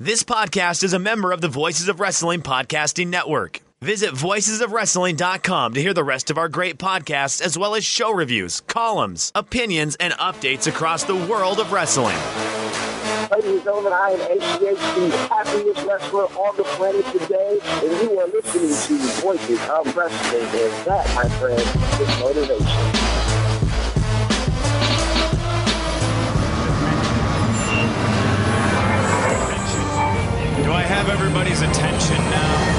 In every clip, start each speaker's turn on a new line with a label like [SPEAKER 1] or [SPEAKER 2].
[SPEAKER 1] This podcast is a member of the Voices of Wrestling Podcasting Network. Visit voicesofwrestling.com to hear the rest of our great podcasts, as well as show reviews, columns, opinions, and updates across the world of wrestling.
[SPEAKER 2] Ladies and gentlemen, I am HGH, the happiest wrestler on the planet today, and you are listening to Voices of Wrestling, and that, my friend, is motivation.
[SPEAKER 3] Do I have everybody's attention now?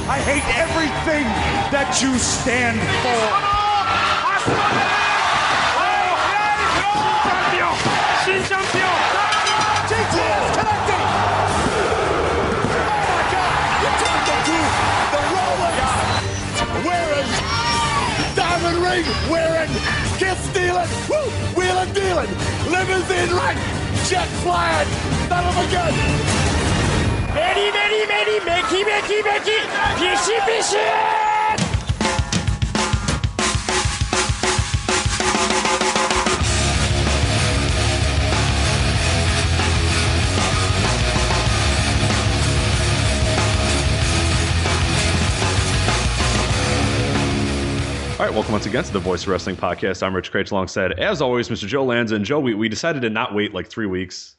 [SPEAKER 4] I hate everything that you stand for. GTS connecting! Oh my God! You turned into the Rollers! Wearing diamond ring, wearing kiss stealing, woo, wheeling dealing, limousine right, jet flying, son of a gun!
[SPEAKER 5] Many, Mickey, fishy!
[SPEAKER 6] All right, welcome once again to the Voice of Wrestling Podcast. I'm Rich Craich alongside, as always, Mr. Joe Lanza. And Joe, we decided to not wait like 3 weeks,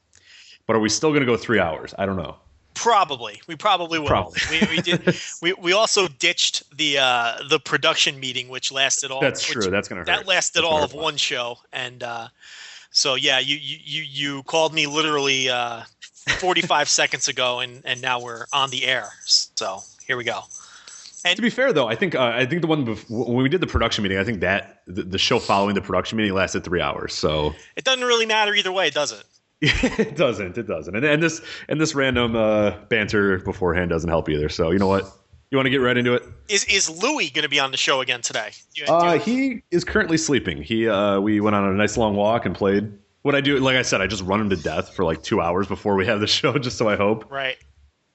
[SPEAKER 6] but are we still going to go 3 hours? I don't know.
[SPEAKER 7] Probably. We probably will.
[SPEAKER 6] Probably.
[SPEAKER 7] We did. We also ditched the production meeting, which lasted all.
[SPEAKER 6] That's true. That's going to hurt.
[SPEAKER 7] That lasted all of one show, and so yeah, you called me literally 45 seconds ago, and now we're on the air. So here we go. And
[SPEAKER 6] to be fair, though, I think the one when we did the production meeting, I think that the show following the production meeting lasted 3 hours. So
[SPEAKER 7] it doesn't really matter either way, does it?
[SPEAKER 6] It doesn't. And this random banter beforehand doesn't help either. So you know what? You want to get right into it?
[SPEAKER 7] Is Louis going to be on the show again today?
[SPEAKER 6] He is currently sleeping. We went on a nice long walk and played. What I do, like I said, I just run him to death for like 2 hours before we have the show, just so I hope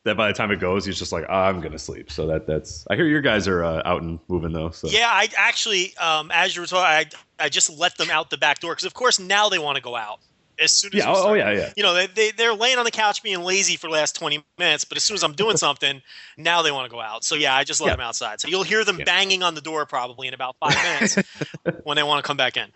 [SPEAKER 6] that by the time it goes, he's just like, I'm going to sleep. So that's. I hear your guys are out and moving though. So
[SPEAKER 7] yeah, I actually, as you were talking, I just let them out the back door because of course now they want to go out. As soon as
[SPEAKER 6] yeah.
[SPEAKER 7] You know, they're laying on the couch being lazy for the last 20 minutes, but as soon as I'm doing something, now they want to go out. So yeah, I just let them outside. So you'll hear them banging on the door probably in about 5 minutes when they want to come back in.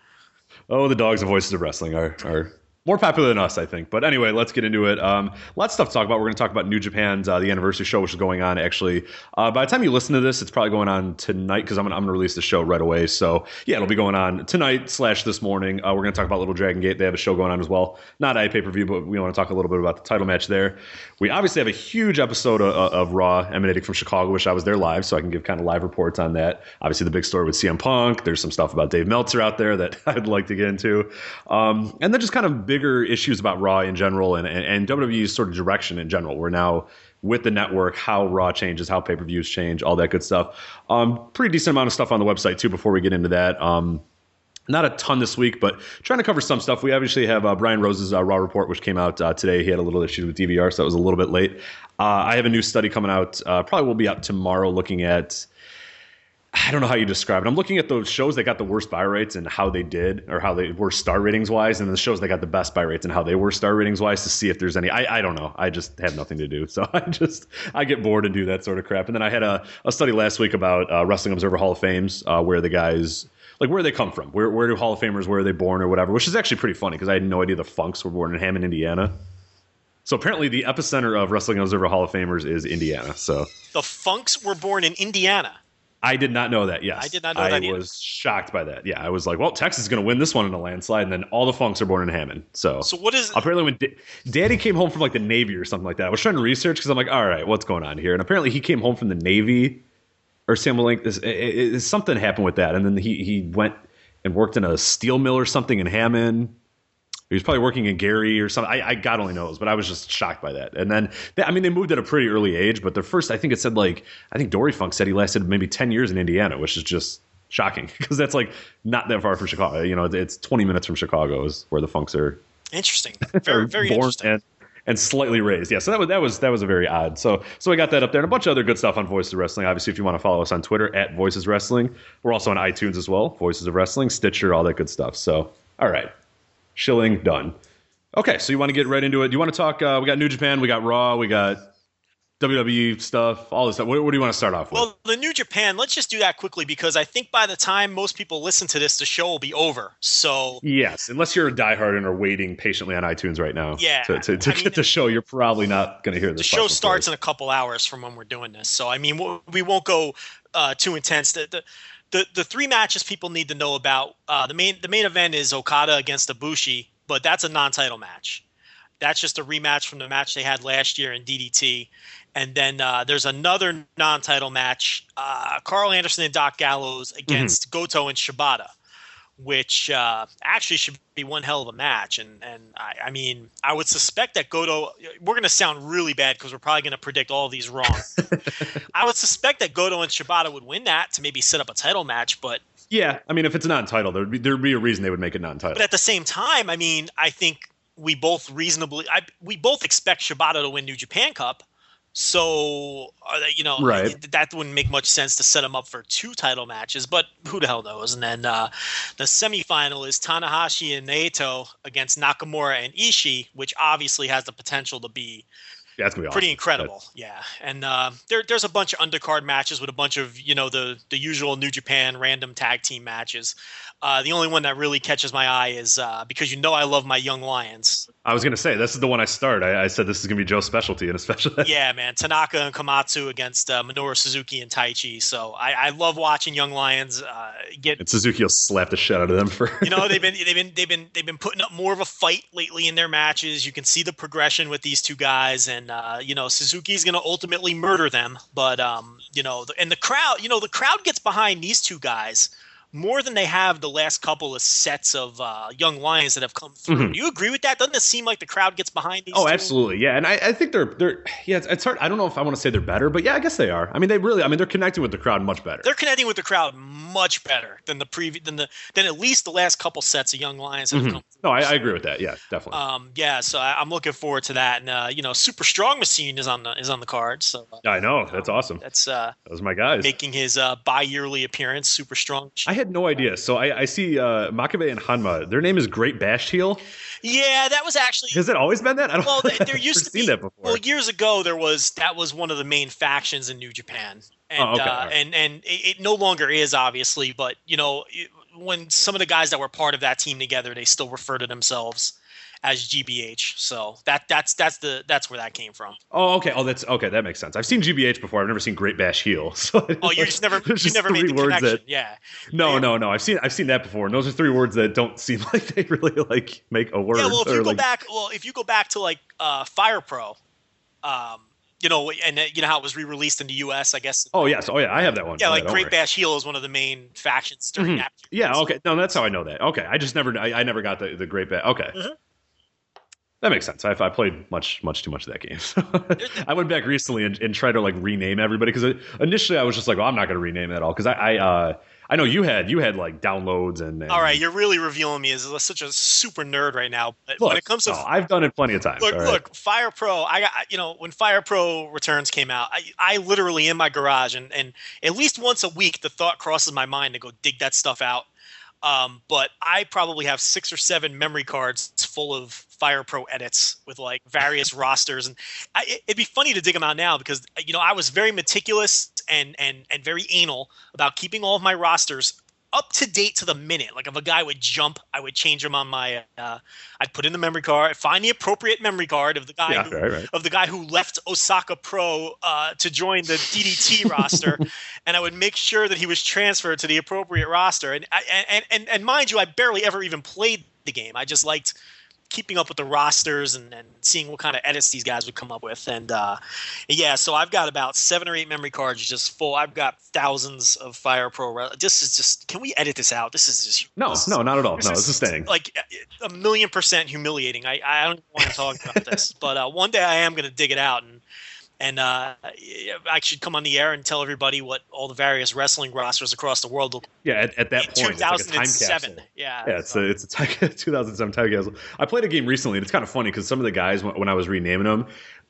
[SPEAKER 6] Oh, the dogs and Voices of Wrestling are more popular than us, I think. But anyway, let's get into it. Lots of stuff to talk about. We're going to talk about New Japan's the anniversary show, which is going on actually. By the time you listen to this, it's probably going on tonight because I'm going to release the show right away. So yeah, it'll be going on tonight / this morning. We're going to talk about Little Dragon Gate. They have a show going on as well. Not a pay-per-view, but we want to talk a little bit about the title match there. We obviously have a huge episode of Raw emanating from Chicago, which I was there live, so I can give kind of live reports on that. Obviously, the big story with CM Punk. There's some stuff about Dave Meltzer out there that I'd like to get into. And then just kind of bigger issues about Raw in general and WWE's sort of direction in general. We're now with the network, how Raw changes, how pay-per-views change, all that good stuff. Pretty decent amount of stuff on the website too before we get into that. Not a ton this week, but trying to cover some stuff. We obviously have Brian Rose's Raw report, which came out today. He had a little issues with DVR, so that was a little bit late. I have a new study coming out, probably will be out tomorrow, looking at, I don't know how you describe it. I'm looking at those shows that got the worst buy rates and how they did, or how they were star ratings wise, and the shows that got the best buy rates and how they were star ratings wise, to see if there's any. I don't know. I just have nothing to do, so I get bored and do that sort of crap. And then I had a study last week about Wrestling Observer Hall of Fames, where the guys, like, where they come from, where do Hall of Famers, where are they born or whatever, which is actually pretty funny because I had no idea the Funks were born in Hammond, Indiana. So apparently the epicenter of Wrestling Observer Hall of Famers is Indiana. So
[SPEAKER 7] the Funks were born in Indiana.
[SPEAKER 6] I did not know that. Yes,
[SPEAKER 7] I did not know that either.
[SPEAKER 6] I was shocked by that. Yeah, I was like, well, Texas is going to win this one in a landslide, and then all the Funks are born in Hammond. So
[SPEAKER 7] what is
[SPEAKER 6] apparently when Daddy came home from like the Navy or something like that? I was trying to research because I'm like, all right, what's going on here? And apparently he came home from the Navy or something like this. Something happened with that, and then he went and worked in a steel mill or something in Hammond. He was probably working in Gary or something. I God only knows, but I was just shocked by that. And then, they moved at a pretty early age, but their first, I think it said I think Dory Funk said he lasted maybe 10 years in Indiana, which is just shocking because that's like not that far from Chicago. You know, it's 20 minutes from Chicago is where the Funks are.
[SPEAKER 7] Interesting. Very, very
[SPEAKER 6] born
[SPEAKER 7] interesting.
[SPEAKER 6] And slightly raised. Yeah, so that was a very odd. So we got that up there and a bunch of other good stuff on Voices of Wrestling. Obviously, if you want to follow us on Twitter at Voices Wrestling, we're also on iTunes as well, Voices of Wrestling, Stitcher, all that good stuff. So, all right, shilling done. Okay, so you want to get right into it? Do you want to talk? We got New Japan, we got Raw, we got WWE stuff, all this stuff. What do you want to start off with?
[SPEAKER 7] Well, the New Japan, let's just do that quickly because I think by the time most people listen to this, the show will be over. So
[SPEAKER 6] yes, unless you're a diehard and are waiting patiently on iTunes right now to
[SPEAKER 7] mean,
[SPEAKER 6] get the show, you're probably not going to hear this.
[SPEAKER 7] The show starts in a couple hours from when we're doing this. So, I mean, we won't go too intense. The three matches people need to know about, the main event is Okada against Ibushi, but that's a non-title match. That's just a rematch from the match they had last year in DDT. And then there's another non-title match, Carl Anderson and Doc Gallows against Goto and Shibata, which actually should be one hell of a match. And I mean, I would suspect that Goto – we're going to sound really bad because we're probably going to predict all of these wrong. I would suspect that Goto and Shibata would win that to maybe set up a title match, but –
[SPEAKER 6] yeah, I mean, if it's a non-title, there'd be a reason they would make it non-title.
[SPEAKER 7] But at the same time, I mean, I think we both expect Shibata to win New Japan Cup. So, you know, that wouldn't make much sense to set him up for two title matches, but who the hell knows? And then the semifinal is Tanahashi and Naito against Nakamura and Ishii, which obviously has the potential to be
[SPEAKER 6] it's gonna be
[SPEAKER 7] pretty
[SPEAKER 6] awesome.
[SPEAKER 7] incredible. Yeah. And there's a bunch of undercard matches with a bunch of, you know, the usual New Japan random tag team matches. The only one that really catches my eye is because you know I love my Young Lions.
[SPEAKER 6] I was going to say, this is the one I start. I said this is going to be Joe's specialty, and especially
[SPEAKER 7] yeah, man. Tanaka and Komatsu against Minoru Suzuki and Taichi. So I love watching Young Lions
[SPEAKER 6] and Suzuki will slap the shit out of them for
[SPEAKER 7] you know they've been putting up more of a fight lately in their matches. You can see the progression with these two guys, and you know Suzuki's going to ultimately murder them. But you know, and the crowd gets behind these two guys more than they have the last couple of sets of Young Lions that have come through. Do you agree with that? Doesn't it seem like the crowd gets behind these two?
[SPEAKER 6] Absolutely. Yeah. And I think they're it's hard. I don't know if I want to say they're better, but yeah, I guess they are. I mean, they're connecting with the crowd much better.
[SPEAKER 7] They're connecting with the crowd much better than than at least the last couple sets of Young Lions that have come through.
[SPEAKER 6] No, I agree with that. Yeah, definitely.
[SPEAKER 7] Yeah, so I'm looking forward to that. And you know, Super Strong Machine is on the card. So
[SPEAKER 6] I know, that's awesome.
[SPEAKER 7] That's
[SPEAKER 6] those are my guys
[SPEAKER 7] making his bi-yearly appearance. Super Strong Machine.
[SPEAKER 6] I had no idea. So I see Makabe and Hanma. Their name is Great Bashed Heel.
[SPEAKER 7] Yeah, that was actually.
[SPEAKER 6] Has it always been that? I don't.
[SPEAKER 7] Well, there used to be.
[SPEAKER 6] Seen that before.
[SPEAKER 7] Well, years ago that was one of the main factions in New Japan, and and it no longer is, obviously. But you know, when some of the guys that were part of that team together, they still refer to themselves as GBH. So that's where that came from.
[SPEAKER 6] Oh, okay. Oh, that's okay. That makes sense. I've seen GBH before. I've never seen Great Bash Heel. So
[SPEAKER 7] you never made the connection.
[SPEAKER 6] No. I've seen that before. And those are three words that don't seem like they really like make a word.
[SPEAKER 7] Yeah. Well, if you go back to like Fire Pro, you know, and you know how it was re-released in the U.S. I guess.
[SPEAKER 6] Oh yes. Oh yeah. I have that one.
[SPEAKER 7] Yeah, like Great Bash Heel is one of the main factions during that.
[SPEAKER 6] Yeah. Okay. No, that's how I know that. Okay. I just never. I never got the Great Bash. Okay. That makes sense. I played much too much of that game. So I went back recently and tried to like rename everybody because initially I was just like, well, I'm not going to rename it at all because I know you had like downloads and
[SPEAKER 7] all right, you're really revealing me as such a super nerd right now. But
[SPEAKER 6] look,
[SPEAKER 7] when it comes to
[SPEAKER 6] I've done it plenty of times.
[SPEAKER 7] Look, Fire Pro. I got when Fire Pro Returns came out, I literally in my garage and at least once a week the thought crosses my mind to go dig that stuff out. But I probably have 6 or 7 memory cards full of Fire Pro edits with like various rosters, and it'd be funny to dig them out now because you know I was very meticulous and very anal about keeping all of my rosters up to date to the minute. Like if a guy would jump, I would change him on my. I'd put in the memory card, find the appropriate memory card of the guy of the guy who left Osaka Pro to join the DDT roster, and I would make sure that he was transferred to the appropriate roster. And mind you, I barely ever even played the game. I just liked keeping up with the rosters and seeing what kind of edits these guys would come up with. And yeah, so I've got about 7 or 8 memory cards just full. I've got thousands of Fire Pro. This is just, can we edit this out? This is just
[SPEAKER 6] no, not at all. No, this is staying.
[SPEAKER 7] Like 1,000,000% humiliating. I don't want to talk about this, but one day I am going to dig it out And I should come on the air and tell everybody what all the various wrestling rosters across the world look.
[SPEAKER 6] Yeah, at that point, it's like a time
[SPEAKER 7] 2007.
[SPEAKER 6] capsule.
[SPEAKER 7] Yeah,
[SPEAKER 6] it's a 2007 time capsule. I played a game recently, and it's kind of funny because some of the guys, when I was renaming them,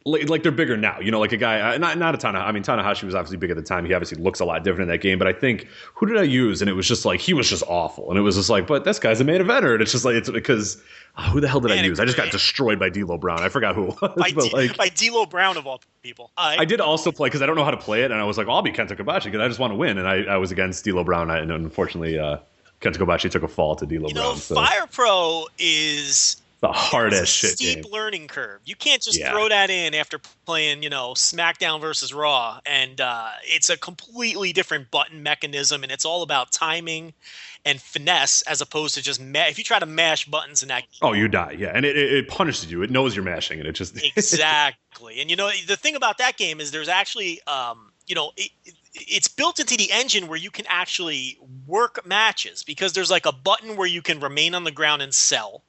[SPEAKER 6] like they're bigger now. You know, like a guy, not a Tanahashi. I mean, Tanahashi was obviously big at the time. He obviously looks a lot different in that game. But I think, who did I use? And it was just like, he was just awful. And it was just like, but this guy's a main eventer. And it's just like, it's because, who the hell did I use? I just got destroyed by D'Lo Brown. I forgot who it was.
[SPEAKER 7] By D'Lo Brown, of all people.
[SPEAKER 6] I did also play, because I don't know how to play it. And I was like, I'll be Kenta Kobashi because I just want to win. And I was against D'Lo Brown. And unfortunately, Kenta Kobashi took a fall to D'Lo Brown. So.
[SPEAKER 7] Fire Pro is
[SPEAKER 6] the hardest shit
[SPEAKER 7] steep
[SPEAKER 6] game.
[SPEAKER 7] Learning curve. You can't just throw that in after playing, SmackDown versus Raw, and it's a completely different button mechanism, and it's all about timing and finesse as opposed to just if you try to mash buttons in that game.
[SPEAKER 6] Oh, you die, yeah, and it punishes you. It knows you're mashing, and it just
[SPEAKER 7] exactly. And the thing about that game is there's actually, it's built into the engine where you can actually work matches because there's like a button where you can remain on the ground and sell.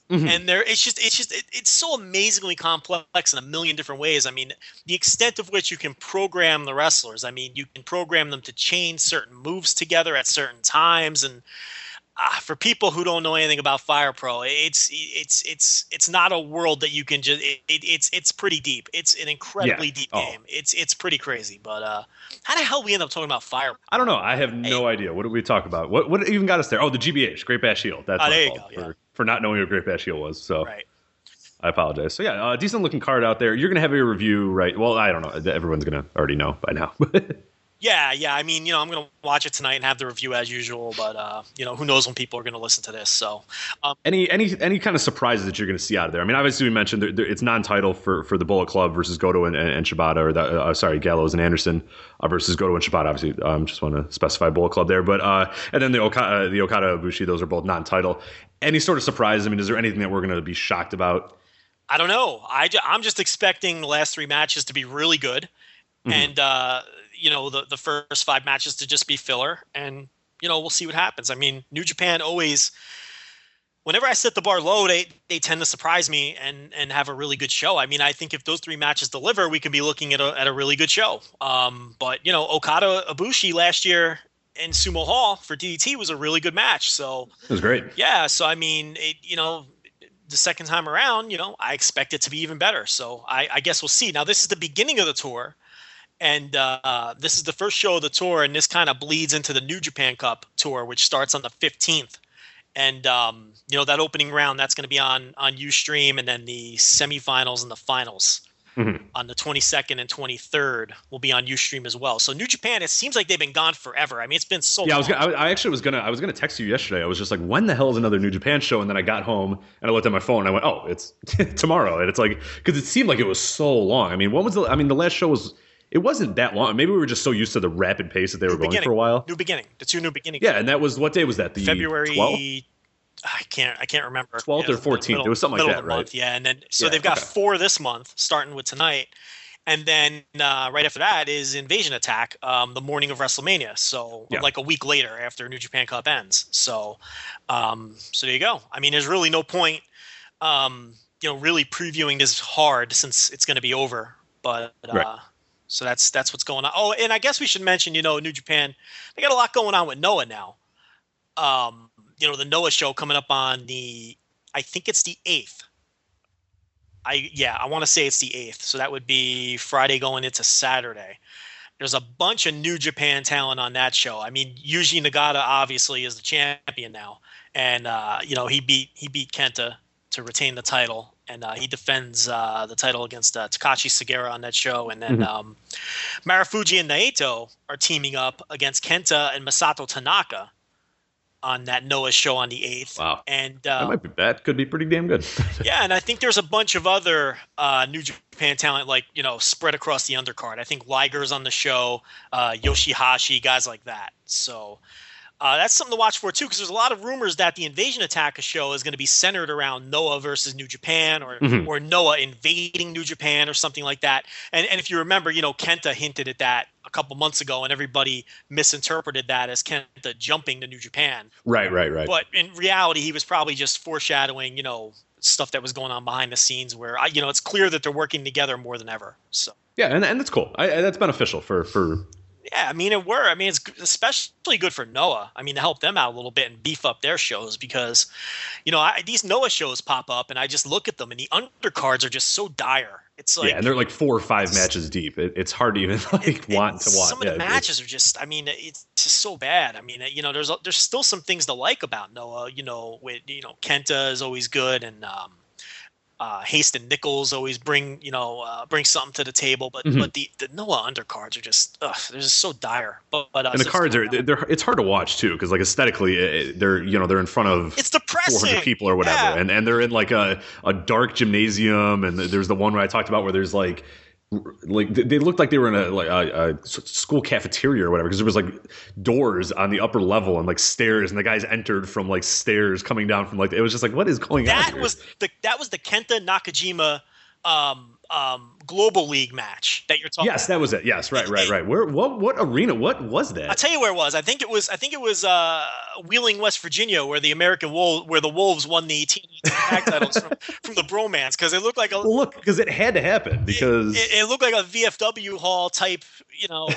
[SPEAKER 7] Mm-hmm. And it's so amazingly complex in a million different ways. I mean, the extent of which you can program the wrestlers. I mean, you can program them to chain certain moves together at certain times. And for people who don't know anything about Fire Pro, it's not a world that you can just. It's pretty deep. It's an incredibly deep game. It's pretty crazy. But how the hell we end up talking about Fire Pro?
[SPEAKER 6] I don't know. I have no idea. What did we talk about? What even got us there? Oh, the GBH, Great Bash Heel. That's
[SPEAKER 7] there you go. Yeah.
[SPEAKER 6] For not knowing what Great Bash Heel was. So
[SPEAKER 7] right.
[SPEAKER 6] I apologize. So yeah, decent looking card out there. You're gonna have your review, right? Well, I don't know. Everyone's gonna already know by now.
[SPEAKER 7] Yeah. I mean, I'm going to watch it tonight and have the review as usual. But who knows when people are going to listen to this? So,
[SPEAKER 6] any kind of surprises that you're going to see out of there? I mean, obviously we mentioned it's non-title for the Bullet Club versus Goto and Shibata, or Gallows and Anderson versus Goto and Shibata. Obviously, just want to specify Bullet Club there. But and then the Okada Ibushi, those are both non-title. Any sort of surprise? I mean, is there anything that we're going to be shocked about?
[SPEAKER 7] I don't know. I'm just expecting the last 3 matches to be really good, and the first 5 matches to just be filler, and we'll see what happens. I mean, New Japan always, whenever I set the bar low, they tend to surprise me and have a really good show. I mean, I think if those 3 matches deliver, we could be looking at a really good show. But Okada Ibushi last year in Sumo Hall for DDT was a really good match. So
[SPEAKER 6] it was great.
[SPEAKER 7] Yeah. So I mean, the second time around, I expect it to be even better. So I guess we'll see. Now this is the beginning of the tour. And this is the first show of the tour, and this kind of bleeds into the New Japan Cup tour, which starts on the 15th. And, that opening round, that's going to be on Ustream, and then the semifinals and the finals on the 22nd and 23rd will be on Ustream as well. So New Japan, it seems like they've been gone forever. I mean, it's been so long.
[SPEAKER 6] I actually was gonna text you yesterday. I was just like, when the hell is another New Japan show? And then I got home and I looked at my phone and I went, oh, it's tomorrow. And it's like, because it seemed like it was so long. I mean, the last show was. It wasn't that long. Maybe we were just so used to the rapid pace that they were going for a while.
[SPEAKER 7] New Beginning. The 2 New Beginnings.
[SPEAKER 6] Yeah, and that was, what day was that? The
[SPEAKER 7] February
[SPEAKER 6] 12th?
[SPEAKER 7] I can't remember.
[SPEAKER 6] 12th or 14th. It was something like that, right?
[SPEAKER 7] Month, yeah, and then they've got 4 this month, starting with tonight. And then right after that is Invasion Attack, the morning of WrestleMania. So like a week later after New Japan Cup ends. So there you go. I mean, there's really no point, really previewing this hard since it's going to be over. But
[SPEAKER 6] right.
[SPEAKER 7] So that's what's going on. Oh, and I guess we should mention, New Japan, they got a lot going on with Noah now. The Noah show coming up on I think it's the 8th. I want to say it's the 8th. So that would be Friday going into Saturday. There's a bunch of New Japan talent on that show. I mean, Yuji Nagata obviously is the champion now. And, he beat Kenta to retain the title. And he defends the title against Takashi Sugiura on that show. And then Marufuji and Naito are teaming up against Kenta and Masato Tanaka on that Noah show on the 8th.
[SPEAKER 6] Wow.
[SPEAKER 7] And
[SPEAKER 6] that could be pretty damn good.
[SPEAKER 7] Yeah, and I think there's a bunch of other New Japan talent, like, spread across the undercard. I think Liger's on the show, Yoshihashi, guys like that. So that's something to watch for, too, because there's a lot of rumors that the Invasion Attack show is going to be centered around Noah versus New Japan or Noah invading New Japan or something like that. And if you remember, Kenta hinted at that a couple months ago, and everybody misinterpreted that as Kenta jumping to New Japan.
[SPEAKER 6] Right.
[SPEAKER 7] But in reality, he was probably just foreshadowing, stuff that was going on behind the scenes where, it's clear that they're working together more than ever. So.
[SPEAKER 6] Yeah, and that's cool. That's beneficial for.
[SPEAKER 7] Yeah, I mean, it's especially good for Noah. I mean, to help them out a little bit and beef up their shows because, these Noah shows pop up and I just look at them and the undercards are just so dire. It's like,
[SPEAKER 6] and they're like 4 or 5 matches deep. It's hard to even want to watch.
[SPEAKER 7] Some of the matches are just, I mean, it's just so bad. I mean, there's still some things to like about Noah. With Kenta is always good, and Haston Nichols always bring something to the table, but the Noah undercards are just they're just so dire. But and
[SPEAKER 6] the cards it's hard to watch too because like aesthetically they're in front of
[SPEAKER 7] it's depressing
[SPEAKER 6] 400 people or whatever, and they're in like a dark gymnasium, and there's the one where I talked about where there's like they looked like they were in a school cafeteria or whatever because there was like doors on the upper level and like stairs, and the guys entered from like stairs coming down from like it was just like what is going on here?
[SPEAKER 7] That was the Kenta Nakajima Global League match that you're talking.
[SPEAKER 6] Yes, that was it. Yes, right. What arena? What was that?
[SPEAKER 7] I'll tell you where it was. I think it was Wheeling, West Virginia, where the Wolves won the TNT tag titles from the Bromance, because it looked like
[SPEAKER 6] because it had to happen because
[SPEAKER 7] it looked like a VFW hall type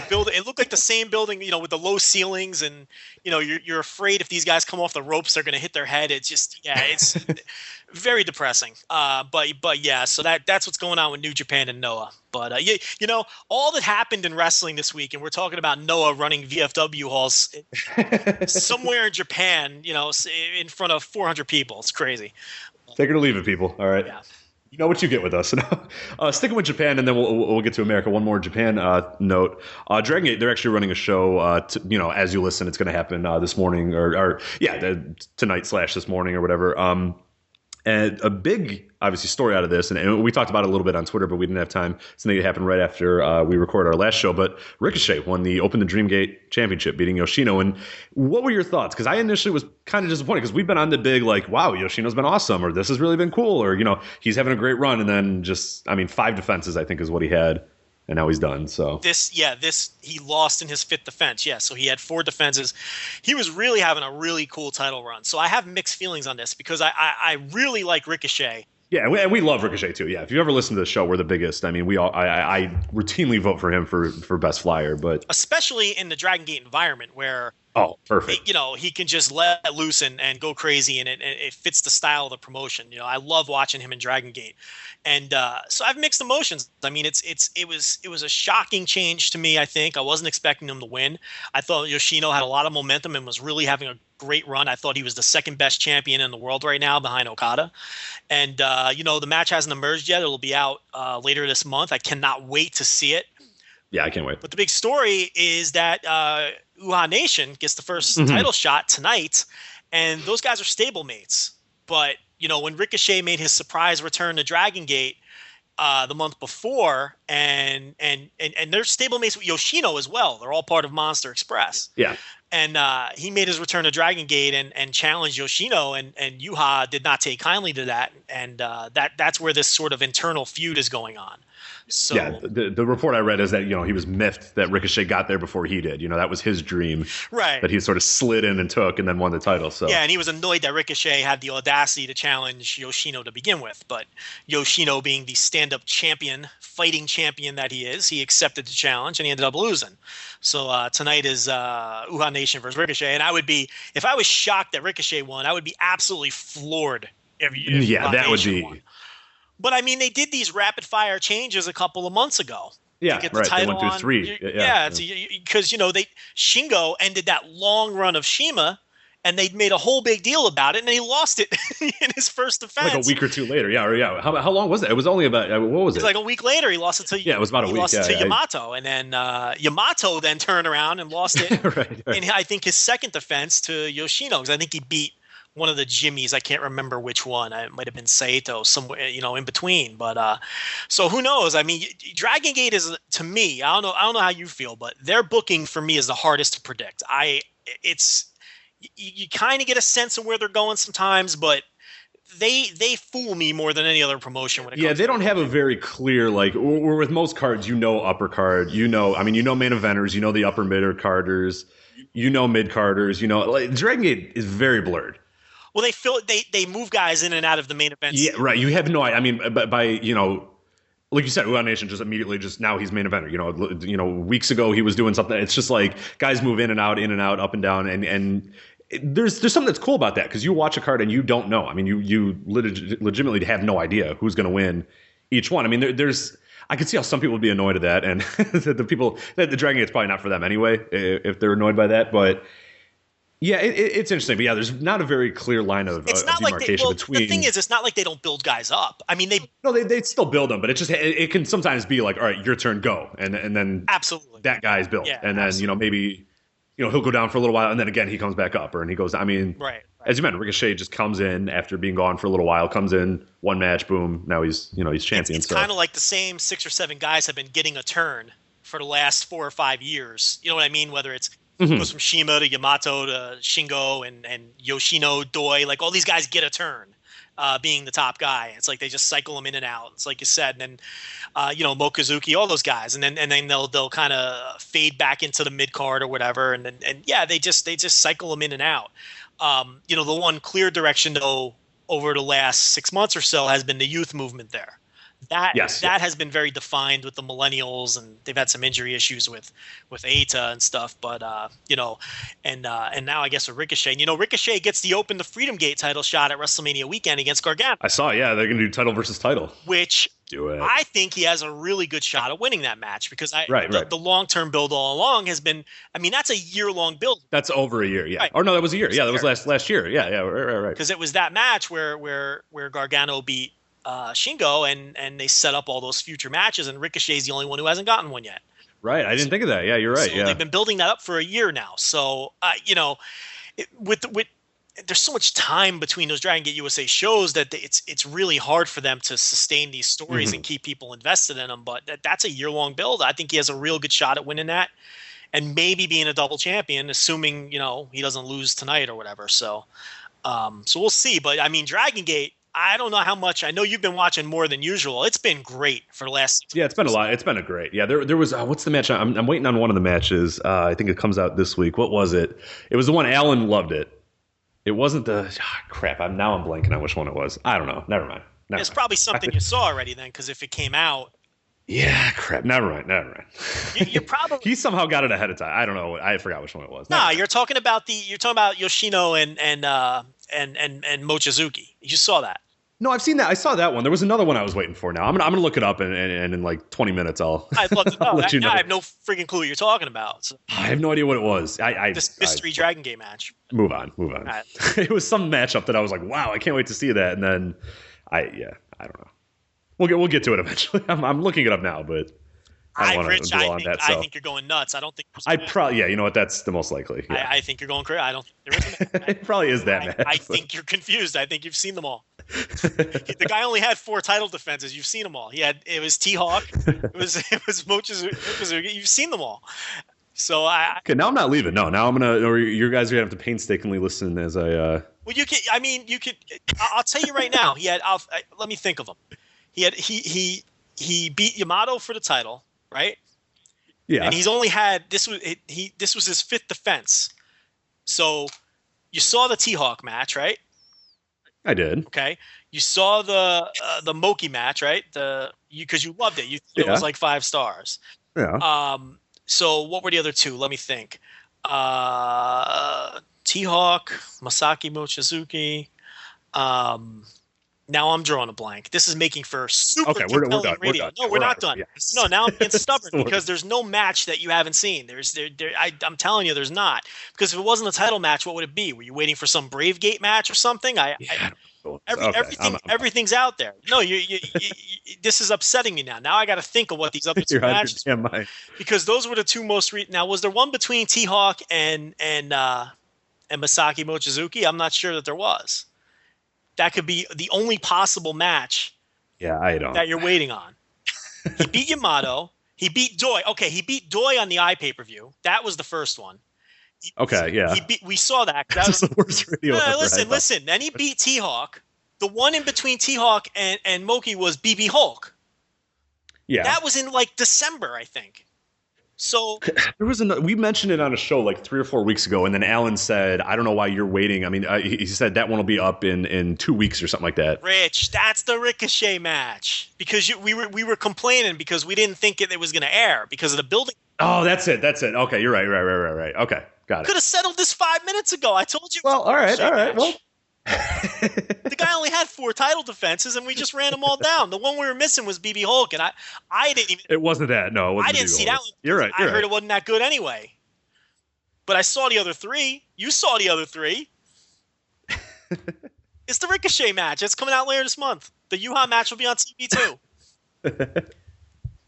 [SPEAKER 7] building. It looked like the same building with the low ceilings, and you're afraid if these guys come off the ropes they're going to hit their head. It's just it's very depressing. But yeah, so that's what's going on with New Japan and Noah. But all that happened in wrestling this week, and we're talking about Noah running VFW halls somewhere in Japan, in front of 400 people. It's crazy.
[SPEAKER 6] Take it or leave it, people. All right.
[SPEAKER 7] Yeah.
[SPEAKER 6] You know what you get with us. Sticking with Japan, and then we'll get to America. One more Japan note. Dragon Gate, they're actually running a show, as you listen, it's going to happen this morning tonight / this morning or whatever. And a big, obviously, story out of this, and we talked about it a little bit on Twitter, but we didn't have time. Something that happened right after we recorded our last show. But Ricochet won the Open the Dream Gate Championship, beating Yoshino. And what were your thoughts? Because I initially was kind of disappointed because we've been on the big, like, wow, Yoshino's been awesome, or this has really been cool, or, he's having a great run. And then 5 defenses, I think, is what he had. And now he's done. So he lost in his 5th defense. Yeah, so he had 4 defenses. He was really having a really cool title run. So I have mixed feelings on this because I really like Ricochet. Yeah, and we love Ricochet too. Yeah, if you ever listen to the show, we're the biggest. I mean, I routinely vote for him for best flyer, but
[SPEAKER 7] especially in the Dragon Gate environment where
[SPEAKER 6] perfect.
[SPEAKER 7] He can just let loose and go crazy, and it fits the style of the promotion. I love watching him in Dragon Gate, and so I have mixed emotions. I mean, it was a shocking change to me. I think I wasn't expecting him to win. I thought Yoshino had a lot of momentum and was really having a great run. I thought he was the 2nd best champion in the world right now behind Okada. And, the match hasn't emerged yet. It'll be out later this month. I cannot wait to see it.
[SPEAKER 6] Yeah, I can't wait.
[SPEAKER 7] But the big story is that Uhaa Nation gets the first title shot tonight, and those guys are stablemates. But, when Ricochet made his surprise return to Dragon Gate the month before, and they're stablemates with Yoshino as well. They're all part of Monster Express.
[SPEAKER 6] Yeah.
[SPEAKER 7] And he made his return to Dragon Gate and challenged Yoshino, and Uhaa did not take kindly to that. And that's where this sort of internal feud is going on. So,
[SPEAKER 6] yeah, the report I read is that he was miffed that Ricochet got there before he did. That was his dream,
[SPEAKER 7] right?
[SPEAKER 6] That he sort of slid in and took, and then won the title. So
[SPEAKER 7] yeah, and he was annoyed that Ricochet had the audacity to challenge Yoshino to begin with. But Yoshino, being the stand-up champion, fighting champion that he is, he accepted the challenge and he ended up losing. So tonight is Uhaa Nation versus Ricochet, and if I was shocked that Ricochet won, I would be absolutely floored. If
[SPEAKER 6] that would be.
[SPEAKER 7] Won. But I mean, they did these rapid fire changes a couple of months ago.
[SPEAKER 6] Yeah, right. They went through 3.
[SPEAKER 7] Because Shingo ended that long run of Shima, and they made a whole big deal about it, and he lost it in his first defense.
[SPEAKER 6] Like a week or 2 later. Yeah. How long was it? It was only about what was it?
[SPEAKER 7] It was like a week later. He lost it to
[SPEAKER 6] it was about a week.
[SPEAKER 7] He lost it to Yamato, and then Yamato then turned around and lost it
[SPEAKER 6] right.
[SPEAKER 7] in I think his 2nd defense to Yoshino, because I think he beat one of the Jimmies. I can't remember which one. It might have been Saito, somewhere in between. But so who knows? I mean, Dragon Gate is, to me, I don't know how you feel, but their booking for me is the hardest to predict. You kind of get a sense of where they're going sometimes, but they fool me more than any other promotion when it comes
[SPEAKER 6] they don't have a very clear, or with most cards, upper card, main eventers, the upper mid carders, mid carders, Dragon Gate is very blurred.
[SPEAKER 7] Well, they move guys in and out of the main events.
[SPEAKER 6] Yeah, right. You have no idea. I mean, by like you said, Uwan Nation just immediately now he's main eventer. Weeks ago he was doing something. It's just like guys move in and out, up and down, and there's something that's cool about that because you watch a card and you don't know. I mean, you legitimately have no idea who's going to win each one. I mean, there's I could see how some people would be annoyed at that, and the Dragon Gate's probably not for them anyway if they're annoyed by that, but. Yeah, it's interesting, but yeah, there's not a very clear line of demarcation between.
[SPEAKER 7] The thing is, it's not like they don't build guys up. I mean,
[SPEAKER 6] they still build them, but it can sometimes be like, all right, your turn, go, and then
[SPEAKER 7] absolutely
[SPEAKER 6] that guy's built,
[SPEAKER 7] yeah,
[SPEAKER 6] and then
[SPEAKER 7] absolutely.
[SPEAKER 6] maybe he'll go down for a little while, and then again he comes back up, and he goes. I mean,
[SPEAKER 7] right.
[SPEAKER 6] As you mentioned, Ricochet just comes in after being gone for a little while, comes in one match, boom, now he's champion.
[SPEAKER 7] It's kind of like the same 6 or 7 guys have been getting a turn for the last 4 or 5 years. You know what I mean? Whether it's goes from Shima to Yamato to Shingo and Yoshino, Doi, like all these guys get a turn, being the top guy. It's like they just cycle them in and out. It's like you said, and then Mokuzuki, all those guys, and then they'll kind of fade back into the mid card or whatever, and they just cycle them in and out. The one clear direction though over the last 6 months or so has been the youth movement there. That has been very defined with the millennials, and they've had some injury issues with Eita and stuff. But and now I guess with Ricochet, Ricochet gets the Freedom Gate title shot at WrestleMania weekend against Gargano.
[SPEAKER 6] I saw, yeah, they're gonna do title versus title,
[SPEAKER 7] which
[SPEAKER 6] do it.
[SPEAKER 7] I think he has a really good shot of winning that match because
[SPEAKER 6] the
[SPEAKER 7] long term build all along has been. I mean, that's a year-long build.
[SPEAKER 6] That's over a year, yeah.
[SPEAKER 7] Right.
[SPEAKER 6] Or no, that was a year. Yeah, that was last year. Yeah, right.
[SPEAKER 7] Because it was that match where Gargano beat Shingo, and they set up all those future matches, and Ricochet's the only one who hasn't gotten one yet.
[SPEAKER 6] Right, I didn't think of that. Yeah, you're right.
[SPEAKER 7] So they've been building that up for a year now. So with there's so much time between those Dragon Gate USA shows that it's really hard for them to sustain these stories and keep people invested in them. But that's a year-long build. I think he has a real good shot at winning that, and maybe being a double champion, assuming he doesn't lose tonight or whatever. So we'll see. But I mean, Dragon Gate. I don't know how much. I know you've been watching more than usual. It's been great for the last 6 months.
[SPEAKER 6] Yeah, it's been a lot. It's been a great. Yeah, there was what's the match? I'm waiting on one of the matches. I think it comes out this week. What was it? It was the one Alan loved it. It wasn't the crap. I'm blanking on which one it was. I don't know. Never mind.
[SPEAKER 7] It's probably something you saw already then, because if it came out.
[SPEAKER 6] Yeah, crap. Never mind.
[SPEAKER 7] You probably
[SPEAKER 6] he somehow got it ahead of time. I don't know. I forgot which one it was.
[SPEAKER 7] You're talking about Yoshino and Mochizuki. You saw that.
[SPEAKER 6] No, I've seen that. I saw that one. There was another one I was waiting for. Now I'm gonna look it up and in like 20 minutes
[SPEAKER 7] I'd love to know.
[SPEAKER 6] let you know.
[SPEAKER 7] I have no freaking clue what you're talking about. So.
[SPEAKER 6] I have no idea what it was.
[SPEAKER 7] This mystery Dragon Gate match.
[SPEAKER 6] Move on. Right. It was some matchup that I was like, wow, I can't wait to see that. And then I don't know. We'll get to it eventually. I'm looking it up now, but I don't want to dwell on that. So.
[SPEAKER 7] I think you're going nuts. I don't think.
[SPEAKER 6] You know what? That's the most likely. Yeah.
[SPEAKER 7] I think you're going crazy. I don't think there is a match.
[SPEAKER 6] It probably is that match.
[SPEAKER 7] I think you're confused. I think you've seen them all. The guy only had 4 title defenses. You've seen them all. It was T-Hawk. It was Mochizuki. You've seen them all. So
[SPEAKER 6] okay, now I'm not leaving. No, now I'm gonna. Or you guys are gonna have to painstakingly listen as I.
[SPEAKER 7] Well, you can. I mean, you could. I'll tell you right now. Let me think of him. He beat Yamato for the title, right?
[SPEAKER 6] Yeah.
[SPEAKER 7] And he's only had this was his 5th defense. So you saw the T-Hawk match, right?
[SPEAKER 6] I did.
[SPEAKER 7] Okay. You saw the Moki match, right? Because you loved it. You thought it was like 5 stars.
[SPEAKER 6] Yeah.
[SPEAKER 7] So what were the other 2? Let me think. T-Hawk, Masaki Mochizuki. Now I'm drawing a blank. This is making for super compelling radio.
[SPEAKER 6] We're done.
[SPEAKER 7] No, we're not done.
[SPEAKER 6] Yes.
[SPEAKER 7] No, now I'm being stubborn because there's no match that you haven't seen. I'm telling you, there's not. Because if it wasn't a title match, what would it be? Were you waiting for some Brave Gate match or something? Everything's out there. No, you this is upsetting me now. Now I got to think of what these other 2 matches are. Because those were the 2 most now, was there one between T-Hawk and Masaki Mochizuki? I'm not sure that there was. That could be the only possible match.
[SPEAKER 6] Yeah, I don't.
[SPEAKER 7] That you're waiting on. He beat Yamato. He beat Doi. Okay, he beat Doi on the pay-per-view. That was the first one. We saw that.
[SPEAKER 6] That's the worst radio ever.
[SPEAKER 7] Listen. Then he beat T-Hawk. The one in between T-Hawk and Moki was BB Hulk.
[SPEAKER 6] Yeah.
[SPEAKER 7] That was in like December, I think. So
[SPEAKER 6] there was we mentioned it on a show like 3 or 4 weeks ago, and then Alan said, "I don't know why you're waiting." I mean, he said that one will be up in 2 weeks or something like that.
[SPEAKER 7] Rich, that's the Ricochet match because we were complaining because we didn't think it was going to air because of the building.
[SPEAKER 6] Oh, that's it. Okay, you're right. Okay, got it.
[SPEAKER 7] Could have settled this 5 minutes ago. I told you.
[SPEAKER 6] Well, all right. Well,
[SPEAKER 7] the guy only had 4 title defenses, and we just ran them all down. The one we were missing was BB Hulk, and I didn't even.
[SPEAKER 6] It wasn't that. No, it wasn't.
[SPEAKER 7] I didn't see that one.
[SPEAKER 6] You're right.
[SPEAKER 7] I heard it wasn't that good anyway. But I saw the other 3. You saw the other 3. It's the Ricochet match. It's coming out later this month. The Yuha match will be on TV too.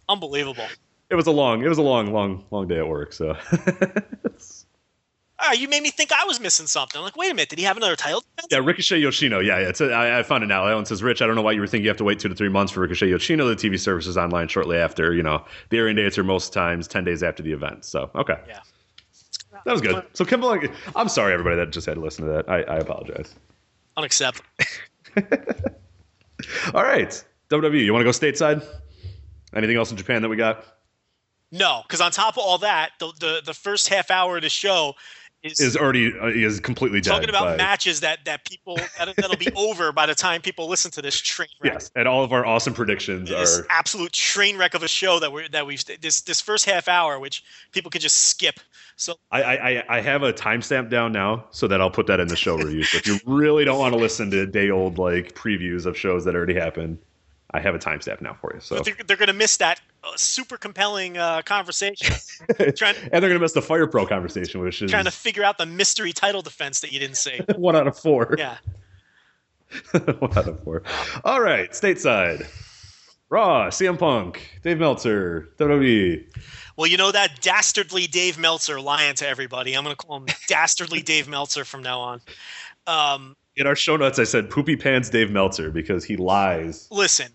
[SPEAKER 7] Unbelievable.
[SPEAKER 6] It was a long day at work. So.
[SPEAKER 7] You made me think I was missing something. I'm like, wait a minute, did he have another title defense?
[SPEAKER 6] Yeah, Ricochet Yoshino. Yeah. I found it now. Ellen says, Rich, I don't know why you were thinking you have to wait 2 to 3 months for Ricochet Yoshino. The TV service is online shortly after. The airing dates are most times 10 days after the event. So, okay.
[SPEAKER 7] Yeah.
[SPEAKER 6] That was good. So, Kimball, I'm sorry, everybody that just had to listen to that. I apologize.
[SPEAKER 7] Unacceptable.
[SPEAKER 6] All right. WWE, you want to go stateside? Anything else in Japan that we got?
[SPEAKER 7] No, because on top of all that, the first half hour of the show is
[SPEAKER 6] completely dead.
[SPEAKER 7] Talking about matches that people that'll be over by the time people listen to this train wreck.
[SPEAKER 6] Yes, and all of our awesome predictions are
[SPEAKER 7] absolute train wreck of a show that we've this first half hour, which people could just skip. So
[SPEAKER 6] I have a timestamp down now, so that I'll put that in the show review. So if you really don't want to listen to day old like previews of shows that already happened, I have a timestamp now for you. So
[SPEAKER 7] they're going to miss that super compelling conversation.
[SPEAKER 6] And they're going to miss the Fire Pro conversation, which is
[SPEAKER 7] trying to figure out the mystery title defense that you didn't say.
[SPEAKER 6] 1 out of 4.
[SPEAKER 7] Yeah.
[SPEAKER 6] 1 out of 4. All right, stateside. Raw, CM Punk, Dave Meltzer, WWE.
[SPEAKER 7] Well, that dastardly Dave Meltzer lying to everybody. I'm going to call him dastardly Dave Meltzer from now on.
[SPEAKER 6] In our show notes, I said Poopy Pants Dave Meltzer because he lies.
[SPEAKER 7] Listen.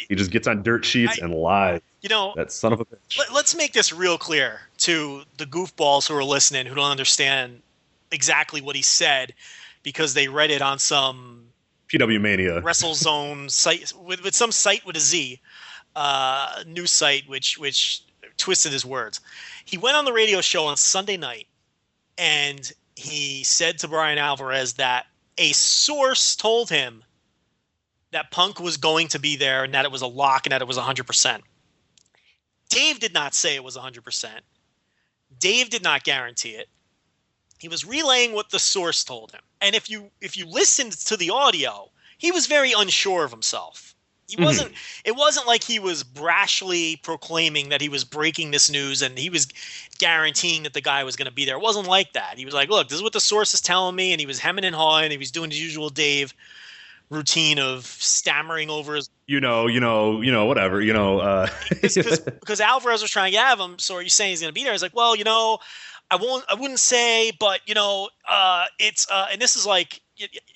[SPEAKER 6] He just gets on dirt sheets and lies. That son of a bitch.
[SPEAKER 7] Let's make this real clear to the goofballs who are listening who don't understand exactly what he said because they read it on some
[SPEAKER 6] PW Mania
[SPEAKER 7] WrestleZone site with some site with a Z, news site which twisted his words. He went on the radio show on Sunday night and he said to Brian Alvarez that a source told him that Punk was going to be there and that it was a lock and that it was 100%. Dave did not say it was 100%. Dave did not guarantee it. He was relaying what the source told him. And if you listened to the audio, he was very unsure of himself. He wasn't. It wasn't like he was brashly proclaiming that he was breaking this news and he was guaranteeing that the guy was going to be there. It wasn't like that. He was like, "Look, this is what the source is telling me," and he was hemming and hawing. He was doing his usual Dave routine of stammering over his,
[SPEAKER 6] whatever,
[SPEAKER 7] because Alvarez was trying to get him. So are you saying he's going to be there? He's like, well, I wouldn't say, but it's and this is like.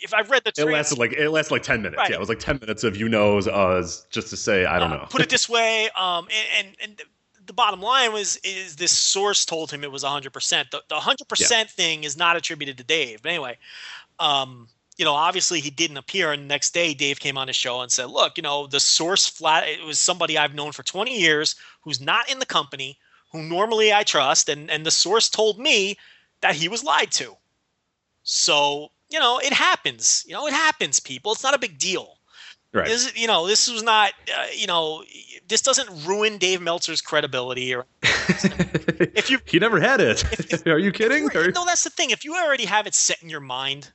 [SPEAKER 7] If I've read the
[SPEAKER 6] transcript, it lasted like 10 minutes. Right. Yeah, it was like 10 minutes of just to say I don't know.
[SPEAKER 7] Put it this way, and the bottom line is this source told him it was 100%. The 100% thing is not attributed to Dave. But anyway, obviously he didn't appear, and the next day Dave came on the show and said, "Look, the source it was somebody I've known for 20 years who's not in the company, who normally I trust, and the source told me that he was lied to." So. It happens. It happens, people. It's not a big deal.
[SPEAKER 6] Right.
[SPEAKER 7] This was not, this doesn't ruin Dave Meltzer's credibility. Or
[SPEAKER 6] he never had it. Are you kidding?
[SPEAKER 7] No, that's the thing. If you already have it set in your mind,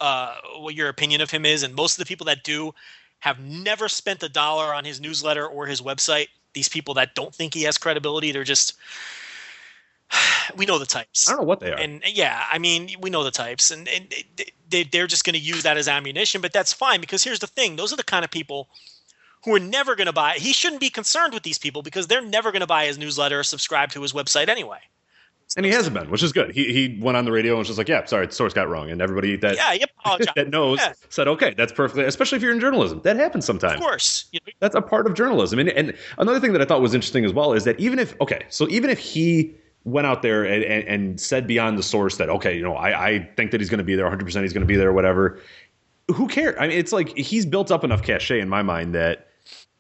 [SPEAKER 7] what your opinion of him is, and most of the people that do have never spent $1 on his newsletter or his website, these people that don't think he has credibility, they're just... We know the types.
[SPEAKER 6] I don't know what they are.
[SPEAKER 7] And we know the types, and they're just going to use that as ammunition, but that's fine because here's the thing. Those are the kind of people who are never going to buy. He shouldn't be concerned with these people because they're never going to buy his newsletter or subscribe to his website anyway.
[SPEAKER 6] And he hasn't been, which is good. He went on the radio and was just like, yeah, sorry, the source got wrong. And everybody that that knows said, okay, that's perfectly, especially if you're in journalism. That happens sometimes. Of
[SPEAKER 7] course.
[SPEAKER 6] That's a part of journalism. And another thing that I thought was interesting as well is that even if he went out there and said beyond the source that, okay, I think that he's going to be there, 100% he's going to be there, whatever. Who cares? I mean, it's like he's built up enough cachet in my mind that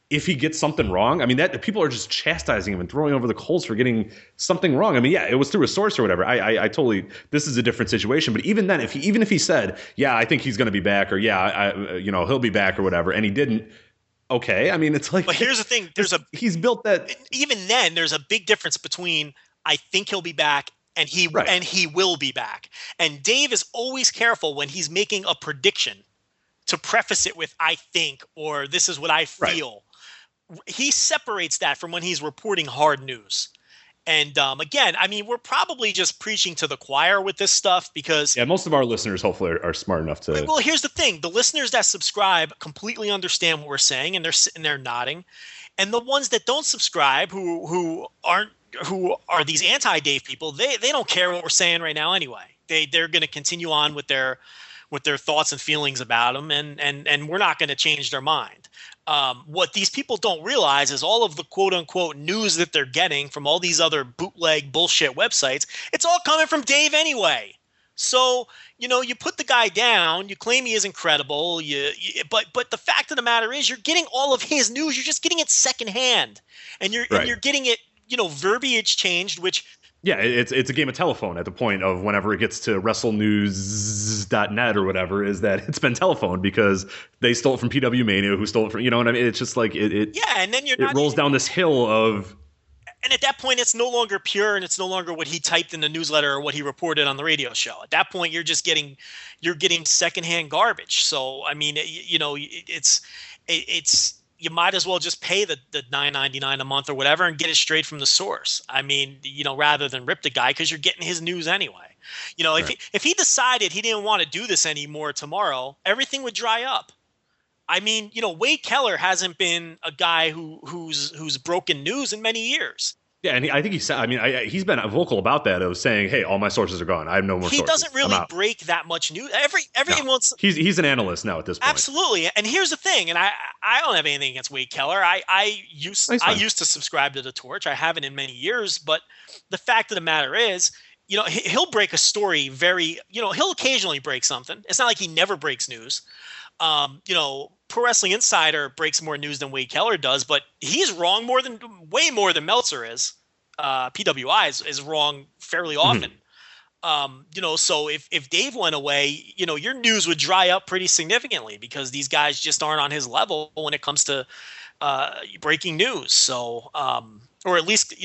[SPEAKER 6] if he gets something wrong, I mean, that people are just chastising him and throwing over the coals for getting something wrong. I mean, yeah, it was through a source or whatever. I totally, this is a different situation. But even then, if he said, yeah, I think he's going to be back, or yeah, he'll be back or whatever, and he didn't, okay. I mean, it's like,
[SPEAKER 7] but here's the thing:
[SPEAKER 6] he's built that.
[SPEAKER 7] Even then, there's a big difference between I think he'll be back and he will be back. And Dave is always careful when he's making a prediction to preface it with "I think" or "This is what I feel." Right. He separates that from when he's reporting hard news. And again, I mean, we're probably just preaching to the choir with this stuff because
[SPEAKER 6] most of our listeners hopefully are smart enough to.
[SPEAKER 7] Well, here's the thing: the listeners that subscribe completely understand what we're saying, and they're sitting there nodding. And the ones that don't subscribe, who are these anti-Dave people, they don't care what we're saying right now anyway. They're going to continue on with their thoughts and feelings about him, and we're not going to change their mind. What these people don't realize is all of the quote unquote news that they're getting from all these other bootleg bullshit websites, it's all coming from Dave anyway. So, you put the guy down, you claim he is incredible, but the fact of the matter is you're getting all of his news, you're just getting it secondhand. And you're getting it, verbiage changed, which
[SPEAKER 6] yeah, it's a game of telephone at the point of whenever it gets to WrestleNews.net or whatever, is that it's been telephoned because they stole it from PW Mania, who stole it from, you know what I mean? It's just like it
[SPEAKER 7] and then
[SPEAKER 6] it rolls down this hill of.
[SPEAKER 7] And at that point, it's no longer pure, and it's no longer what he typed in the newsletter or what he reported on the radio show. At that point, you're getting secondhand garbage. So I mean, it's you might as well just pay the $9.99 a month or whatever and get it straight from the source. I mean, rather than rip the guy, because you're getting his news anyway. Right. If he decided he didn't want to do this anymore tomorrow, everything would dry up. I mean, Wade Keller hasn't been a guy who's broken news in many years.
[SPEAKER 6] Yeah, and I think he said. I mean, he's been vocal about that, of saying, "Hey, all my sources are gone. I have no more."
[SPEAKER 7] He doesn't really break that much news. Everyone's
[SPEAKER 6] he's an analyst now at this point.
[SPEAKER 7] Absolutely, and here's the thing, and I don't have anything against Wade Keller. I used to subscribe to the Torch. I haven't in many years, but the fact of the matter is, he'll break a story very. He'll occasionally break something. It's not like he never breaks news. Pro Wrestling Insider breaks more news than Wade Keller does, but he's wrong way more than Meltzer is. PWI is wrong fairly often. So if Dave went away, your news would dry up pretty significantly because these guys just aren't on his level when it comes to breaking news. So, or at least,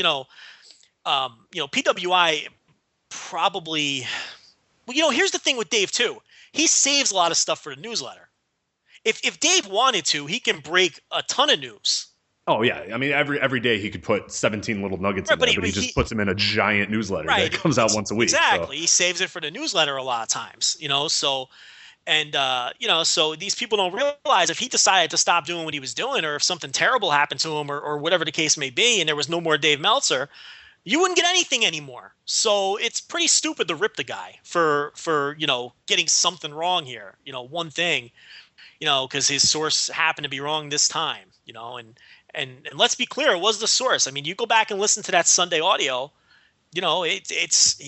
[SPEAKER 7] PWI probably, here's the thing with Dave too. He saves a lot of stuff for the newsletter. If Dave wanted to, he can break a ton of news.
[SPEAKER 6] Oh yeah, I mean every day he could put 17 little nuggets in there, but he just puts them in a giant newsletter that comes out once a week.
[SPEAKER 7] Exactly, so. He saves it for the newsletter a lot of times, So, and so these people don't realize if he decided to stop doing what he was doing, or if something terrible happened to him, or whatever the case may be, and there was no more Dave Meltzer, you wouldn't get anything anymore. So it's pretty stupid to rip the guy for getting something wrong here. One thing. Because his source happened to be wrong this time, and let's be clear, it was the source. I mean, you go back and listen to that Sunday audio, he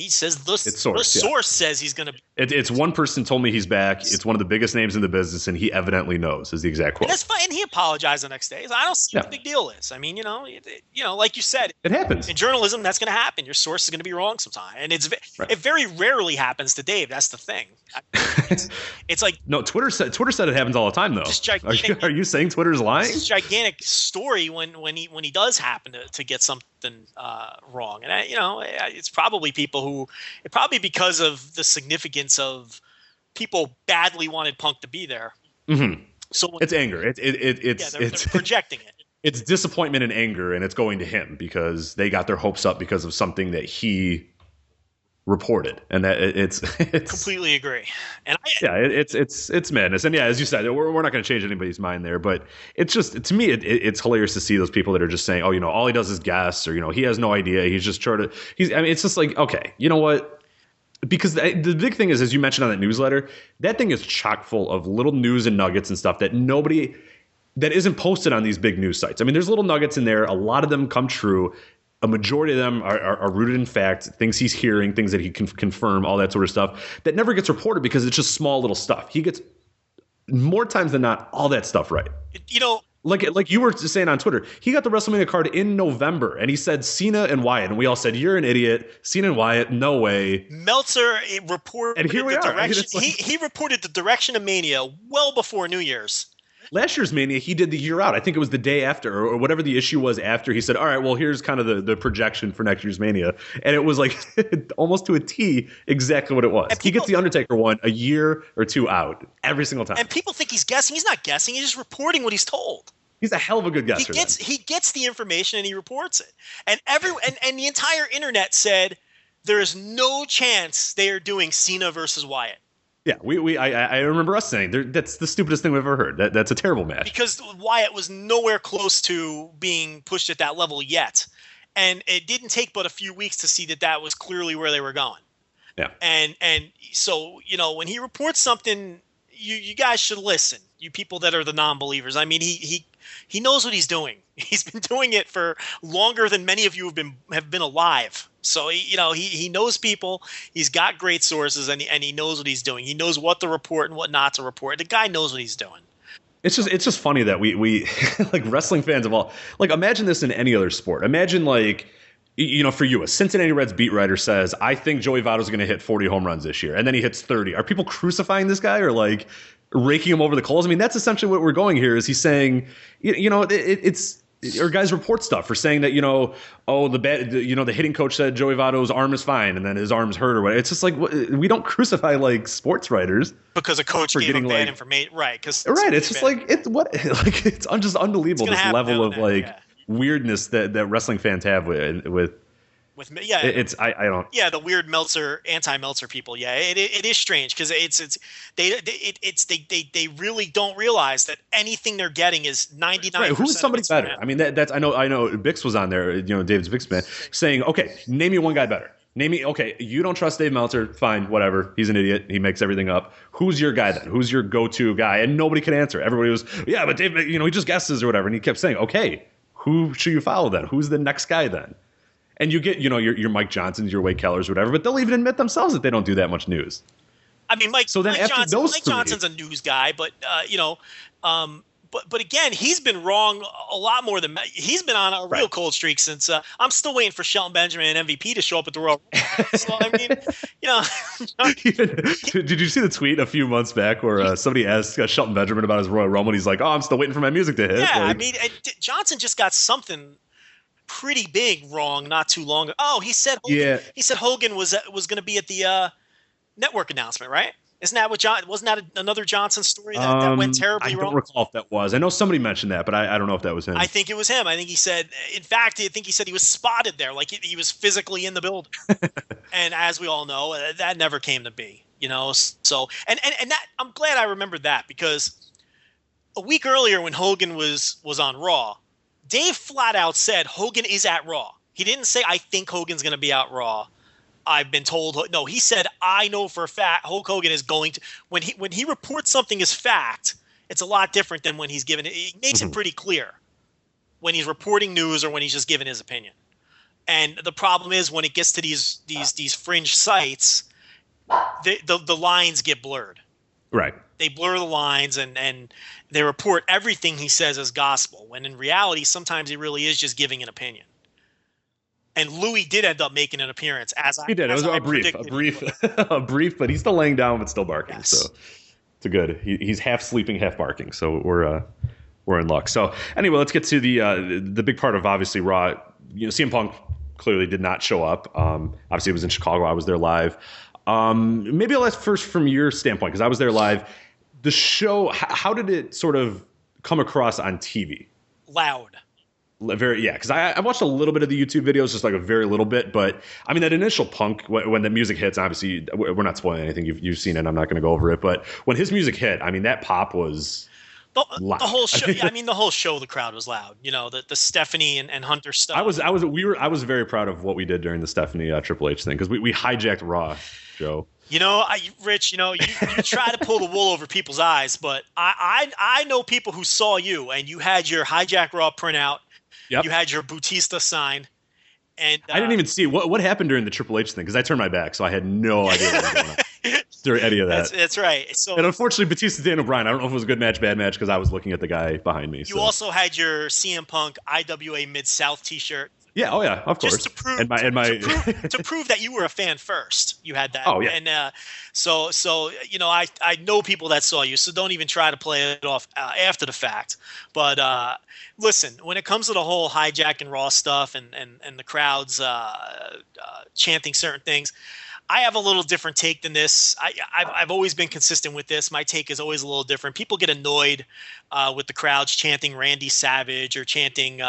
[SPEAKER 7] says the source says he's going to.
[SPEAKER 6] It's one person told me he's back. It's one of the biggest names in the business, and he evidently knows. Is the exact quote.
[SPEAKER 7] And that's fine. And he apologized the next day. I don't see what the big deal is. I mean, like you said,
[SPEAKER 6] it happens
[SPEAKER 7] in journalism. That's going to happen. Your source is going to be wrong sometime, and it very rarely happens to Dave. That's the thing. It's like
[SPEAKER 6] no. Twitter said it happens all the time though. Are you saying Twitter's lying?
[SPEAKER 7] It's a gigantic story when he does happen to get something wrong, and it's probably because of the significance of people badly wanted Punk to be there.
[SPEAKER 6] Mm-hmm. So it's anger. They're
[SPEAKER 7] projecting it.
[SPEAKER 6] It's disappointment and anger, and it's going to him because they got their hopes up because of something that he reported, and that it's
[SPEAKER 7] completely agree. And
[SPEAKER 6] it's madness. And yeah, as you said, we're not going to change anybody's mind there, but it's just, to me, it's hilarious to see those people that are just saying, oh, all he does is guess, or he has no idea. He's just trying to. It's just like, okay, you know what? Because the big thing is, as you mentioned on that newsletter, that thing is chock full of little news and nuggets and stuff that isn't posted on these big news sites. I mean, there's little nuggets in there. A lot of them come true. A majority of them are rooted in fact, things he's hearing, things that he can confirm, all that sort of stuff that never gets reported because it's just small little stuff. He gets more times than not all that stuff right. Like you were saying on Twitter, he got the WrestleMania card in November, and he said Cena and Wyatt, and we all said, "You're an idiot, Cena and Wyatt, no way."
[SPEAKER 7] Meltzer reported
[SPEAKER 6] and here we
[SPEAKER 7] the
[SPEAKER 6] are.
[SPEAKER 7] direction.
[SPEAKER 6] I mean,
[SPEAKER 7] He reported the direction of Mania well before New Year's.
[SPEAKER 6] Last year's Mania, he did the year out. I think it was the day after, or whatever the issue was after. He said, "All right, well, here's kind of the projection for next year's Mania," and it was like almost to a T, exactly what it was. He gets the Undertaker one a year or two out every single time.
[SPEAKER 7] And people think he's guessing. He's not guessing. He's just reporting what he's told.
[SPEAKER 6] He's a hell of a good guesser.
[SPEAKER 7] He gets the information and he reports it. And and the entire internet said there is no chance they are doing Cena versus Wyatt.
[SPEAKER 6] Yeah, I remember us saying that's the stupidest thing we've ever heard. That's a terrible match.
[SPEAKER 7] Because Wyatt was nowhere close to being pushed at that level yet. And it didn't take but a few weeks to see that was clearly where they were going.
[SPEAKER 6] Yeah.
[SPEAKER 7] And so, when he reports something, you guys should listen. You people that are the non-believers. I mean, he knows what he's doing. He's been doing it for longer than many of you have been alive. So he knows people. He's got great sources, and he knows what he's doing. He knows what to report and what not to report. The guy knows what he's doing.
[SPEAKER 6] It's just funny that we like wrestling fans of all, like, imagine this in any other sport. Imagine, like, for you, a Cincinnati Reds beat writer says, "I think Joey Votto's going to hit 40 home runs this year," and then he hits 30. Are people crucifying this guy or like raking him over the coals? I mean, that's essentially what we're going here. Is he's saying, it's. Or guys report stuff for saying that, the hitting coach said Joey Votto's arm is fine and then his arm's hurt or whatever. It's just like, we don't crucify like sports writers
[SPEAKER 7] because a coach gave him bad information, right? It's
[SPEAKER 6] just like it's just unbelievable, this level of weirdness that wrestling fans have with
[SPEAKER 7] the weird anti-Meltzer people. Yeah, it is strange because they really don't realize that anything they're getting is 99%.
[SPEAKER 6] Right. Who's somebody better? I mean, that's I know Bix was on there, David's Bix man, saying, "Okay, name me one guy better. Name me. Okay, you don't trust Dave Meltzer. Fine, whatever. He's an idiot. He makes everything up. Who's your guy then? Who's your go-to guy?" And nobody could answer. Everybody was, "Yeah, but Dave, he just guesses or whatever." And he kept saying, "Okay, who should you follow then? Who's the next guy then?" And you get, your Mike Johnsons, your Wade Kellers, whatever, but they'll even admit themselves that they don't do that much news.
[SPEAKER 7] I mean, Mike Johnson's a news guy, but but again, he's been wrong a lot more than he's been on a real cold streak since. I'm still waiting for Shelton Benjamin and MVP to show up at the Royal Rumble. So I
[SPEAKER 6] mean, did you see the tweet a few months back where somebody asked Shelton Benjamin about his Royal Rumble, and he's like, "Oh, I'm still waiting for my music to hit."
[SPEAKER 7] Yeah, I mean, Johnson just got something pretty big wrong not too long ago. Oh, he said Hogan was going to be at the network announcement, right? Isn't that wasn't that another Johnson story that went terribly wrong?
[SPEAKER 6] I don't recall if that was. I know somebody mentioned that, but I don't know if that was him.
[SPEAKER 7] I think it was him. I think he said, in fact, he said he was spotted there, like he was physically in the building. And as we all know, that never came to be, So, and that, I'm glad I remembered that, because a week earlier when Hogan was on Raw, Dave flat out said Hogan is at Raw. He didn't say, "I think Hogan's going to be at Raw. I've been told." No, he said, "I know for a fact Hulk Hogan is going to." When he reports something as fact, it's a lot different than when he's given it. He makes it pretty clear when he's reporting news or when he's just giving his opinion. And the problem is when it gets to these fringe sites, the lines get blurred.
[SPEAKER 6] Right.
[SPEAKER 7] They blur the lines and they report everything he says as gospel, when in reality, sometimes he really is just giving an opinion. And Louis did end up making an appearance. He did. It was
[SPEAKER 6] a brief, but he's still laying down but still barking. Yes. So it's good. He's half sleeping, half barking. So we're in luck. So anyway, let's get to the big part of obviously Raw. CM Punk clearly did not show up. Obviously, it was in Chicago. I was there live. Maybe I'll ask first from your standpoint, because I was there live. The show, how did it sort of come across on TV?
[SPEAKER 7] Loud.
[SPEAKER 6] Because I watched a little bit of the YouTube videos, just like a very little bit. But I mean, that initial Punk, when the music hits, obviously we're not spoiling anything. You've seen it. I'm not going to go over it. But when his music hit, I mean, that pop was loud.
[SPEAKER 7] The whole show. I mean, the whole show, the crowd was loud. The Stephanie and Hunter stuff.
[SPEAKER 6] I was very proud of what we did during the Stephanie Triple H thing, because we hijacked Raw, Joe.
[SPEAKER 7] Rich, you try to pull the wool over people's eyes, but I know people who saw you, and you had your hijack Raw printout. Yep. You had your Bautista sign. And
[SPEAKER 6] I didn't even see what happened during the Triple H thing, because I turned my back, so I had no idea what was going on. during any of that.
[SPEAKER 7] That's right. So,
[SPEAKER 6] and unfortunately, Batista Daniel Bryan, I don't know if it was a good match, bad match, because I was looking at the guy behind me.
[SPEAKER 7] You also had your CM Punk IWA Mid-South T-shirt.
[SPEAKER 6] Yeah, oh yeah, of course.
[SPEAKER 7] Just to prove, to prove that you were a fan first. You had that.
[SPEAKER 6] Oh yeah.
[SPEAKER 7] And so I know people that saw you, so don't even try to play it off after the fact. But listen, when it comes to the whole hijack and Raw stuff and the crowds chanting certain things, I have a little different take than this. I've always been consistent with this. My take is always a little different. People get annoyed with the crowds chanting Randy Savage or chanting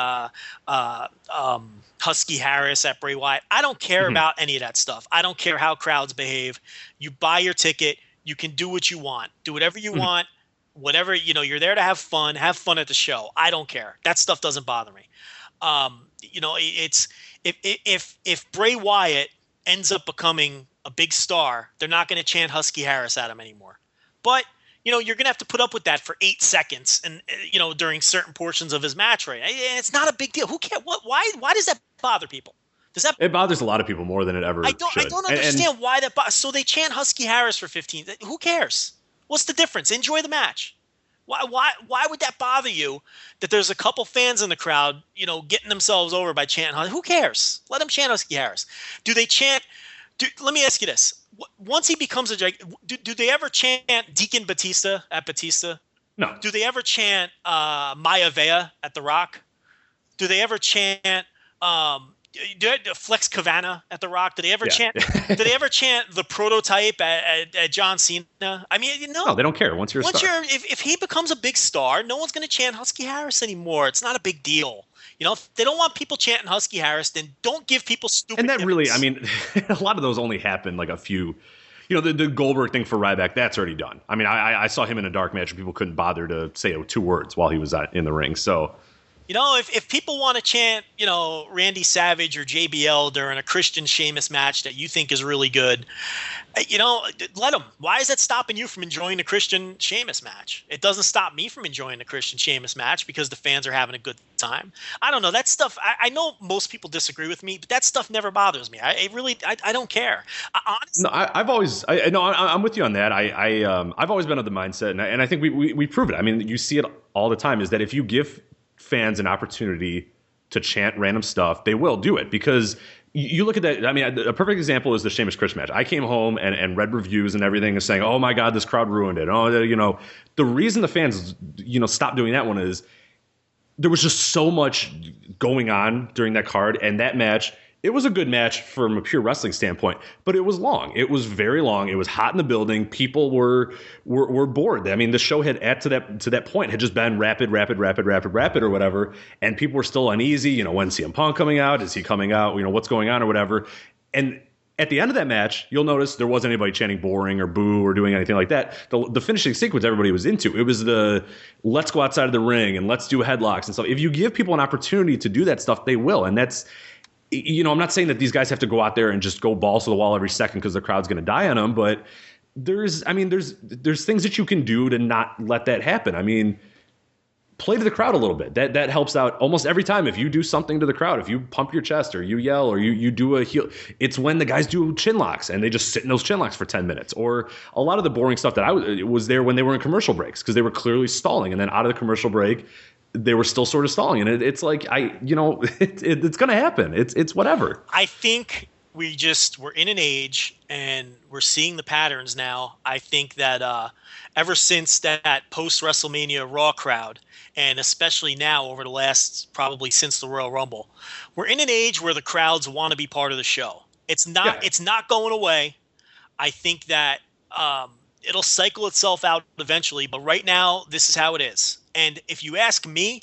[SPEAKER 7] Husky Harris at Bray Wyatt. I don't care about any of that stuff. I don't care how crowds behave. You buy your ticket. You can do what you want. Do whatever you want. Whatever, you're there to have fun. Have fun at the show. I don't care. That stuff doesn't bother me. It's if Bray Wyatt ends up becoming a big star, they're not going to chant Husky Harris at him anymore. But, you're going to have to put up with that for 8 seconds and, during certain portions of his match, right? And it's not a big deal. Who cares? Why does that bother people?
[SPEAKER 6] It bothers a lot of people more than it ever should.
[SPEAKER 7] I don't understand why that bothers. So they chant Husky Harris for 15. Who cares? What's the difference? Enjoy the match. Why would that bother you that there's a couple fans in the crowd, getting themselves over by chanting? Who cares? Let them chant Husky Harris. Do they chant? Let me ask you this. Once he becomes do they ever chant Deacon Batista at Batista?
[SPEAKER 6] No.
[SPEAKER 7] Do they ever chant Maya Vea at The Rock? Do they ever chant Flex Cavana at The Rock? Do they ever chant? Do they ever chant the Prototype at John Cena? I mean,
[SPEAKER 6] no, they don't care. Once you're a star.
[SPEAKER 7] If he becomes a big star, no one's going to chant Husky Harris anymore. It's not a big deal. If they don't want people chanting Husky Harris, then don't give people stupid.
[SPEAKER 6] And that
[SPEAKER 7] gimmicks.
[SPEAKER 6] really, I mean, a lot of those only happen like a few. The Goldberg thing for Ryback, that's already done. I mean, I saw him in a dark match where people couldn't bother to say 2 words while he was in the ring. So.
[SPEAKER 7] If people want to chant, Randy Savage or JBL during a Christian Sheamus match that you think is really good, let them. Why is that stopping you from enjoying the Christian Sheamus match? It doesn't stop me from enjoying the Christian Sheamus match because the fans are having a good time. I don't know. That stuff, I know most people disagree with me, but that stuff never bothers me. I don't care. Honestly,
[SPEAKER 6] No, I'm with you on that. I've always been of the mindset, and I think we prove it. I mean, you see it all the time, is that if you give fans an opportunity to chant random stuff, they will do it, because you look at that. I mean, a perfect example is the Sheamus Chris match. I came home and read reviews and everything and saying, oh my God, this crowd ruined it. Oh, the reason the fans, stopped doing that one is there was just so much going on during that card, and that match, it was a good match from a pure wrestling standpoint, but it was long. It was very long. It was hot in the building. People were bored. I mean, the show had to that point had just been rapid or whatever, and people were still uneasy. When CM Punk coming out? Is he coming out? What's going on or whatever? And at the end of that match, you'll notice there wasn't anybody chanting boring or boo or doing anything like that. The finishing sequence everybody was into. It was the let's go outside of the ring and let's do headlocks and stuff. If you give people an opportunity to do that stuff, they will, and that's. I'm not saying that these guys have to go out there and just go balls to the wall every second because the crowd's going to die on them, but there's things that you can do to not let that happen. I mean, play to the crowd a little bit. That helps out almost every time. If you do something to the crowd, if you pump your chest or you yell or you do a heel, it's when the guys do chin locks and they just sit in those chin locks for 10 minutes. Or a lot of the boring stuff that was there when they were in commercial breaks because they were clearly stalling, and then out of the commercial break, they were still sort of stalling, and it's like it's going to happen. It's whatever.
[SPEAKER 7] I think we're in an age, and we're seeing the patterns now. I think that ever since that post WrestleMania Raw crowd, and especially now over the last probably since the Royal Rumble, we're in an age where the crowds want to be part of the show. It's not going away. I think that it'll cycle itself out eventually, but right now this is how it is. And if you ask me,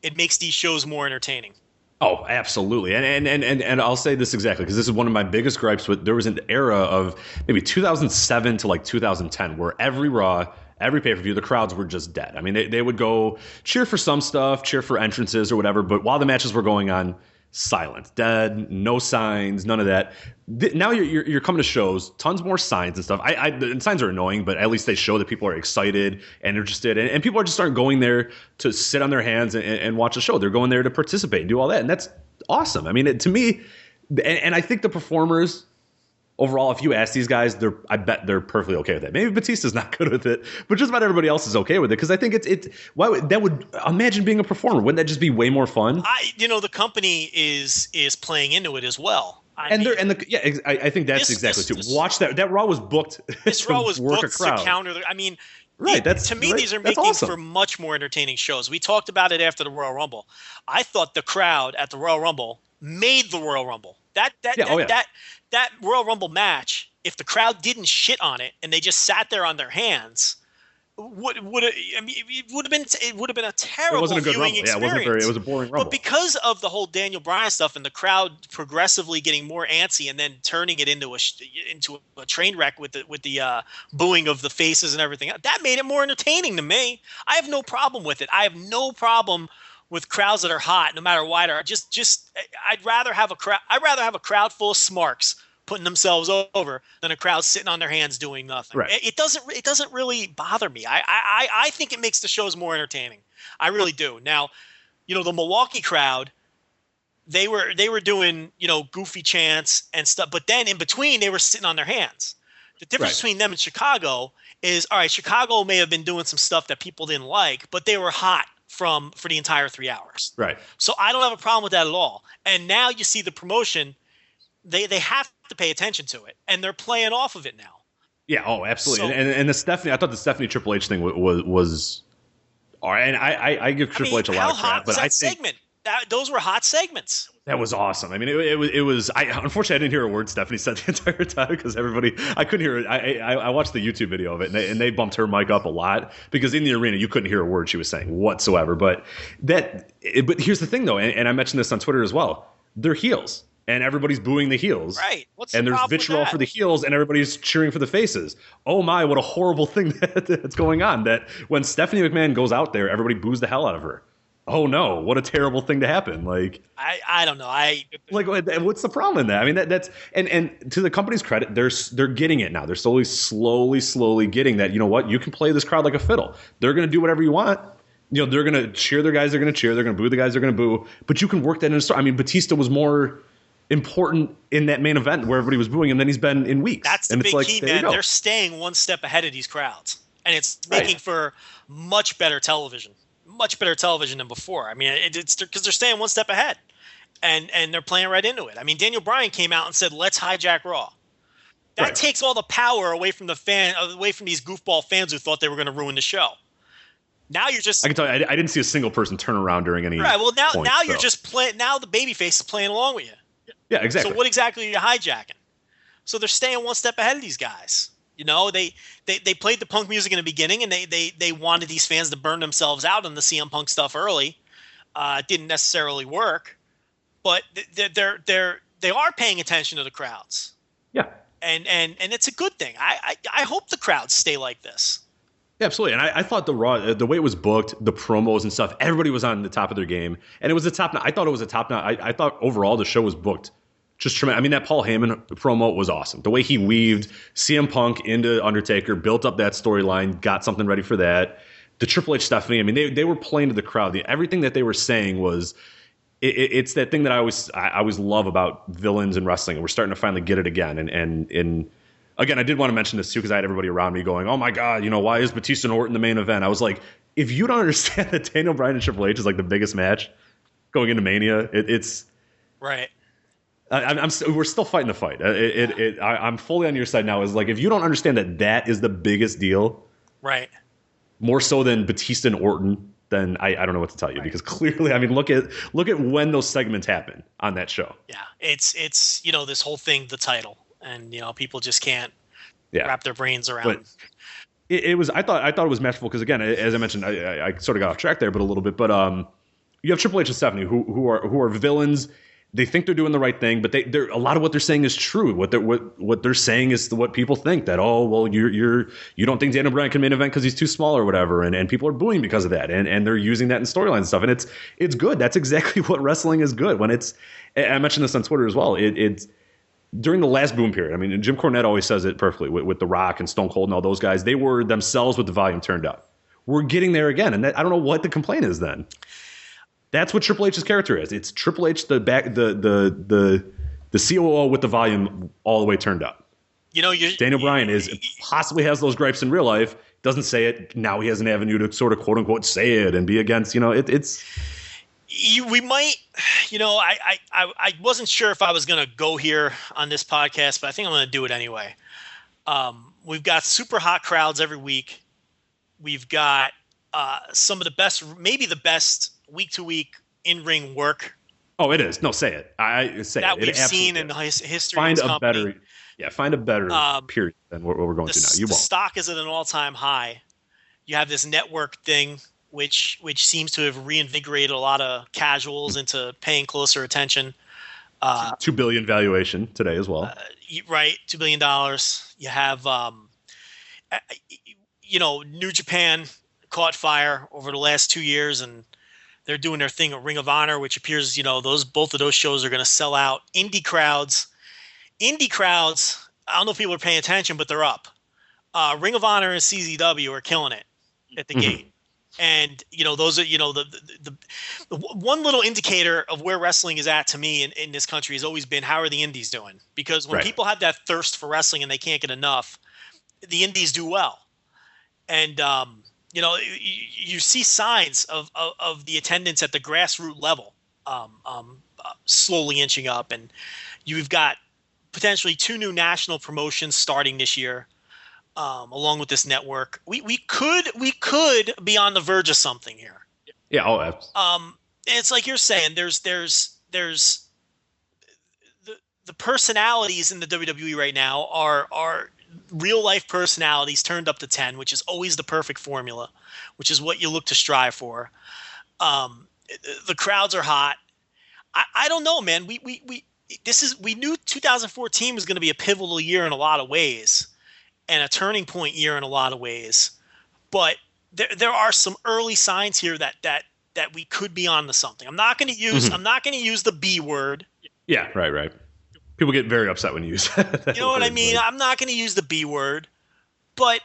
[SPEAKER 7] it makes these shows more entertaining.
[SPEAKER 6] Oh, absolutely. And I'll say this exactly, because this is one of my biggest gripes. But there was an era of maybe 2007 to like 2010 where every Raw, every pay-per-view, the crowds were just dead. I mean, they would go cheer for some stuff, cheer for entrances or whatever, but while the matches were going on, silent, dead, no signs, none of that. Now you're coming to shows, tons more signs and stuff. The signs are annoying, but at least they show that people are excited and interested, and people are just aren't going there to sit on their hands and watch the show. They're going there to participate and do all that, and that's awesome. I mean, to me, and I think the performers, overall, if you ask these guys, I bet they're perfectly okay with it. Maybe Batista's not good with it, but just about everybody else is okay with it. Because I think imagine being a performer. Wouldn't that just be way more fun?
[SPEAKER 7] The company is playing into it as well. I
[SPEAKER 6] think that's exactly too. Watch that Raw was booked.
[SPEAKER 7] This Raw was booked to counter.
[SPEAKER 6] Right.
[SPEAKER 7] These are making awesome. For much more entertaining shows. We talked about it after the Royal Rumble. I thought the crowd at the Royal Rumble made the Royal Rumble. That Royal Rumble match, if the crowd didn't shit on it and they just sat there on their hands, it would have been a terrible
[SPEAKER 6] it wasn't a good
[SPEAKER 7] viewing
[SPEAKER 6] Rumble.
[SPEAKER 7] experience.
[SPEAKER 6] It was a boring Rumble.
[SPEAKER 7] But because of the whole Daniel Bryan stuff and the crowd progressively getting more antsy and then turning it into a train wreck with the booing of the faces and everything, that made it more entertaining to me. I have no problem with it. I have no problem with crowds that are hot, no matter what. I'd rather have a crowd full of smarks putting themselves over than a crowd sitting on their hands doing nothing.
[SPEAKER 6] Right.
[SPEAKER 7] It doesn't really bother me. I think it makes the shows more entertaining. I really do. Now, the Milwaukee crowd, they were doing, goofy chants and stuff, but then in between they were sitting on their hands. The difference between them and Chicago is, all right, Chicago may have been doing some stuff that people didn't like, but they were hot for the entire 3 hours.
[SPEAKER 6] Right.
[SPEAKER 7] So I don't have a problem with that at all. And now you see the promotion, they have to pay attention to it, and they're playing off of it now.
[SPEAKER 6] Yeah, absolutely. So, and the Stephanie, I thought the Stephanie Triple H thing was all right. And I give Triple H a lot of crap, but I think
[SPEAKER 7] segment. Those were hot segments.
[SPEAKER 6] That was awesome. I mean, it was. Unfortunately, I didn't hear a word Stephanie said the entire time because I couldn't hear it. I watched the YouTube video of it, and they bumped her mic up a lot because in the arena you couldn't hear a word she was saying whatsoever. But here's the thing, though, and I mentioned this on Twitter as well. They're heels. And everybody's booing the heels.
[SPEAKER 7] Right.
[SPEAKER 6] And there's vitriol for the heels, and everybody's cheering for the faces. Oh my, what a horrible thing that's going on. That when Stephanie McMahon goes out there, everybody boos the hell out of her. Oh no, what a terrible thing to happen. Like
[SPEAKER 7] I don't know.
[SPEAKER 6] What's the problem in that? I mean, that's and to the company's credit, they're getting it now. They're slowly getting that. You know what? You can play this crowd like a fiddle. They're going to do whatever you want. They're going to cheer their guys. They're going to cheer. They're going to boo the guys. They're going to boo. But you can work that in a story. I mean, Batista was more important in that main event where everybody was booing him than he's been in weeks.
[SPEAKER 7] That's the big key, man. They're staying one step ahead of these crowds, and it's making for much better television than before. I mean, it's because they're staying one step ahead, and they're playing right into it. I mean, Daniel Bryan came out and said, "Let's hijack Raw." That takes all the power away from these goofball fans who thought they were going to ruin the show. Now you're just.
[SPEAKER 6] I can tell you, I didn't see a single person turn around during any.
[SPEAKER 7] Right. Well, now you're just playing. Now the babyface is playing along with you.
[SPEAKER 6] Yeah, exactly.
[SPEAKER 7] So what exactly are you hijacking? So they're staying one step ahead of these guys. They played the Punk music in the beginning, and they wanted these fans to burn themselves out on the CM Punk stuff early. It didn't necessarily work, but they are paying attention to the crowds.
[SPEAKER 6] Yeah,
[SPEAKER 7] and it's a good thing. I hope the crowds stay like this.
[SPEAKER 6] Yeah, absolutely. And I thought the Raw, the way it was booked, the promos and stuff, everybody was on the top of their game. And it was a top notch. I thought it was a top notch. I thought overall the show was booked just tremendous. I mean, that Paul Heyman promo was awesome. The way he weaved CM Punk into Undertaker, built up that storyline, got something ready for that. The Triple H Stephanie, I mean, they were playing to the crowd. Everything that they were saying was, it's that thing that I always love about villains in wrestling. And we're starting to finally get it again. And again, I did want to mention this too because I had everybody around me going, "Oh my God, why is Batista and Orton the main event?" I was like, if you don't understand that Daniel Bryan and Triple H is like the biggest match going into Mania, it's
[SPEAKER 7] right.
[SPEAKER 6] We're still fighting the fight. I'm fully on your side now. Is like if you don't understand that is the biggest deal,
[SPEAKER 7] right? More
[SPEAKER 6] so than Batista and Orton, then I don't know what to tell you because clearly, I mean, look at when those segments happen on that show.
[SPEAKER 7] Yeah, it's this whole thing, the title. And people just can't wrap their brains around.
[SPEAKER 6] But it was. I thought it was matchful because again, as I mentioned, I sort of got off track there, but a little bit. But you have Triple H and Stephanie who are villains. They think they're doing the right thing, but they're a lot of what they're saying is true. What they're saying is what people think that you don't think Daniel Bryan can main event because he's too small or whatever, and people are booing because of that, and they're using that in storyline and stuff, and it's good. That's exactly what wrestling is good when it's. I mentioned this on Twitter as well. It's. During the last boom period, I mean, Jim Cornette always says it perfectly with The Rock and Stone Cold and all those guys. They were themselves with the volume turned up. We're getting there again, and I don't know what the complaint is then. That's what Triple H's character is. It's Triple H, the COO with the volume all the way turned up. Daniel Bryan possibly has those gripes in real life. Doesn't say it. Now he has an avenue to sort of quote unquote say it and be against.
[SPEAKER 7] We might. I wasn't sure if I was going to go here on this podcast, but I think I'm going to do it anyway. We've got super hot crowds every week. We've got some of the best, maybe the best week-to-week in-ring work.
[SPEAKER 6] Oh, it is. No, say it. I say
[SPEAKER 7] that
[SPEAKER 6] it.
[SPEAKER 7] We've seen in the history
[SPEAKER 6] find
[SPEAKER 7] of this company.
[SPEAKER 6] Find a better period than what we're going through now. You won't.
[SPEAKER 7] The stock is at an all-time high. You have this network thing, which seems to have reinvigorated a lot of casuals into paying closer attention.
[SPEAKER 6] $2 billion valuation today as well.
[SPEAKER 7] Right, $2 billion. You have, New Japan caught fire over the last 2 years, and they're doing their thing at Ring of Honor, which appears, both of those shows are going to sell out. Indie crowds, I don't know if people are paying attention, but they're up. Ring of Honor and CZW are killing it at the gate. And, those are, the one little indicator of where wrestling is at to me in this country has always been, how are the indies doing? Because when people have that thirst for wrestling and they can't get enough, the indies do well. And, you see signs of the attendance at the grassroots level slowly inching up. And you've got potentially 2 new national promotions starting this year. Along with this network, we could be on the verge of something here.
[SPEAKER 6] Yeah. Oh, absolutely.
[SPEAKER 7] It's like you're saying. There's the personalities in the WWE right now are real life personalities turned up to 10, which is always the perfect formula, which is what you look to strive for. The crowds are hot. I don't know, man. We knew 2014 was going to be a pivotal year in a lot of ways. And a turning point year in a lot of ways, but there are some early signs here that we could be on to something. I'm not going to use the B word.
[SPEAKER 6] Yeah, right. People get very upset when you use that.
[SPEAKER 7] You know what I mean? I'm not going to use the B word, but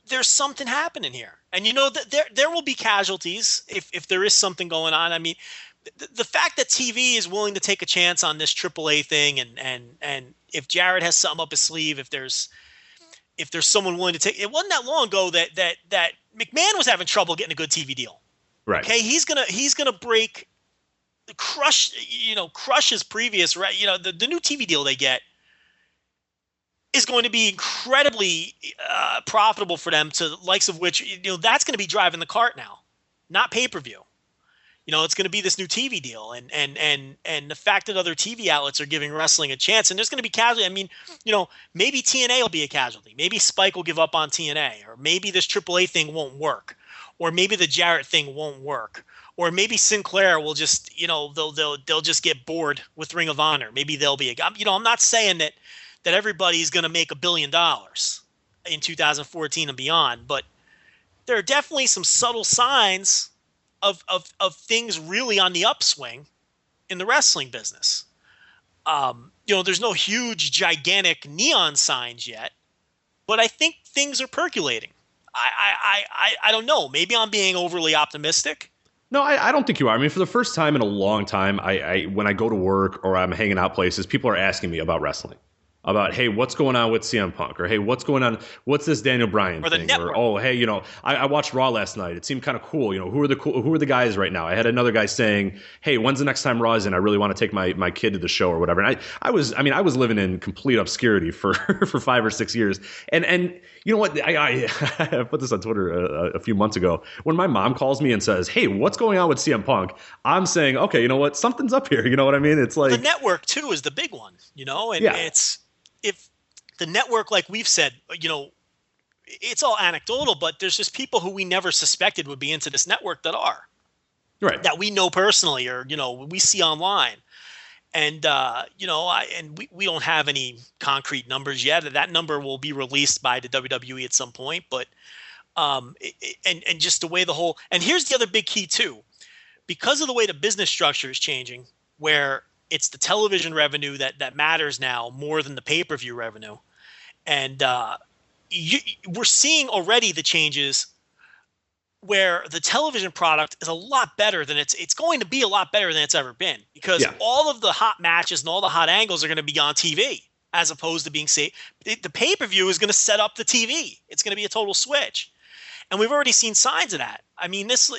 [SPEAKER 7] there's something happening here, and that there will be casualties if there is something going on. I mean, the fact that TV is willing to take a chance on this AAA thing, and if Jarrett has something up his sleeve, if there's someone willing to take it, wasn't that long ago that McMahon was having trouble getting a good TV deal.
[SPEAKER 6] Right.
[SPEAKER 7] Okay. He's gonna crush his previous, right. The new TV deal they get is going to be incredibly profitable for them, to the likes of which, that's going to be driving the cart now, not pay-per-view. It's going to be this new TV deal, and the fact that other TV outlets are giving wrestling a chance, and there's going to be casualty. I mean, maybe TNA will be a casualty. Maybe Spike will give up on TNA, or maybe this AAA thing won't work, or maybe the Jarrett thing won't work, or maybe Sinclair will just, they'll just get bored with Ring of Honor. Maybe they'll be I'm not saying that everybody's going to make $1 billion in 2014 and beyond, but there are definitely some subtle signs of things really on the upswing in the wrestling business. There's no huge, gigantic neon signs yet, but I think things are percolating. I don't know. Maybe I'm being overly optimistic.
[SPEAKER 6] No, I don't think you are. I mean, for the first time in a long time, I when I go to work or I'm hanging out places, people are asking me about wrestling. About, hey, what's going on with CM Punk? Or, hey, what's going on? What's this Daniel Bryan
[SPEAKER 7] or the
[SPEAKER 6] thing?
[SPEAKER 7] Network.
[SPEAKER 6] Or, oh, hey, I watched Raw last night. It seemed kind of cool. Who are the guys right now? I had another guy saying, hey, when's the next time Raw is in? I really want to take my kid to the show or whatever. And I was living in complete obscurity for 5 or 6 years. And you know what? I put this on Twitter a few months ago. When my mom calls me and says, hey, what's going on with CM Punk? I'm saying, okay, you know what? Something's up here. You know what I mean? It's like
[SPEAKER 7] the Network too is the big one, and it's if the Network, like we've said, it's all anecdotal, but there's just people who we never suspected would be into this network that are.
[SPEAKER 6] Right.
[SPEAKER 7] That we know personally, or, we see online. And, we don't have any concrete numbers yet. That number will be released by the WWE at some point, but, and just the way and here's the other big key too, because of the way the business structure is changing, where it's the television revenue that matters now more than the pay-per-view revenue. And we're seeing already the changes where the television product is a lot better than it's going to be a lot better than it's ever been, because all of the hot matches and all the hot angles are going to be on TV. as opposed to being safe. The pay-per-view is going to set up the TV. It's going to be a total switch. And we've already seen signs of that. I mean, this,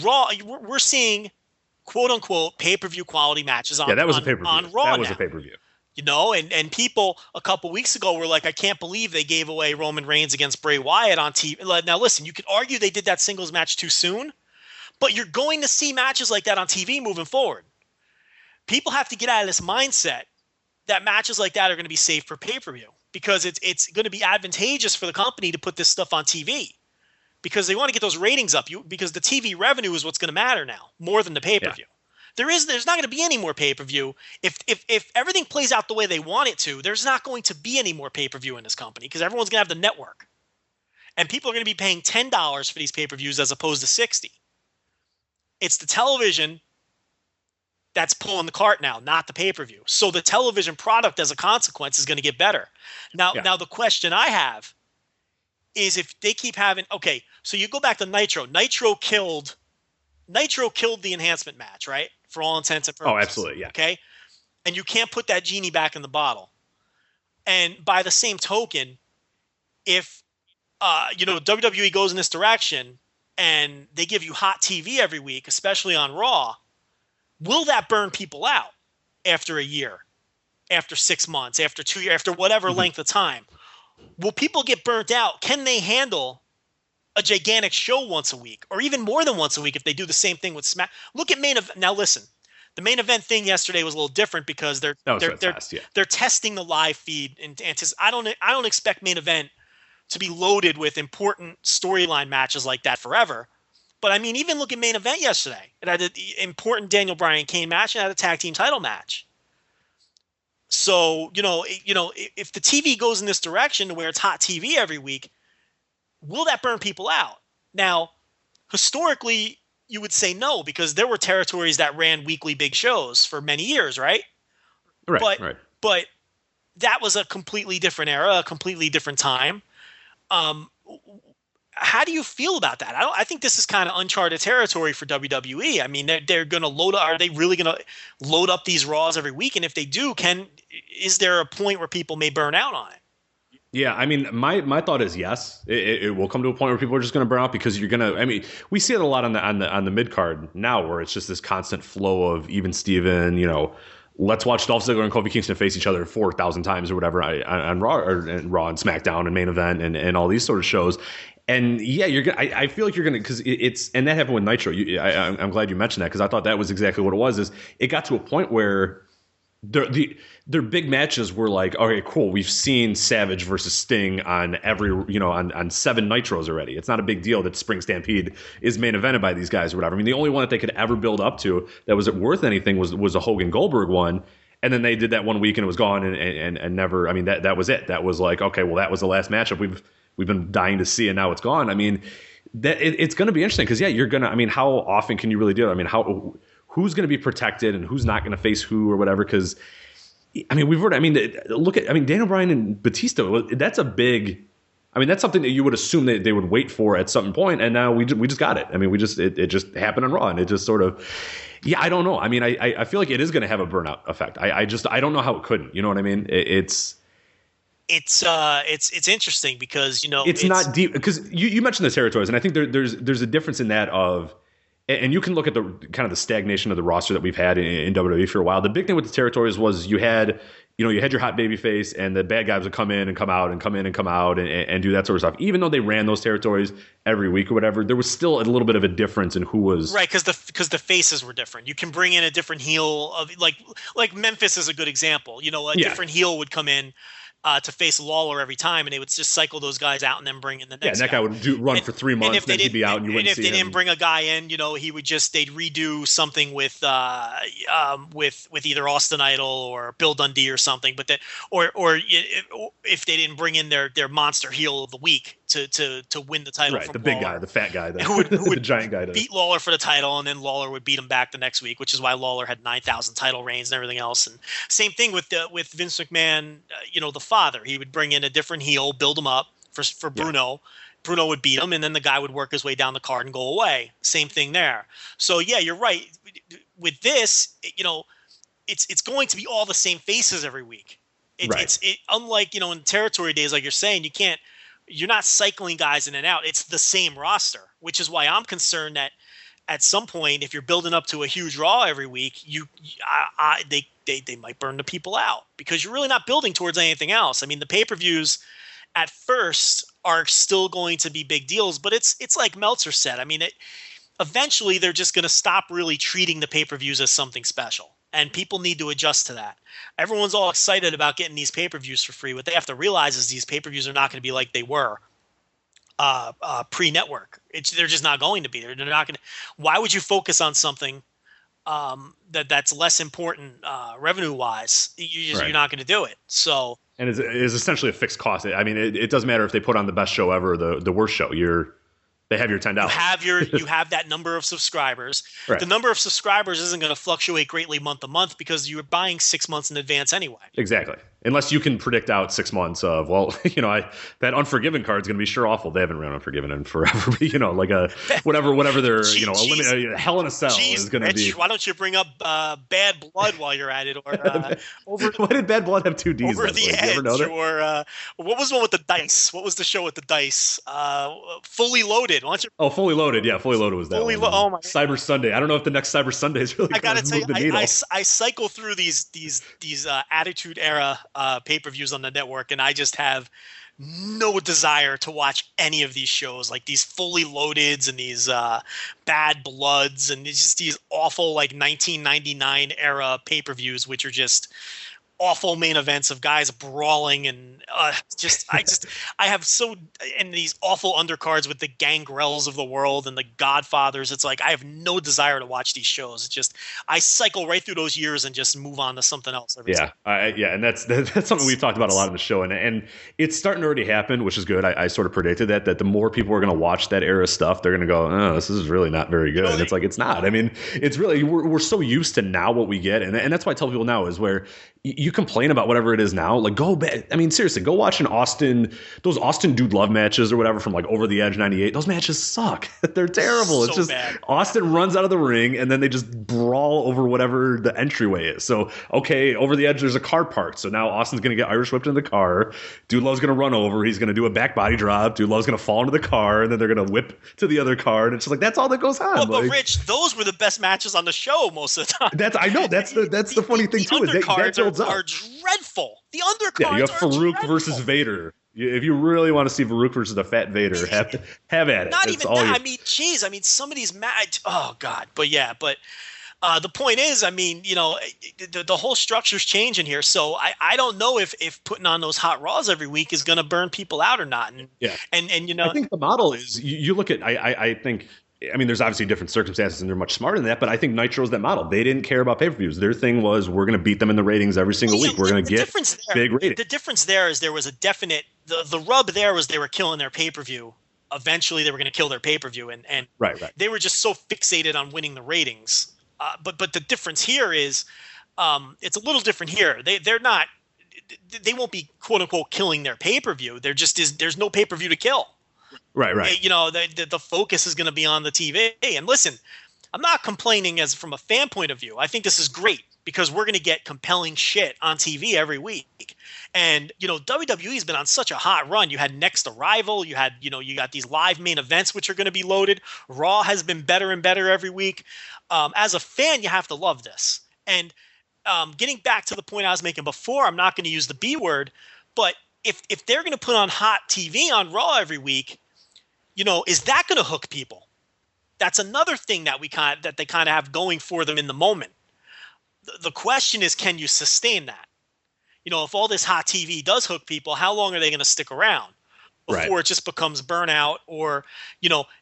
[SPEAKER 7] Raw, we're seeing quote unquote pay-per-view quality matches on,
[SPEAKER 6] that was a pay-per-view.
[SPEAKER 7] On Raw.
[SPEAKER 6] That was
[SPEAKER 7] now.
[SPEAKER 6] a pay-per-view.
[SPEAKER 7] And people a couple weeks ago were like, I can't believe they gave away Roman Reigns against Bray Wyatt on TV. Now, listen, you could argue they did that singles match too soon, but you're going to see matches like that on TV moving forward. People have to get out of this mindset that matches like that are going to be safe for pay-per-view, because it's going to be advantageous for the company to put this stuff on TV because they want to get those ratings up. Because the TV revenue is what's going to matter now more than the pay-per-view. Yeah. There's not going to be any more pay-per-view. If everything plays out the way they want it to, there's not going to be any more pay-per-view in this company because everyone's going to have the network. And people are going to be paying $10 for these pay-per-views as opposed to $60. It's the television that's pulling the cart now, not the pay-per-view. So the television product as a consequence is going to get better. Now the question I have is if they keep having – okay, so you go back to Nitro. Nitro killed the enhancement match, right? For all intents and purposes.
[SPEAKER 6] Oh, absolutely, yeah.
[SPEAKER 7] Okay? And you can't put that genie back in the bottle. And by the same token, if WWE goes in this direction and they give you hot TV every week, especially on Raw, will that burn people out after a year, after 6 months, after 2 years, after whatever length of time? Will people get burnt out? Can they handle a gigantic show once a week, or even more than once a week if they do the same thing with Smack? Look at main event. Now listen, the main event thing yesterday was a little different because they're testing the live feed, and I don't expect main event to be loaded with important storyline matches like that forever. But I mean, even look at main event yesterday. It had an important Daniel Bryan Kane match and had a tag team title match. So if the TV goes in this direction to where it's hot TV every week, will that burn people out? Now, historically, you would say no, because there were territories that ran weekly big shows for many years, right?
[SPEAKER 6] Right.
[SPEAKER 7] But that was a completely different era, a completely different time. How do you feel about that? I think this is kind of uncharted territory for WWE. I mean, they're going to load up. Are they really going to load up these Raws every week? And if they do, is there a point where people may burn out on it?
[SPEAKER 6] Yeah, I mean, my thought is yes. It will come to a point where people are just going to burn out because you're going to. I mean, we see it a lot on the mid card now, where it's just this constant flow of even Steven, let's watch Dolph Ziggler and Kofi Kingston face each other 4,000 times or whatever on Raw and SmackDown and Main Event and all these sort of shows. And yeah, you're gonna. I feel like you're gonna, because it's, and that happened with Nitro. I'm glad you mentioned that, because I thought that was exactly what it was. Is it got to a point where their big matches were like, okay, cool, we've seen Savage versus Sting on every, on 7 Nitros already. It's not a big deal that Spring Stampede is main evented by these guys or whatever. I mean, the only one that they could ever build up to that was worth anything was a Hogan Goldberg one. And then they did that one week and it was gone and never. I mean, that was it. That was like, okay, well, that was the last matchup we've been dying to see, and now it's gone. I mean, it's going to be interesting because, yeah, you're going to. I mean, how often can you really do it? I mean, who's going to be protected and who's not going to face who or whatever? Because, I mean, we've heard. I mean, Daniel Bryan and Batista. That's a big. I mean, that's something that you would assume that they would wait for at some point, and now we just got it. I mean, it just happened on Raw, and it just sort of. Yeah, I don't know. I mean, I feel like it is going to have a burnout effect. I don't know how it couldn't. You know what I mean? It's interesting because it's not deep, because you mentioned the territories, and I think there's a difference in that of, and you can look at the kind of the stagnation of the roster that we've had in WWE for a while. The big thing with the territories was you had your hot baby face, and the bad guys would come in and come out and come in and come out and do that sort of stuff. Even though they ran those territories every week or whatever, there was still a little bit of a difference in who was
[SPEAKER 7] right, because the faces were different. You can bring in a different heel of like Memphis is a good example. Different heel would come in to face Lawler every time, and they would just cycle those guys out and then bring in the next.
[SPEAKER 6] Yeah, and that guy would run for 3 months, then he'd be out, and you wouldn't see him. And if they didn't
[SPEAKER 7] bring a guy in, he would they'd redo something with either Austin Idol or Bill Dundee or something. But then, or if they didn't bring in their monster heel of the week to win the title,
[SPEAKER 6] right?
[SPEAKER 7] From
[SPEAKER 6] the big
[SPEAKER 7] Lawler,
[SPEAKER 6] guy, the fat guy,
[SPEAKER 7] who would
[SPEAKER 6] the giant guy,
[SPEAKER 7] beat Lawler for the title, and then Lawler would beat him back the next week, which is why Lawler had 9,000 title reigns and everything else. And same thing with Vince McMahon, the father. He would bring in a different heel, build him up for Bruno. Yeah. Bruno would beat him, and then the guy would work his way down the card and go away. Same thing there. So yeah, you're right. With this, it's going to be all the same faces every week. Unlike, in territory days, like you're saying, you're not cycling guys in and out. It's the same roster, which is why I'm concerned that at some point, if you're building up to a huge Raw every week, they might burn the people out because you're really not building towards anything else. I mean, the pay-per-views at first are still going to be big deals, but it's like Meltzer said. I mean, eventually they're just going to stop really treating the pay-per-views as something special, and people need to adjust to that. Everyone's all excited about getting these pay-per-views for free. What they have to realize is these pay-per-views are not going to be like they were pre-network. They're just not going to be. They're not going to. Why would you focus on something that's less important revenue-wise? You're not going to do it. So.
[SPEAKER 6] And it's essentially a fixed cost. I mean, it doesn't matter if they put on the best show ever or the worst show. They have your $10.
[SPEAKER 7] You have that number of subscribers.
[SPEAKER 6] Right.
[SPEAKER 7] The number of subscribers isn't going to fluctuate greatly month to month because you're buying 6 months in advance anyway.
[SPEAKER 6] Exactly. Unless you can predict out 6 months of, that Unforgiven card is going to be sure awful. They haven't run Unforgiven in forever. But, like a whatever their Hell in a Cell is going to be.
[SPEAKER 7] Why don't you bring up Bad Blood while you're at it? Or
[SPEAKER 6] why did Bad Blood have 2 Ds?
[SPEAKER 7] Over the Edge. Or what was the one with the dice? What was the show with the dice? Fully Loaded. Why don't you?
[SPEAKER 6] Oh, Fully Loaded. Yeah, Fully Loaded was that one.
[SPEAKER 7] Oh my!
[SPEAKER 6] Cyber Sunday. I don't know if the next Cyber Sunday is really going to move the needle.
[SPEAKER 7] I cycle through these Attitude Era pay-per-views on the network, and I just have no desire to watch any of these shows, like these Fully Loadeds and these Bad Bloods and just these awful 1999 era pay-per-views, which are just awful main events of guys brawling and and these awful undercards with the Gangrels of the world and the Godfathers. It's like I have no desire to watch these shows. It's just I cycle right through those years and just move on to something else every time.
[SPEAKER 6] And that's something we've talked about a lot in the show, and it's starting to already happen, which is good. I sort of predicted that the more people are going to watch that era stuff, they're going to go, oh, this is really not very good. And it's like it's not. I mean, it's really we're so used to now what we get, and that's why I tell people now is where you complain about whatever it is now, like go back. I mean, seriously, go watch those Austin Dude Love matches or whatever from Over the Edge 98. Those matches suck. They're terrible. It's just
[SPEAKER 7] bad.
[SPEAKER 6] Austin runs out of the ring and then they just brawl over whatever the entryway is. So, okay, Over the Edge, there's a car parked. So now Austin's going to get Irish whipped in the car. Dude Love's going to run over. He's going to do a back body drop. Dude Love's going to fall into the car and then they're going to whip to the other car. And it's just like, that's all that goes on.
[SPEAKER 7] Well, but Rich, those were the best matches on the show most of the time.
[SPEAKER 6] That's the funny thing too. Is that builds up.
[SPEAKER 7] Are dreadful. The undercards.
[SPEAKER 6] Yeah, you have Farouk versus Vader. If you really want to see Farouk versus the Fat Vader, have at it.
[SPEAKER 7] Not even that. I mean, some of these oh God. But the point is, I mean, the whole structure's changing here. So I don't know if putting on those hot Raws every week is going to burn people out or not. And
[SPEAKER 6] I think the model is you look at. I think. I mean, there's obviously different circumstances, and they're much smarter than that. But I think Nitro's that model. They didn't care about pay-per-views. Their thing was, we're going to beat them in the ratings every single week. We're going to get big ratings.
[SPEAKER 7] The difference there is there was a definite. The rub there was they were killing their pay-per-view. Eventually, they were going to kill their pay-per-view, and
[SPEAKER 6] right.
[SPEAKER 7] They were just so fixated on winning the ratings. But the difference here is, it's a little different here. They're not. They won't be quote unquote killing their pay-per-view. There's no pay-per-view to kill.
[SPEAKER 6] Right.
[SPEAKER 7] The focus is going to be on the TV. And listen, I'm not complaining from a fan point of view. I think this is great because we're going to get compelling shit on TV every week. And, WWE's been on such a hot run. You had NXT ArRival. You had, you got these live main events, which are going to be loaded. Raw has been better and better every week. As a fan, you have to love this. And getting back to the point I was making before, I'm not going to use the B word, but if they're going to put on hot TV on Raw every week, is that going to hook people? That's another thing that they kind of have going for them in the moment. The question is, can you sustain that? If all this hot TV does hook people, how long are they going to stick around before it just becomes burnout? Or,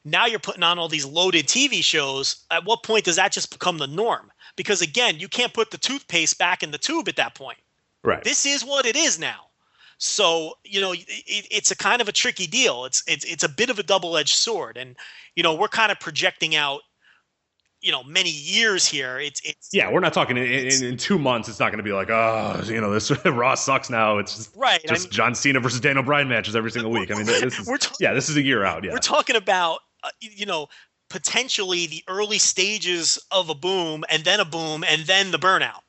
[SPEAKER 7] now you're putting on all these loaded TV shows. At what point does that just become the norm? Because again, you can't put the toothpaste back in the tube at that point.
[SPEAKER 6] Right.
[SPEAKER 7] This is what it is now. So, it's a kind of a tricky deal. It's a bit of a double-edged sword. And, we're kind of projecting out, many years here.
[SPEAKER 6] We're not talking in 2 months. It's not going to be like, this Raw sucks now. It's just John Cena versus Daniel Bryan matches every single week. I mean, this is a year out. Yeah.
[SPEAKER 7] We're talking about, potentially the early stages of a boom and then the burnout.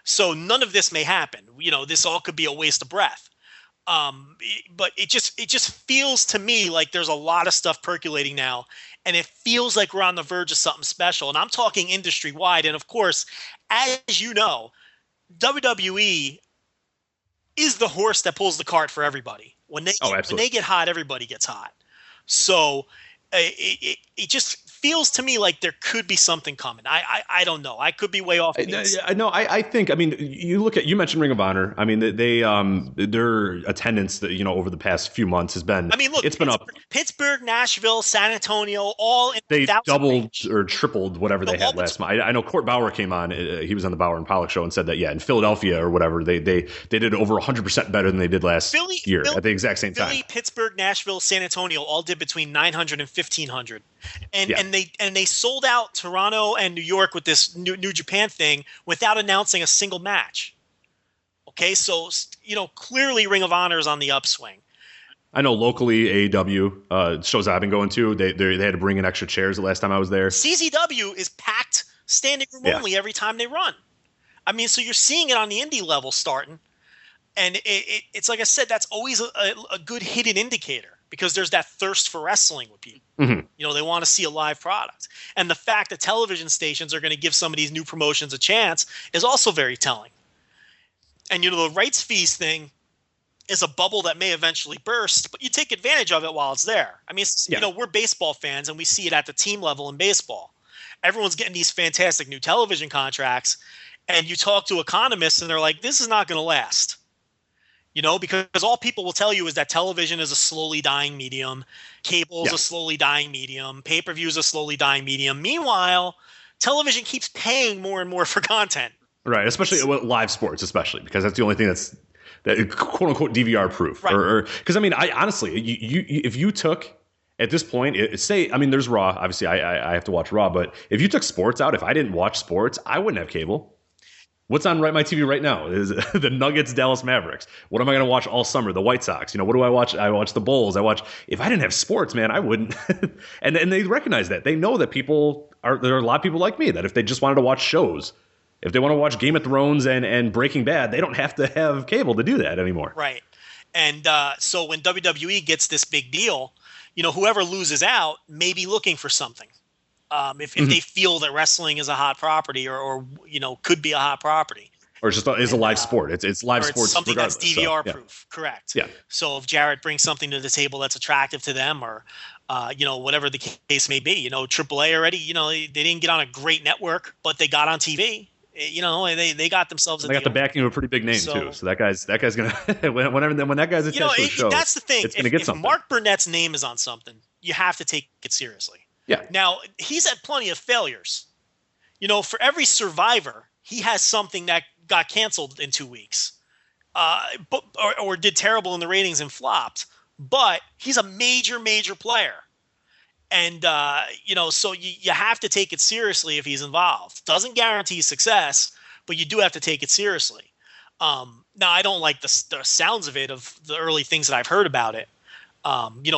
[SPEAKER 7] So none of this may happen. This all could be a waste of breath. But it just feels to me like there's a lot of stuff percolating now, and it feels like we're on the verge of something special. And I'm talking industry wide. And of course, as you know, WWE is the horse that pulls the cart for everybody. When they get hot, everybody gets hot. So it just feels to me like there could be something coming. I don't know. I could be way off base.
[SPEAKER 6] I think. I mean, you mentioned Ring of Honor. I mean, they their attendance over the past few months has been. I mean, look, it's been up.
[SPEAKER 7] Pittsburgh, Nashville, San Antonio, all in
[SPEAKER 6] they doubled or tripled whatever they had last month. I know Court Bauer came on. He was on the Bauer and Pollock show and said that in Philadelphia or whatever they did over 100% better than they did last year at the exact same time.
[SPEAKER 7] Philly, Pittsburgh, Nashville, San Antonio all did between 900 and 1500. And they sold out Toronto and New York with this New Japan thing without announcing a single match. Okay, so clearly Ring of Honor is on the upswing.
[SPEAKER 6] I know locally AEW shows I've been going to, they had to bring in extra chairs the last time I was there.
[SPEAKER 7] CZW is packed standing room only every time they run. I mean, so you're seeing it on the indie level starting, and it's like I said, that's always a good hidden indicator. Because there's that thirst for wrestling with people. Mm-hmm. They want to see a live product. And the fact that television stations are going to give some of these new promotions a chance is also very telling. And, the rights fees thing is a bubble that may eventually burst, but you take advantage of it while it's there. I mean, we're baseball fans, and we see it at the team level in baseball. Everyone's getting these fantastic new television contracts, and you talk to economists, and they're like, this is not going to last. Because all people will tell you is that television is a slowly dying medium, cable is a slowly dying medium, pay-per-view is a slowly dying medium. Meanwhile, television keeps paying more and more for content.
[SPEAKER 6] Right, especially with live sports, because that's the only thing that's that quote unquote DVR proof. Right. Because I honestly, if you took at this point, there's Raw. Obviously, I have to watch Raw, but if you took sports out, if I didn't watch sports, I wouldn't have cable. What's on my TV right now is the Nuggets, Dallas Mavericks. What am I going to watch all summer? The White Sox. What do I watch? I watch the Bulls. If I didn't have sports, man, I wouldn't. and they recognize that. They know that there are a lot of people like me that if they just wanted to watch shows, if they want to watch Game of Thrones and Breaking Bad, they don't have to have cable to do that anymore.
[SPEAKER 7] Right. And so when WWE gets this big deal, whoever loses out may be looking for something. If they feel that wrestling is a hot property or could be a hot property.
[SPEAKER 6] Or it's just a live sport. It's live sports.
[SPEAKER 7] It's something that's DVR proof.
[SPEAKER 6] Yeah.
[SPEAKER 7] Correct.
[SPEAKER 6] Yeah.
[SPEAKER 7] So if Jarrett brings something to the table that's attractive to them or, whatever the case may be, AAA already, they didn't get on a great network, but they got on TV. They got themselves.
[SPEAKER 6] They got the backing of a pretty big name too. So that guy's gonna when that guy's attached to a show.
[SPEAKER 7] That's the thing.
[SPEAKER 6] It's gonna get something.
[SPEAKER 7] If Mark Burnett's name is on something, you have to take it seriously.
[SPEAKER 6] Yeah. Now,
[SPEAKER 7] he's had plenty of failures. For every survivor, he has something that got canceled in 2 weeks or did terrible in the ratings and flopped. But he's a major, major player. And, so you have to take it seriously if he's involved. Doesn't guarantee success, but you do have to take it seriously. Now, I don't like the sounds of it, of the early things that I've heard about it.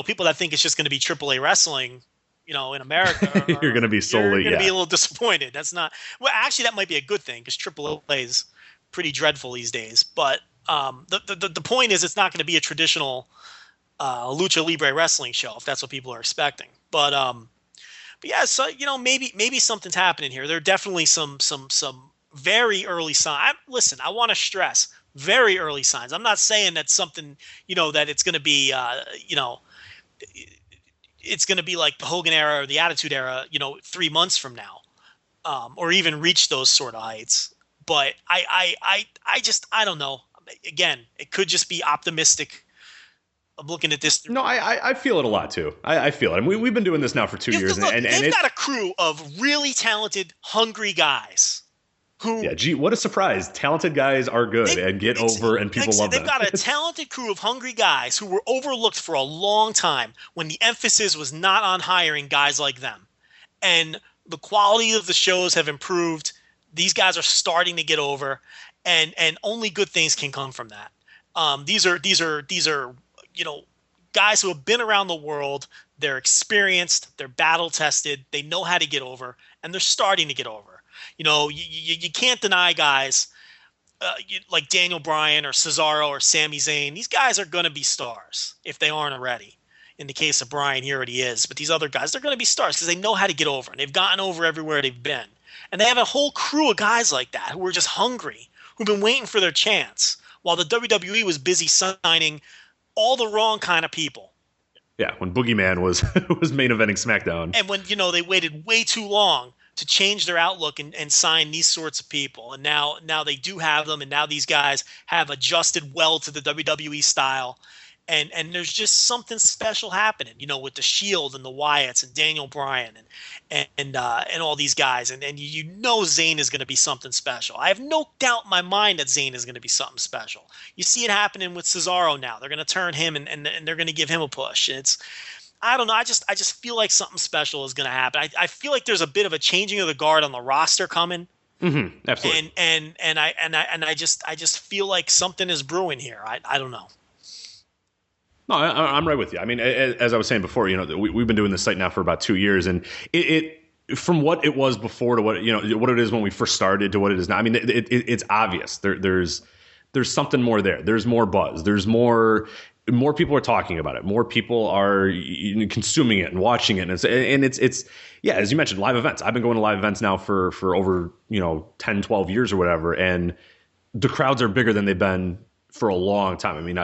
[SPEAKER 7] People that think it's just going to be AAA wrestling, in America,
[SPEAKER 6] you're going to be solely,
[SPEAKER 7] you're going to be a little disappointed. That's not, well, actually that might be a good thing because AAA is pretty dreadful these days. But the point is it's not going to be a traditional lucha libre wrestling show if that's what people are expecting. But yeah, so, maybe something's happening here. There are definitely some very early signs. Listen, I want to stress very early signs. I'm not saying that something, that it's going to be, it's going to be like the Hogan era or the Attitude Era, 3 months from now, or even reach those sort of heights. But I don't know. Again, it could just be optimistic. I'm looking at this.
[SPEAKER 6] No, I feel it a lot too. I feel it. And we've been doing this now for 2 years.
[SPEAKER 7] And they've got a crew of really talented, hungry guys.
[SPEAKER 6] What a surprise. Talented guys are good and get over and people love them.
[SPEAKER 7] They've got a talented crew of hungry guys who were overlooked for a long time when the emphasis was not on hiring guys like them. And the quality of the shows have improved. These guys are starting to get over and only good things can come from that. These are guys who have been around the world. They're experienced, they're battle tested, they know how to get over, and they're starting to get over. You can't deny guys like Daniel Bryan or Cesaro or Sami Zayn. These guys are going to be stars if they aren't already. In the case of Bryan, he already is. But these other guys, they're going to be stars because they know how to get over. And they've gotten over everywhere they've been. And they have a whole crew of guys like that who are just hungry, who've been waiting for their chance, while the WWE was busy signing all the wrong kind of people.
[SPEAKER 6] Yeah, when Boogeyman was was main eventing SmackDown.
[SPEAKER 7] And when, they waited way too long to change their outlook and sign these sorts of people. And now they do have them, and now these guys have adjusted well to the WWE style. And there's just something special happening, with the Shield and the Wyatts and Daniel Bryan and all these guys. And Zayn is going to be something special. I have no doubt in my mind that Zayn is going to be something special. You see it happening with Cesaro now. They're going to turn him and they're going to give him a push. I don't know. I just feel like something special is going to happen. I feel like there's a bit of a changing of the guard on the roster coming.
[SPEAKER 6] Mm-hmm, absolutely.
[SPEAKER 7] And I just feel like something is brewing here. I don't know.
[SPEAKER 6] No, I'm right with you. I mean, as I was saying before, we've been doing this site now for about 2 years, and it from what it was before to what what it is when we first started to what it is now. I mean, it's obvious. There's something more there. There's more buzz. There's more people are talking about it. More people are consuming it and watching it, and it's yeah, as you mentioned, live events. I've been going to live events now for over 10, 12 years or whatever, and the crowds are bigger than they've been for a long time. I mean,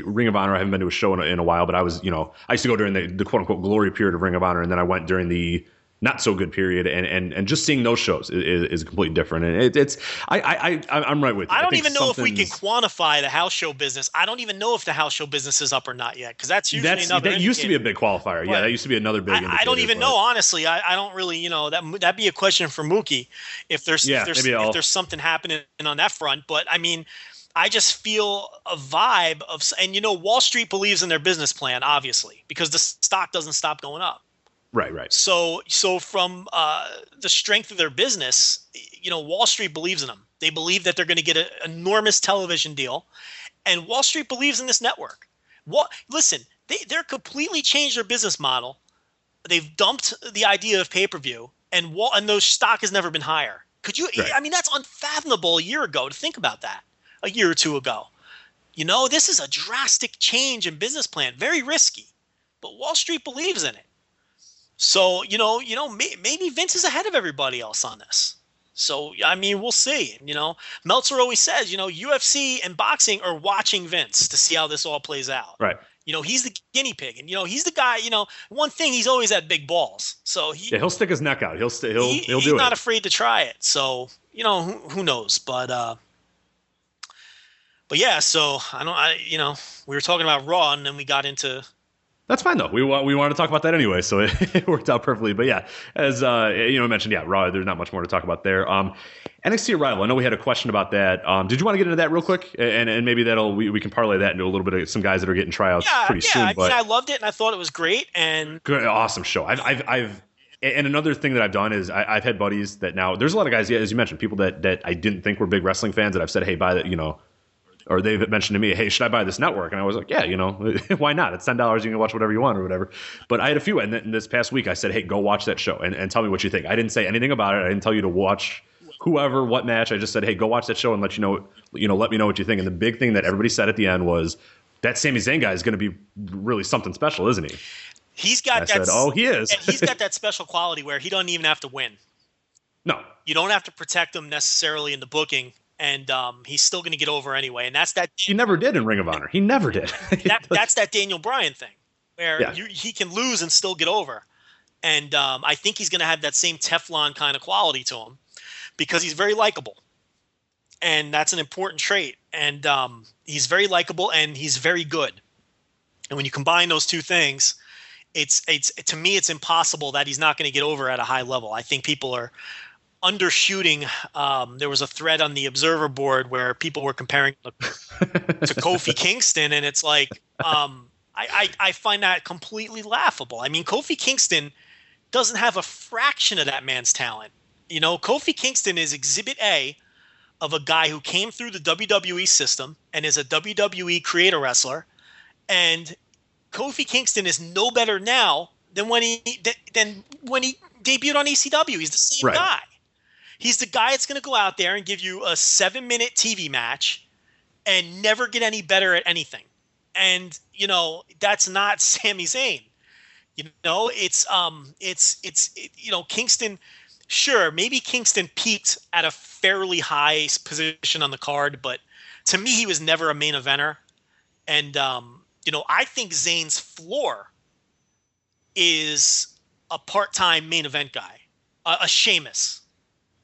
[SPEAKER 6] Ring of Honor, I haven't been to a show in a while, but I was, I used to go during the quote unquote glory period of Ring of Honor. And then I went during the not so good period. And just seeing those shows is completely different. And I'm right with you.
[SPEAKER 7] I don't even know if we can quantify the house show business. I don't even know if the house show business is up or not yet. Cause that's usually
[SPEAKER 6] that used to be a big qualifier. Yeah. That used to be another big indicator.
[SPEAKER 7] I don't even know, honestly. I don't really, that'd be a question for Mookie if there's something happening on that front. But I mean, I just feel a vibe of, and Wall Street believes in their business plan, obviously, because the stock doesn't stop going up.
[SPEAKER 6] Right.
[SPEAKER 7] So from the strength of their business, Wall Street believes in them. They believe that they're going to get an enormous television deal, and Wall Street believes in this network. Listen, they're completely changed their business model. They've dumped the idea of pay-per-view, and those stock has never been higher. Could you? Right. I mean, that's unfathomable a year ago to think about that. A year or two ago. This is a drastic change in business plan, very risky, but Wall Street believes in it. So, maybe Vince is ahead of everybody else on this. So, I mean, we'll see. Meltzer always says, UFC and boxing are watching Vince to see how this all plays out.
[SPEAKER 6] Right.
[SPEAKER 7] He's the guinea pig, and he's the guy. One thing, he's always had big balls. So
[SPEAKER 6] he'll stick his neck out. He'll do it.
[SPEAKER 7] He's not afraid to try it. So who knows? But yeah, so we were talking about Raw, and then we got into.
[SPEAKER 6] That's fine though. We wanted to talk about that anyway, so it worked out perfectly. But yeah, as mentioned, yeah, Raw. There's not much more to talk about there. NXT ArRival. I know we had a question about that. Did you want to get into that real quick, and maybe we can parlay that into a little bit of some guys that are getting tryouts pretty soon.
[SPEAKER 7] I mean, I loved it, and I thought it was great, and
[SPEAKER 6] good, awesome show. And another thing that I've done is I've had buddies that now there's a lot of guys, as you mentioned, people that I didn't think were big wrestling fans that I've said, hey, buy that, or they've mentioned to me, hey, should I buy this network? And I was like, yeah, why not? It's $10. You can watch whatever you want or whatever. But I had a few. And then this past week, I said, hey, go watch that show and tell me what you think. I didn't say anything about it. I didn't tell you to watch whoever, what match. I just said, hey, go watch that show and let me know what you think. And the big thing that everybody said at the end was that Sami Zayn guy is going to be really something special, isn't he?
[SPEAKER 7] He's got
[SPEAKER 6] that. Oh, he is.
[SPEAKER 7] And he's got that special quality where he doesn't even have to win.
[SPEAKER 6] No.
[SPEAKER 7] You don't have to protect him necessarily in the booking. And he's still going to get over anyway. And that's that.
[SPEAKER 6] He never did in Ring of Honor. He never did.
[SPEAKER 7] That's that Daniel Bryan thing where he can lose and still get over. And I think he's going to have that same Teflon kind of quality to him because he's very likable. And that's an important trait. And he's very likable and he's very good. And when you combine those two things, it's to me, it's impossible that he's not going to get over at a high level. I think people are undershooting. There was a thread on the Observer board where people were comparing to Kofi Kingston, and it's like I find that completely laughable. I mean, Kofi Kingston doesn't have a fraction of that man's talent. Kofi Kingston is Exhibit A of a guy who came through the WWE system and is a WWE creator wrestler, and Kofi Kingston is no better now than when he debuted on ECW. He's the same guy. He's the guy that's going to go out there and give you a 7-minute TV match and never get any better at anything. And, that's not Sami Zayn. It's Kingston. Sure, maybe Kingston peaked at a fairly high position on the card, but to me, he was never a main eventer. And, I think Zayn's floor is a part-time main event guy, a Sheamus.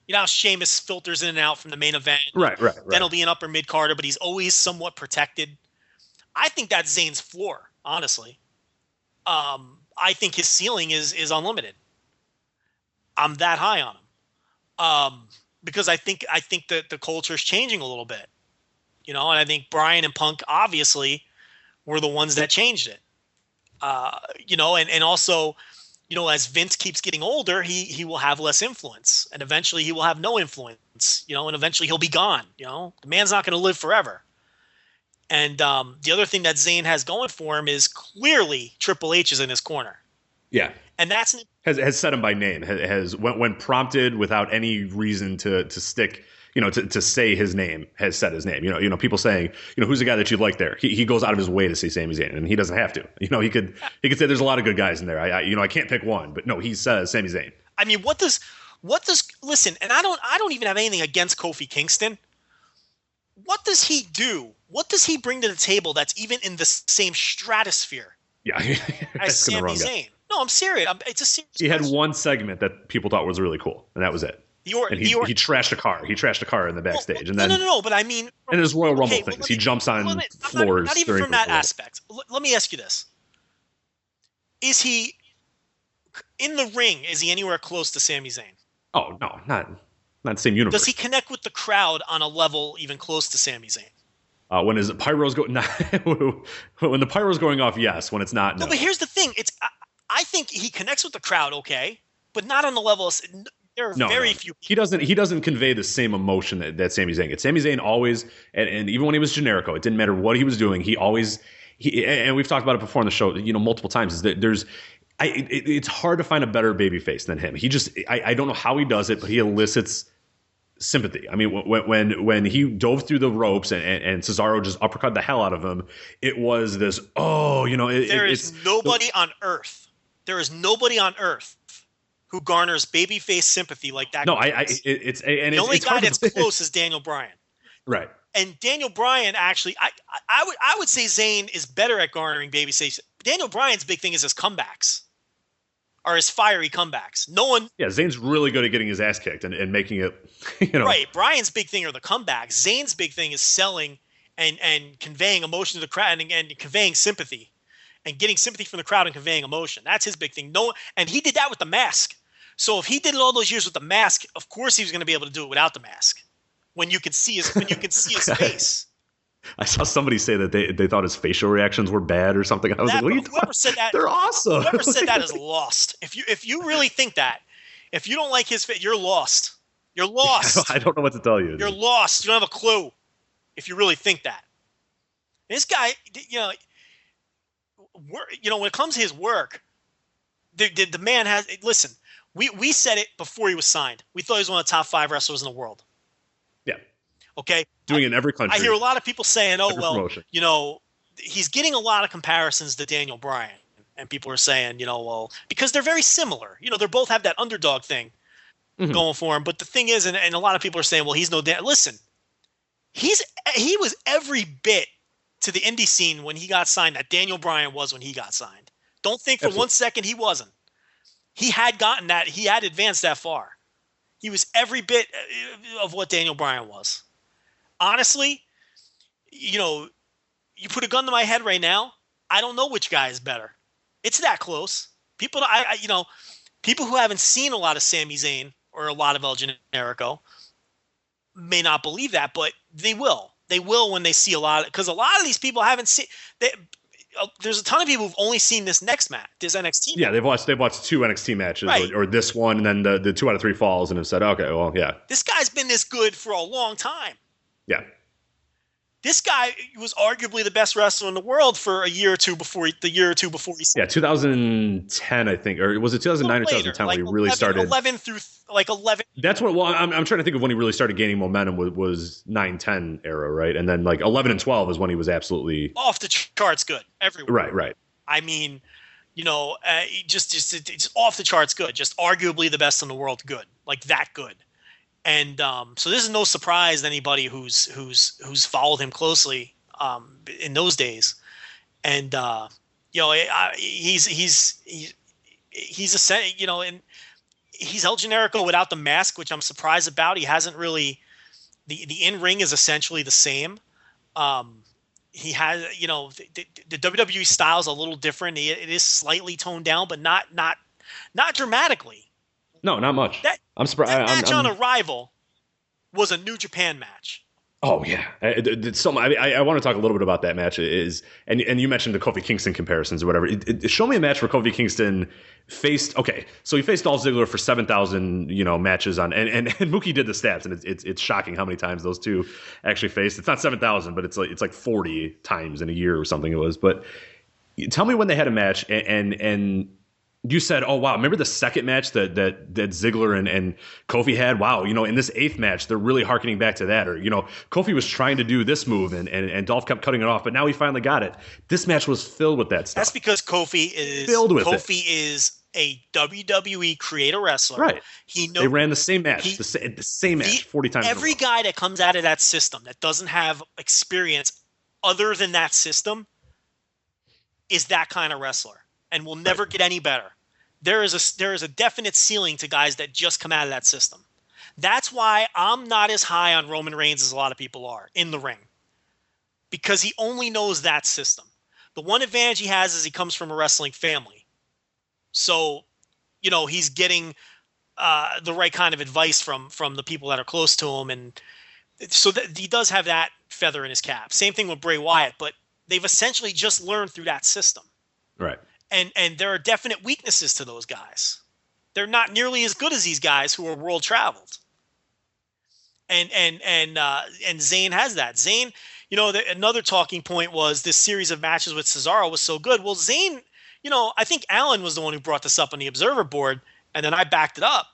[SPEAKER 7] You know how Sheamus filters in and out from the main event.
[SPEAKER 6] Right.
[SPEAKER 7] Then he'll be an upper mid-carder, but he's always somewhat protected. I think that's Zayn's floor, honestly. I think his ceiling is unlimited. I'm that high on him. Because I think that the culture is changing a little bit. And I think Bryan and Punk obviously were the ones that changed it. And also, as Vince keeps getting older, he will have less influence, and eventually he will have no influence, and eventually he'll be gone. The man's not going to live forever. And the other thing that Zayn has going for him is clearly Triple H is in his corner.
[SPEAKER 6] Yeah.
[SPEAKER 7] And that's
[SPEAKER 6] has said him by name, has when prompted without any reason to stick, to say his name, has said his name. People saying, who's the guy that you like there? He goes out of his way to say Sami Zayn, and he doesn't have to. He could say there's a lot of good guys in there. I can't pick one, but no, he says Sami Zayn.
[SPEAKER 7] I mean, what does listen? And I don't even have anything against Kofi Kingston. What does he do? What does he bring to the table that's even in the same stratosphere?
[SPEAKER 6] Yeah,
[SPEAKER 7] as Sami Zayn. No, I'm serious. It's a serious.
[SPEAKER 6] He had one segment that people thought was really cool, and that was it. He trashed a car. He trashed a car in the backstage, and then
[SPEAKER 7] no. But I mean,
[SPEAKER 6] and his Royal Rumble things. He jumps on floors.
[SPEAKER 7] Not even from that aspect. Let me ask you this: is he in the ring? Is he anywhere close to Sami Zayn?
[SPEAKER 6] Oh no, not the same universe.
[SPEAKER 7] Does he connect with the crowd on a level even close to Sami Zayn?
[SPEAKER 6] When his pyro's when the pyro's going off, yes. When it's not, no.
[SPEAKER 7] No, but here's the thing: I think he connects with the crowd, okay, but not on the level. There are very few people.
[SPEAKER 6] He doesn't convey the same emotion that Sami Zayn gets. Sami Zayn always, and even when he was Generico, it didn't matter what he was doing. And we've talked about it before on the show, multiple times. Is that it's hard to find a better babyface than him. I don't know how he does it, but he elicits sympathy. I mean, when he dove through the ropes and Cesaro just uppercut the hell out of him, it was this. There is
[SPEAKER 7] nobody on earth. There is nobody on earth who garners babyface sympathy like that.
[SPEAKER 6] No, the
[SPEAKER 7] only guy that's close is Daniel Bryan.
[SPEAKER 6] Right.
[SPEAKER 7] And Daniel Bryan actually, I would say Zayn is better at garnering babyface. Daniel Bryan's big thing is his comebacks, or his fiery comebacks.
[SPEAKER 6] Yeah, Zayn's really good at getting his ass kicked and making it,
[SPEAKER 7] Right. Bryan's big thing are the comebacks. Zayn's big thing is selling and conveying emotion to the crowd and conveying sympathy. And getting sympathy from the crowd and conveying emotion. That's his big thing. And he did that with the mask. So if he did it all those years with the mask, of course he was going to be able to do it without the mask. When you can see his face.
[SPEAKER 6] I saw somebody say that they thought his facial reactions were bad or something. I was like,
[SPEAKER 7] whoever said that,
[SPEAKER 6] they're awesome.
[SPEAKER 7] Whoever said that is lost. If you really think that, if you don't like his face, you're lost. You're lost.
[SPEAKER 6] I don't know what to tell you.
[SPEAKER 7] You're lost. You don't have a clue if you really think that. This guy, when it comes to his work, the man has. Listen, we said it before he was signed. We thought he was one of the top 5 wrestlers in the world.
[SPEAKER 6] Yeah.
[SPEAKER 7] Okay.
[SPEAKER 6] Doing it in every country.
[SPEAKER 7] I hear a lot of people saying, "Oh, well,
[SPEAKER 6] promotion.
[SPEAKER 7] He's getting a lot of comparisons to Daniel Bryan," and people are saying, well, because they're very similar. They both have that underdog thing going for him. But the thing is, and a lot of people are saying, "Well, he's no Dan." Listen, he was every bit to the indie scene when he got signed that Daniel Bryan was when he got signed. Don't think for 1 second he wasn't. He had gotten that. He had advanced that far. He was every bit of what Daniel Bryan was. Honestly, you put a gun to my head right now, I don't know which guy is better. It's that close. People who haven't seen a lot of Sami Zayn or a lot of El Generico may not believe that, but they will. They will when they see a lot, because a lot of these people haven't seen. There's a ton of people who've only seen this next match, this NXT.
[SPEAKER 6] Yeah, they've watched 2 NXT matches,
[SPEAKER 7] right.
[SPEAKER 6] or this one, and then the 2 out of 3 falls, and have said, okay, well, yeah.
[SPEAKER 7] This guy's been this good for a long time.
[SPEAKER 6] Yeah.
[SPEAKER 7] This guy was arguably the best wrestler in the world for a year or two before he
[SPEAKER 6] 2010, I think, or was it 2009 or 2010 when he really started?
[SPEAKER 7] 11 through 11.
[SPEAKER 6] That's what. Well, I'm trying to think of when he really started gaining momentum. Was 9-10 era, right? And then like 11 and 12 is when he was absolutely
[SPEAKER 7] off the charts good everywhere.
[SPEAKER 6] Right.
[SPEAKER 7] I mean, just off the charts good. Just arguably the best in the world good, like that good. And so this is no surprise to anybody who's followed him closely in those days. And he's and he's El Generico without the mask, which I'm surprised about. He hasn't really the in-ring is essentially the same. He has the WWE style is a little different. It is slightly toned down, but not dramatically.
[SPEAKER 6] No, not much. I'm surprised.
[SPEAKER 7] That match on ArRival was a New Japan match.
[SPEAKER 6] Oh yeah, I want to talk a little bit about that match. And you mentioned the Kofi Kingston comparisons or whatever. Show me a match where Kofi Kingston faced. Okay, so he faced Dolph Ziggler for 7,000 matches on, and Mookie did the stats, and it's shocking how many times those two actually faced. It's not 7,000, but it's like 40 times in a year or something it was. But tell me when they had a match and you said, oh, wow, remember the second match that Ziggler and Kofi had? Wow, in this 8th match, they're really hearkening back to that. Or, Kofi was trying to do this move and Dolph kept cutting it off, but now he finally got it. This match was filled with that stuff.
[SPEAKER 7] That's because Kofi is a WWE creator wrestler.
[SPEAKER 6] Right. They ran the same match, the same match 40 times.
[SPEAKER 7] Every guy that comes out of that system that doesn't have experience other than that system is that kind of wrestler. And will never get any better. There is a definite ceiling to guys that just come out of that system. That's why I'm not as high on Roman Reigns as a lot of people are in the ring, because he only knows that system. The one advantage he has is he comes from a wrestling family, so he's getting the right kind of advice from the people that are close to him, and so he does have that feather in his cap. Same thing with Bray Wyatt, but they've essentially just learned through that system.
[SPEAKER 6] Right.
[SPEAKER 7] And there are definite weaknesses to those guys. They're not nearly as good as these guys who are world traveled. And Zayn has that. Zayn, another talking point was this series of matches with Cesaro was so good. Well, Zayn, I think Alan was the one who brought this up on the Observer board, and then I backed it up.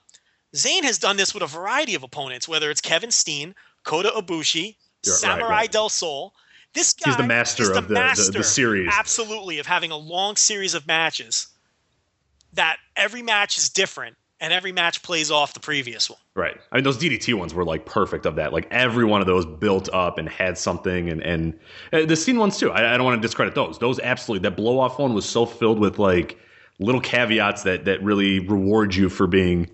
[SPEAKER 7] Zayn has done this with a variety of opponents, whether it's Kevin Steen, Kota Ibushi, Samurai Del Sol. This guy
[SPEAKER 6] he's the master of the series.
[SPEAKER 7] Absolutely, of having a long series of matches that every match is different and every match plays off the previous one.
[SPEAKER 6] Right. I mean, those DDT ones were like perfect of that. Like every one of those built up and had something and the scene ones too. I don't want to discredit those. Those absolutely, that blow off one was so filled with like little caveats that really reward you for being,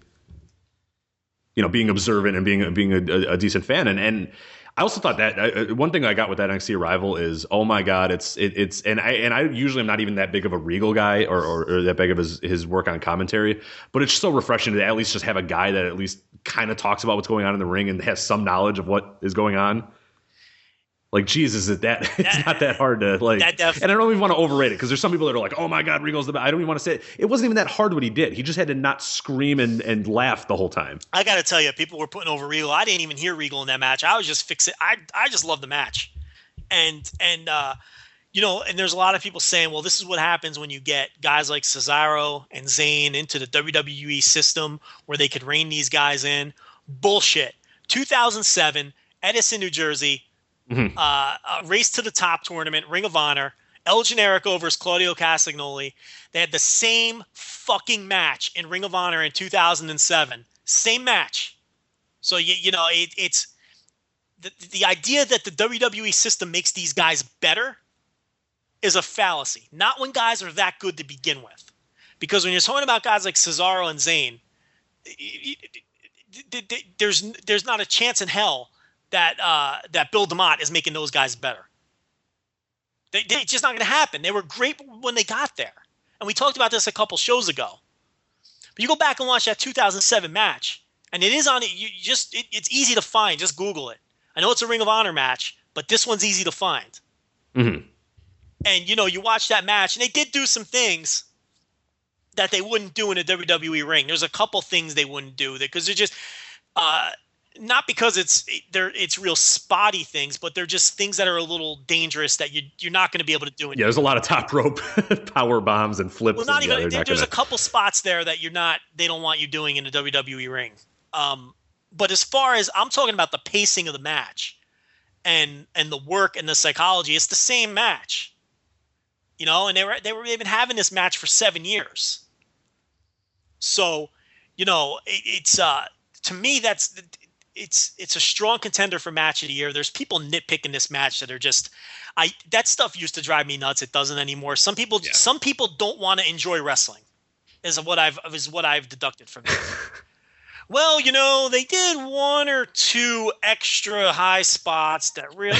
[SPEAKER 6] being observant and being a decent fan. And I also thought that one thing I got with that NXT ArRival is, oh my God, it's and I usually am not even that big of a Regal guy or that big of his work on commentary, but it's so refreshing to at least just have a guy that at least kind of talks about what's going on in the ring and has some knowledge of what is going on. Like, Jesus, it's not that hard to like, and I don't even want to overrate it because there's some people that are like, oh my God, Regal's the best. I don't even want to say it. It wasn't even that hard what he did. He just had to not scream and laugh the whole time.
[SPEAKER 7] I got to tell you, people were putting over Regal. I didn't even hear Regal in that match. I was just fixing. I just love the match, and there's a lot of people saying, well, this is what happens when you get guys like Cesaro and Zayn into the WWE system where they could rein these guys in. Bullshit. 2007, Edison, New Jersey. Mm-hmm. Race to the Top tournament, Ring of Honor, El Generico versus Claudio Castagnoli. They had the same fucking match in Ring of Honor in 2007. Same match. So it's the idea that the WWE system makes these guys better is a fallacy. Not when guys are that good to begin with, because when you're talking about guys like Cesaro and Zayn, there's not a chance in hell that Bill DeMott is making those guys better. It's just not going to happen. They were great when they got there. And we talked about this a couple shows ago. But you go back and watch that 2007 match, and it is on it. It's easy to find. Just Google it. I know it's a Ring of Honor match, but this one's easy to find. Mm-hmm. And, you watch that match, and they did do some things that they wouldn't do in a WWE ring. There's a couple things they wouldn't do because they're just not because it's real spotty things, but they're just things that are a little dangerous that you're not going to be able to do.
[SPEAKER 6] Yeah, there's a lot of top rope power bombs and flips.
[SPEAKER 7] Well, there's a couple spots there that they don't want you doing in a WWE ring. But as far as I'm talking about the pacing of the match and the work and the psychology, it's the same match. You know, and they've been having this match for 7 years. So, you know, it's to me it's a strong contender for match of the year. There's people nitpicking this match that are just that stuff used to drive me nuts. It doesn't anymore. Some people don't want to enjoy wrestling, is what I've deducted from it. Well, you know, they did 1 or 2 extra high spots that really.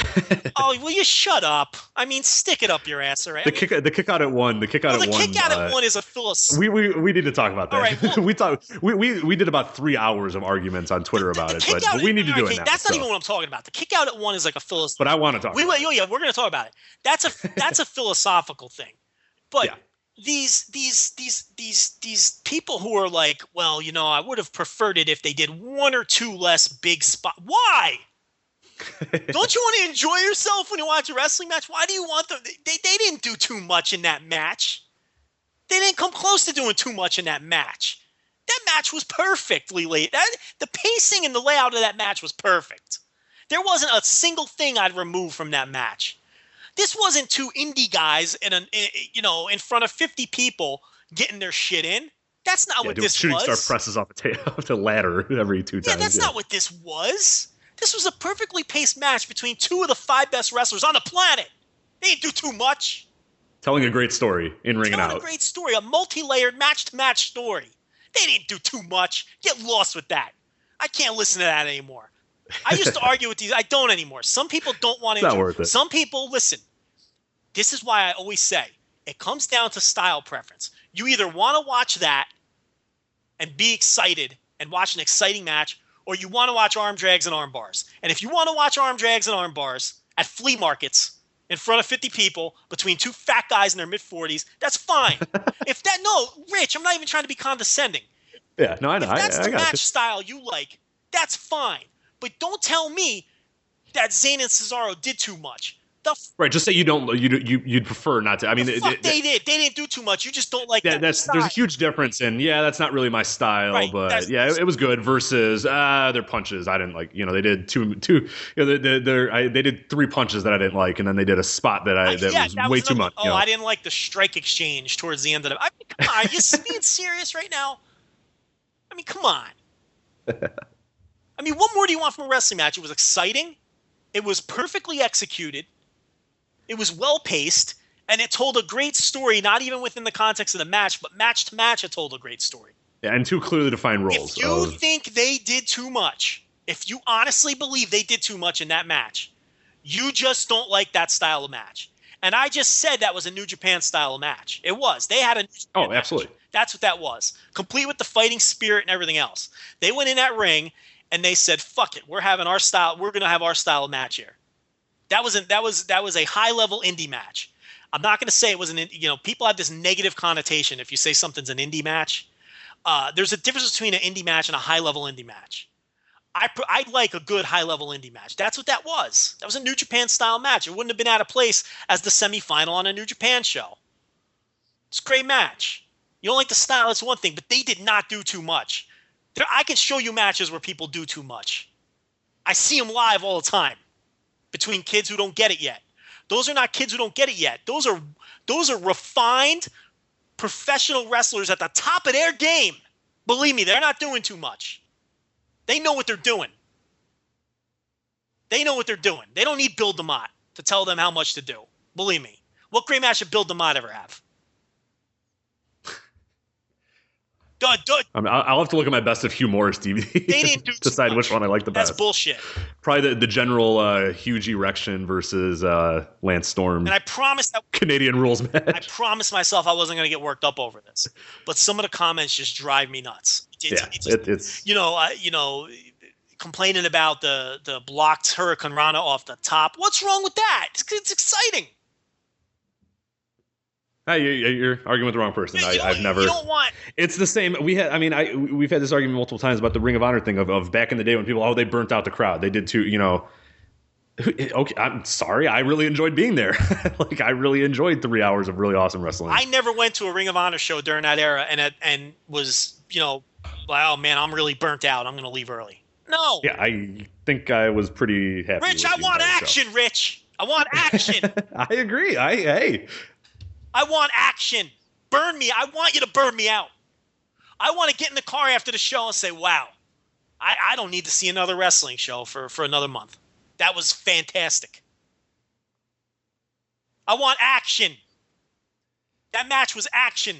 [SPEAKER 7] Oh, will you shut up? I mean, stick it up your ass, all right?
[SPEAKER 6] The kick out at 1. The kick out at 1.
[SPEAKER 7] The kick out at 1 is a philosophy.
[SPEAKER 6] We need to talk about that.
[SPEAKER 7] All right, well,
[SPEAKER 6] we did about 3 hours of arguments on Twitter about it, but we need to do it now.
[SPEAKER 7] That's not even what I'm talking about. The kick out at 1 is like a philosophy.
[SPEAKER 6] But I want to talk.
[SPEAKER 7] We're going to talk about it. That's a philosophical thing. But. Yeah. These people who are like, well, you know, I would have preferred it if they did 1 or 2 less big spots. Why? Don't you want to enjoy yourself when you watch a wrestling match? Why do you want them? They didn't do too much in that match. They didn't come close to doing too much in that match. That match was perfectly laid. The pacing and the layout of that match was perfect. There wasn't a single thing I'd remove from that match. This wasn't 2 indie guys in front of 50 people getting their shit in. That's not what this
[SPEAKER 6] shooting
[SPEAKER 7] was.
[SPEAKER 6] Shooting star presses off the ladder every 2 times.
[SPEAKER 7] Yeah, that's not what this was. This was a perfectly paced match between 2 of the 5 best wrestlers on the planet. They didn't do too much.
[SPEAKER 6] Telling a great story in ring and out.
[SPEAKER 7] Telling a great story, a multi-layered match-to-match story. They didn't do too much. Get lost with that. I can't listen to that anymore. I used to argue with these. I don't anymore. Some people don't want to.
[SPEAKER 6] It's not worth it.
[SPEAKER 7] Some people, listen. This is why I always say it comes down to style preference. You either want to watch that and be excited and watch an exciting match, or you want to watch arm drags and arm bars. And if you want to watch arm drags and arm bars at flea markets in front of 50 people between 2 fat guys in their mid-40s, that's fine. Rich, I'm not even trying to be condescending.
[SPEAKER 6] Yeah, no, I know.
[SPEAKER 7] If that's the match
[SPEAKER 6] you.
[SPEAKER 7] style you like, that's fine. But don't tell me that Zayn and Cesaro did too much.
[SPEAKER 6] Right, just say you don't. You'd prefer not to. I mean,
[SPEAKER 7] they did. They didn't do too much. You just don't like that.
[SPEAKER 6] There's a huge difference in. Yeah, that's not really my style. Right, but yeah, it was good. Versus their punches, I didn't like. You know, they did two. You know, they did 3 punches that I didn't like, and then they did a spot that was way too much.
[SPEAKER 7] Oh, I didn't like the strike exchange towards the end of it. I mean, come on, are you being serious right now? I mean, come on. I mean, what more do you want from a wrestling match? It was exciting. It was perfectly executed. It was well-paced, and it told a great story, not even within the context of the match, but match-to-match it told a great story.
[SPEAKER 6] Yeah, and 2 clearly defined roles.
[SPEAKER 7] If you think they did too much, if you honestly believe they did too much in that match, you just don't like that style of match. And I just said that was a New Japan style of match. It was. They had a New Japan match.
[SPEAKER 6] Absolutely.
[SPEAKER 7] That's what that was. Complete with the fighting spirit and everything else. They went in that ring, and they said, fuck it, we're having our style. We're going to have our style of match here. That was a high level indie match. I'm not going to say it was people have this negative connotation if you say something's an indie match. There's a difference between an indie match and a high level indie match. I'd like a good high level indie match. That's what that was. That was a New Japan style match. It wouldn't have been out of place as the semifinal on a New Japan show. It's a great match. You don't like the style, it's one thing, but they did not do too much. I can show you matches where people do too much. I see them live all the time. Between kids who don't get it yet. Those are not kids who don't get it yet. Those are refined professional wrestlers at the top of their game. Believe me, they're not doing too much. They know what they're doing. They know what they're doing. They don't need Bill DeMott to tell them how much to do. Believe me. What great match did Bill DeMott ever have?
[SPEAKER 6] I'll have to look at my best of Hugh Morris DVD to decide which one I like the best.
[SPEAKER 7] That's bullshit.
[SPEAKER 6] Probably the general huge erection versus Lance Storm.
[SPEAKER 7] And I promised that
[SPEAKER 6] Canadian rules match.
[SPEAKER 7] I promised myself I wasn't going to get worked up over this, but some of the comments just drive me nuts. It's complaining about the blocked Hurricane Rana off the top. What's wrong with that? It's exciting.
[SPEAKER 6] You're arguing with the wrong person. I've never.
[SPEAKER 7] You don't want.
[SPEAKER 6] It's the same. We've had this argument multiple times about the Ring of Honor thing of back in the day when people they burnt out the crowd. They did too. Okay, I'm sorry. I really enjoyed being there. Like I really enjoyed 3 hours of really awesome wrestling.
[SPEAKER 7] I never went to a Ring of Honor show during that era and was like, oh man, I'm really burnt out. I'm going to leave early. No.
[SPEAKER 6] Yeah, I think I was pretty happy.
[SPEAKER 7] Rich, I want action. Rich, I want action.
[SPEAKER 6] I agree.
[SPEAKER 7] I want action. Burn me. I want you to burn me out. I want to get in the car after the show and say, wow, I don't need to see another wrestling show for another month. That was fantastic. I want action. That match was action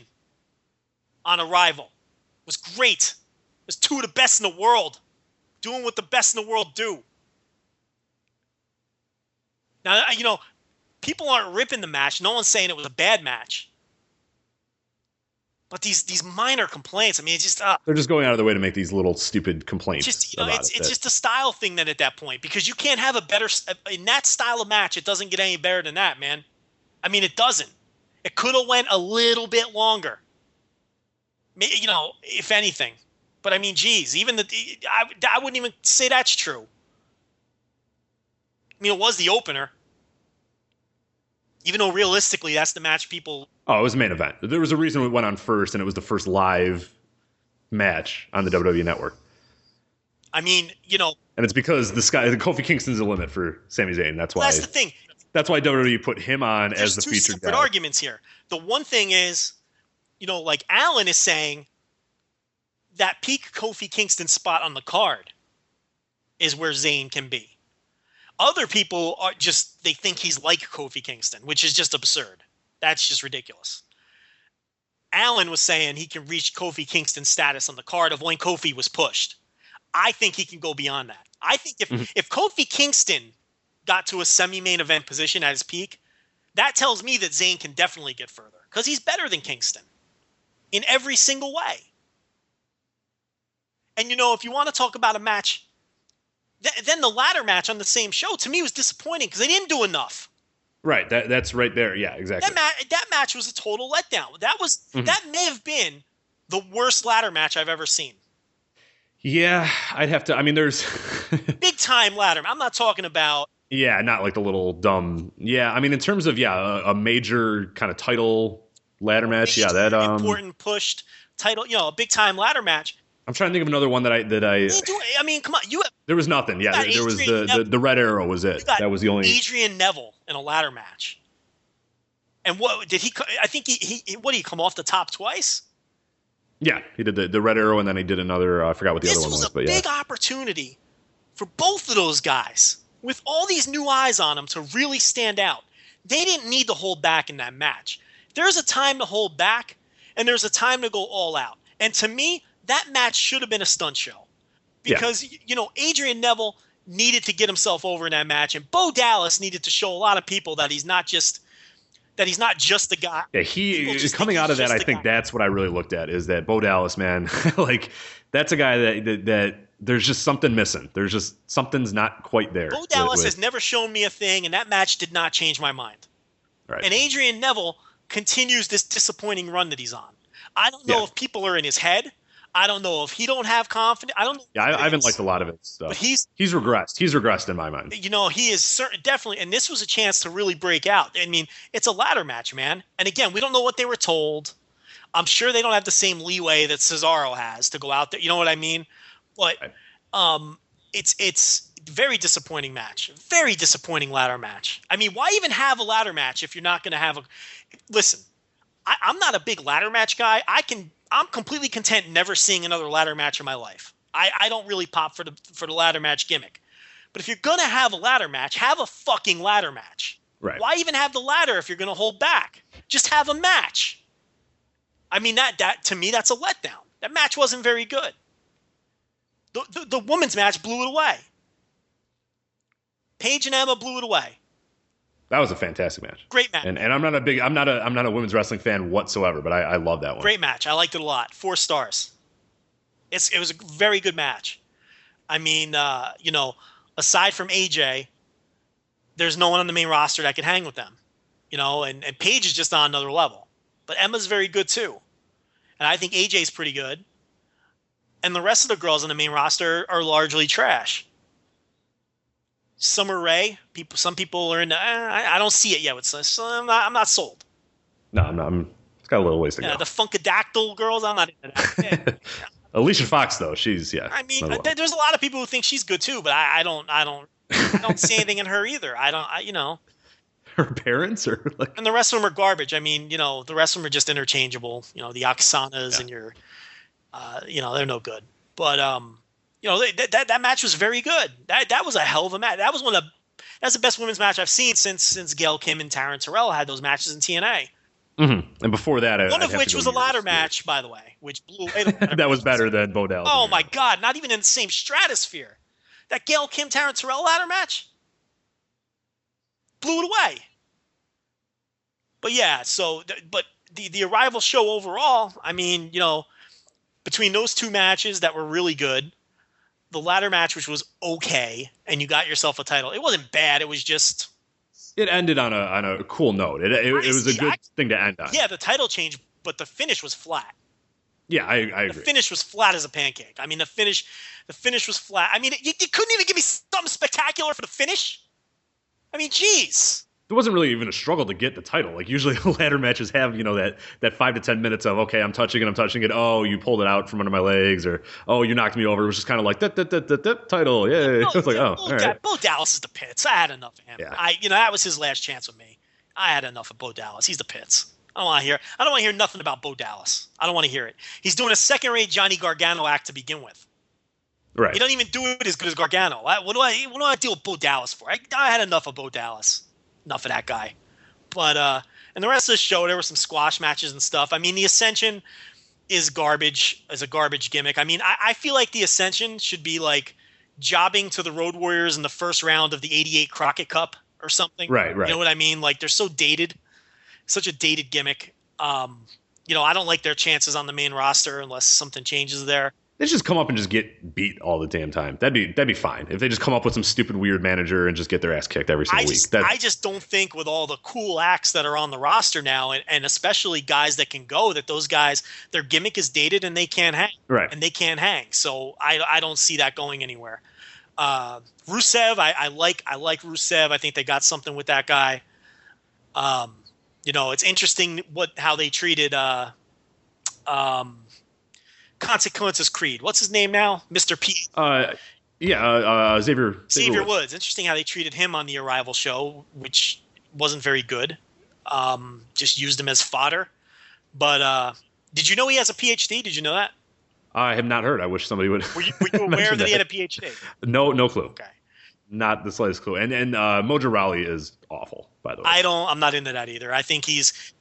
[SPEAKER 7] on ArRival. It was great. It was two of the best in the world doing what the best in the world do. Now, people aren't ripping the match. No one's saying it was a bad match. But these minor complaints, it's just
[SPEAKER 6] they're just going out of their way to make these little stupid complaints.
[SPEAKER 7] It's just a style thing then at that point, because you can't have a better in that style of match. It doesn't get any better than that, man. It doesn't. It could have went a little bit longer. If anything. But geez, even I wouldn't even say that's true. It was the opener. Even though realistically, that's the match people.
[SPEAKER 6] Oh, it was the main event. There was a reason it went on first, and it was the first live match on the WWE Network.
[SPEAKER 7] And
[SPEAKER 6] it's because the Kofi Kingston's a limit for Sami Zayn. That's why.
[SPEAKER 7] That's the thing.
[SPEAKER 6] That's why WWE put him on as the featured guy. There's two separate
[SPEAKER 7] arguments here. The one thing is, like Alan is saying, that peak Kofi Kingston spot on the card is where Zayn can be. Other people are they think he's like Kofi Kingston, which is just absurd. That's just ridiculous. Alan was saying he can reach Kofi Kingston's status on the card of when Kofi was pushed. I think he can go beyond that. I think if Kofi Kingston got to a semi-main event position at his peak, that tells me that Zayn can definitely get further because he's better than Kingston in every single way. And if you want to talk about a match, then the ladder match on the same show to me was disappointing because they didn't do enough.
[SPEAKER 6] Right, that's right there. Yeah, exactly.
[SPEAKER 7] That match was a total letdown. That may have been the worst ladder match I've ever seen.
[SPEAKER 6] Yeah, I'd have to. There's
[SPEAKER 7] big time ladder. I'm not talking about.
[SPEAKER 6] Yeah, not like the little dumb. Yeah, in terms of a major kind of title ladder match. Yeah, that
[SPEAKER 7] important pushed title. A big time ladder match.
[SPEAKER 6] I'm trying to think of another one that I.
[SPEAKER 7] Come on,
[SPEAKER 6] there was nothing. Yeah, there was the Red Arrow was it. That was the only.
[SPEAKER 7] Adrian Neville in a ladder match. And what did he? I think he did he come off the top twice?
[SPEAKER 6] Yeah, he did the Red Arrow, and then he did another. I forgot what the other one was.
[SPEAKER 7] This was a big opportunity for both of those guys with all these new eyes on them to really stand out. They didn't need to hold back in that match. There's a time to hold back, and there's a time to go all out. And to me, that match should have been a stunt show because, Adrian Neville needed to get himself over in that match, and Bo Dallas needed to show a lot of people that he's not just the guy.
[SPEAKER 6] Yeah, he coming out of that, I think that's what I really looked at is that Bo Dallas, man, like that's a guy that there's just something missing. There's just something's not quite there.
[SPEAKER 7] Bo Dallas has never shown me a thing, and that match did not change my mind.
[SPEAKER 6] Right.
[SPEAKER 7] And Adrian Neville continues this disappointing run that he's on. I don't know if people are in his head. I don't know if he don't have confidence. I don't know.
[SPEAKER 6] Yeah, I haven't liked a lot of it stuff.
[SPEAKER 7] But he's
[SPEAKER 6] regressed. He's regressed in my mind.
[SPEAKER 7] He is definitely, and this was a chance to really break out. It's a ladder match, man. And again, we don't know what they were told. I'm sure they don't have the same leeway that Cesaro has to go out there. You know what I mean? But it's very disappointing match. Very disappointing ladder match. Why even have a ladder match if you're not going to have a? Listen, I'm not a big ladder match guy. I'm completely content never seeing another ladder match in my life. I don't really pop for the ladder match gimmick. But if you're going to have a ladder match, have a fucking ladder match.
[SPEAKER 6] Right.
[SPEAKER 7] Why even have the ladder if you're going to hold back? Just have a match. That to me, that's a letdown. That match wasn't very good. The women's match blew it away. Paige and Emma blew it away.
[SPEAKER 6] That was a fantastic match.
[SPEAKER 7] Great match.
[SPEAKER 6] And I'm not a women's wrestling fan whatsoever, but I love that one.
[SPEAKER 7] Great match. I liked it a lot. 4 stars. It was a very good match. Aside from AJ, there's no one on the main roster that can hang with them. And Paige is just on another level. but Emma's very good too. And I think AJ's pretty good. And the rest of the girls on the main roster are largely trash. Summer Rae, some people are into. I don't see it yet. So I'm not sold.
[SPEAKER 6] No, I'm not. It's got a little ways to go.
[SPEAKER 7] The Funkadactyl girls, I'm not into that.
[SPEAKER 6] Alicia Fox, though, she's
[SPEAKER 7] I mean, there's a lot of people who think she's good too, but I don't see anything in her either.
[SPEAKER 6] Her parents are like,
[SPEAKER 7] and the rest of them are garbage. I mean, the rest of them are just interchangeable. The Oksanas and your, they're no good. But that match was very good. That was a hell of a match. That's the best women's match I've seen since Gail Kim and Taryn Terrell had those matches in TNA.
[SPEAKER 6] Mm-hmm. And before that,
[SPEAKER 7] one of which was a ladder match, by the way, which blew away.
[SPEAKER 6] That was better than Bo Dallas.
[SPEAKER 7] Oh my God! Not even in the same stratosphere. That Gail Kim Taryn Terrell ladder match blew it away. But yeah, but the ArRival show overall, I mean, between those two matches that were really good, the ladder match, which was okay, and you got yourself a title. It wasn't bad. It was just.
[SPEAKER 6] It ended on a cool note. It was a good thing to end on.
[SPEAKER 7] Yeah, the title change, but the finish was flat.
[SPEAKER 6] Yeah, I agree.
[SPEAKER 7] The finish was flat as a pancake. I mean, the finish was flat. I mean, you couldn't even give me something spectacular for the finish. I mean, geez.
[SPEAKER 6] There wasn't really even a struggle to get the title. Like usually ladder matches have, that 5 to 10 minutes of, okay, I'm touching it. Oh, you pulled it out from under my legs, or oh, you knocked me over. It was just kind of like title, yay. I was like, oh, all right.
[SPEAKER 7] Bo Dallas is the pits. I had enough of him. Yeah. That was his last chance with me. I had enough of Bo Dallas. He's the pits. I don't want to hear nothing about Bo Dallas. I don't want to hear it. He's doing a second-rate Johnny Gargano act to begin with.
[SPEAKER 6] Right.
[SPEAKER 7] He doesn't even do it as good as Gargano. What do I deal with Bo Dallas for? I had enough of Bo Dallas. Enough of that guy. But and the rest of the show, there were some squash matches and stuff. I mean, the Ascension is a garbage gimmick. I mean, I feel like the Ascension should be like jobbing to the Road Warriors in the first round of the '88 Crockett Cup or something.
[SPEAKER 6] Right.
[SPEAKER 7] You know what I mean? Like, they're so dated. Such a dated gimmick. I don't like their chances on the main roster unless something changes there.
[SPEAKER 6] They just come up and just get beat all the damn time. That'd be fine if they just come up with some stupid weird manager and just get their ass kicked every single week.
[SPEAKER 7] I just don't think with all the cool acts that are on the roster now, and especially guys that can go, that those guys, their gimmick is dated and they can't hang.
[SPEAKER 6] Right.
[SPEAKER 7] And they can't hang. So I don't see that going anywhere. Rusev, I like Rusev. I think they got something with that guy. It's interesting how they treated Consequences Creed. What's his name now? Mr. P. Xavier Woods. Interesting how they treated him on the ArRival show, which wasn't very good. Just used him as fodder. But did you know he has a PhD? Did you know that?
[SPEAKER 6] I have not heard. I wish somebody would.
[SPEAKER 7] Were you aware that he had a PhD?
[SPEAKER 6] No clue.
[SPEAKER 7] Okay.
[SPEAKER 6] Not the slightest clue. And Mojo Rawley is awful, by the way.
[SPEAKER 7] I'm not into that either. I think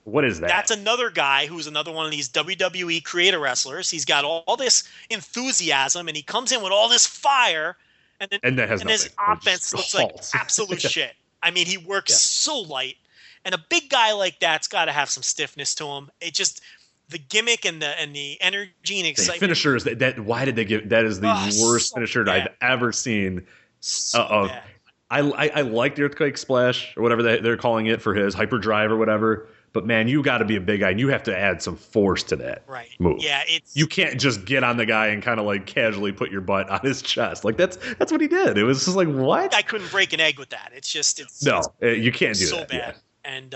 [SPEAKER 6] what is that?
[SPEAKER 7] That's another guy who's another one of these WWE creator wrestlers. He's got all this enthusiasm and he comes in with all this fire and his offense looks like absolute shit. I mean, he works so light. And a big guy like that's got to have some stiffness to him. It just the gimmick and the energy and excitement.
[SPEAKER 6] The finishers why did they give that is the worst finisher I've ever seen.
[SPEAKER 7] Bad.
[SPEAKER 6] I like the Earthquake Splash or whatever they're calling it for his hyperdrive or whatever. But man, you got to be a big guy and you have to add some force to that move.
[SPEAKER 7] Yeah,
[SPEAKER 6] you can't just get on the guy and kind of like casually put your butt on his chest. Like that's what he did. It was just like what?
[SPEAKER 7] I couldn't break an egg with that.
[SPEAKER 6] You can't do
[SPEAKER 7] so
[SPEAKER 6] that.
[SPEAKER 7] Bad.
[SPEAKER 6] Yeah.
[SPEAKER 7] And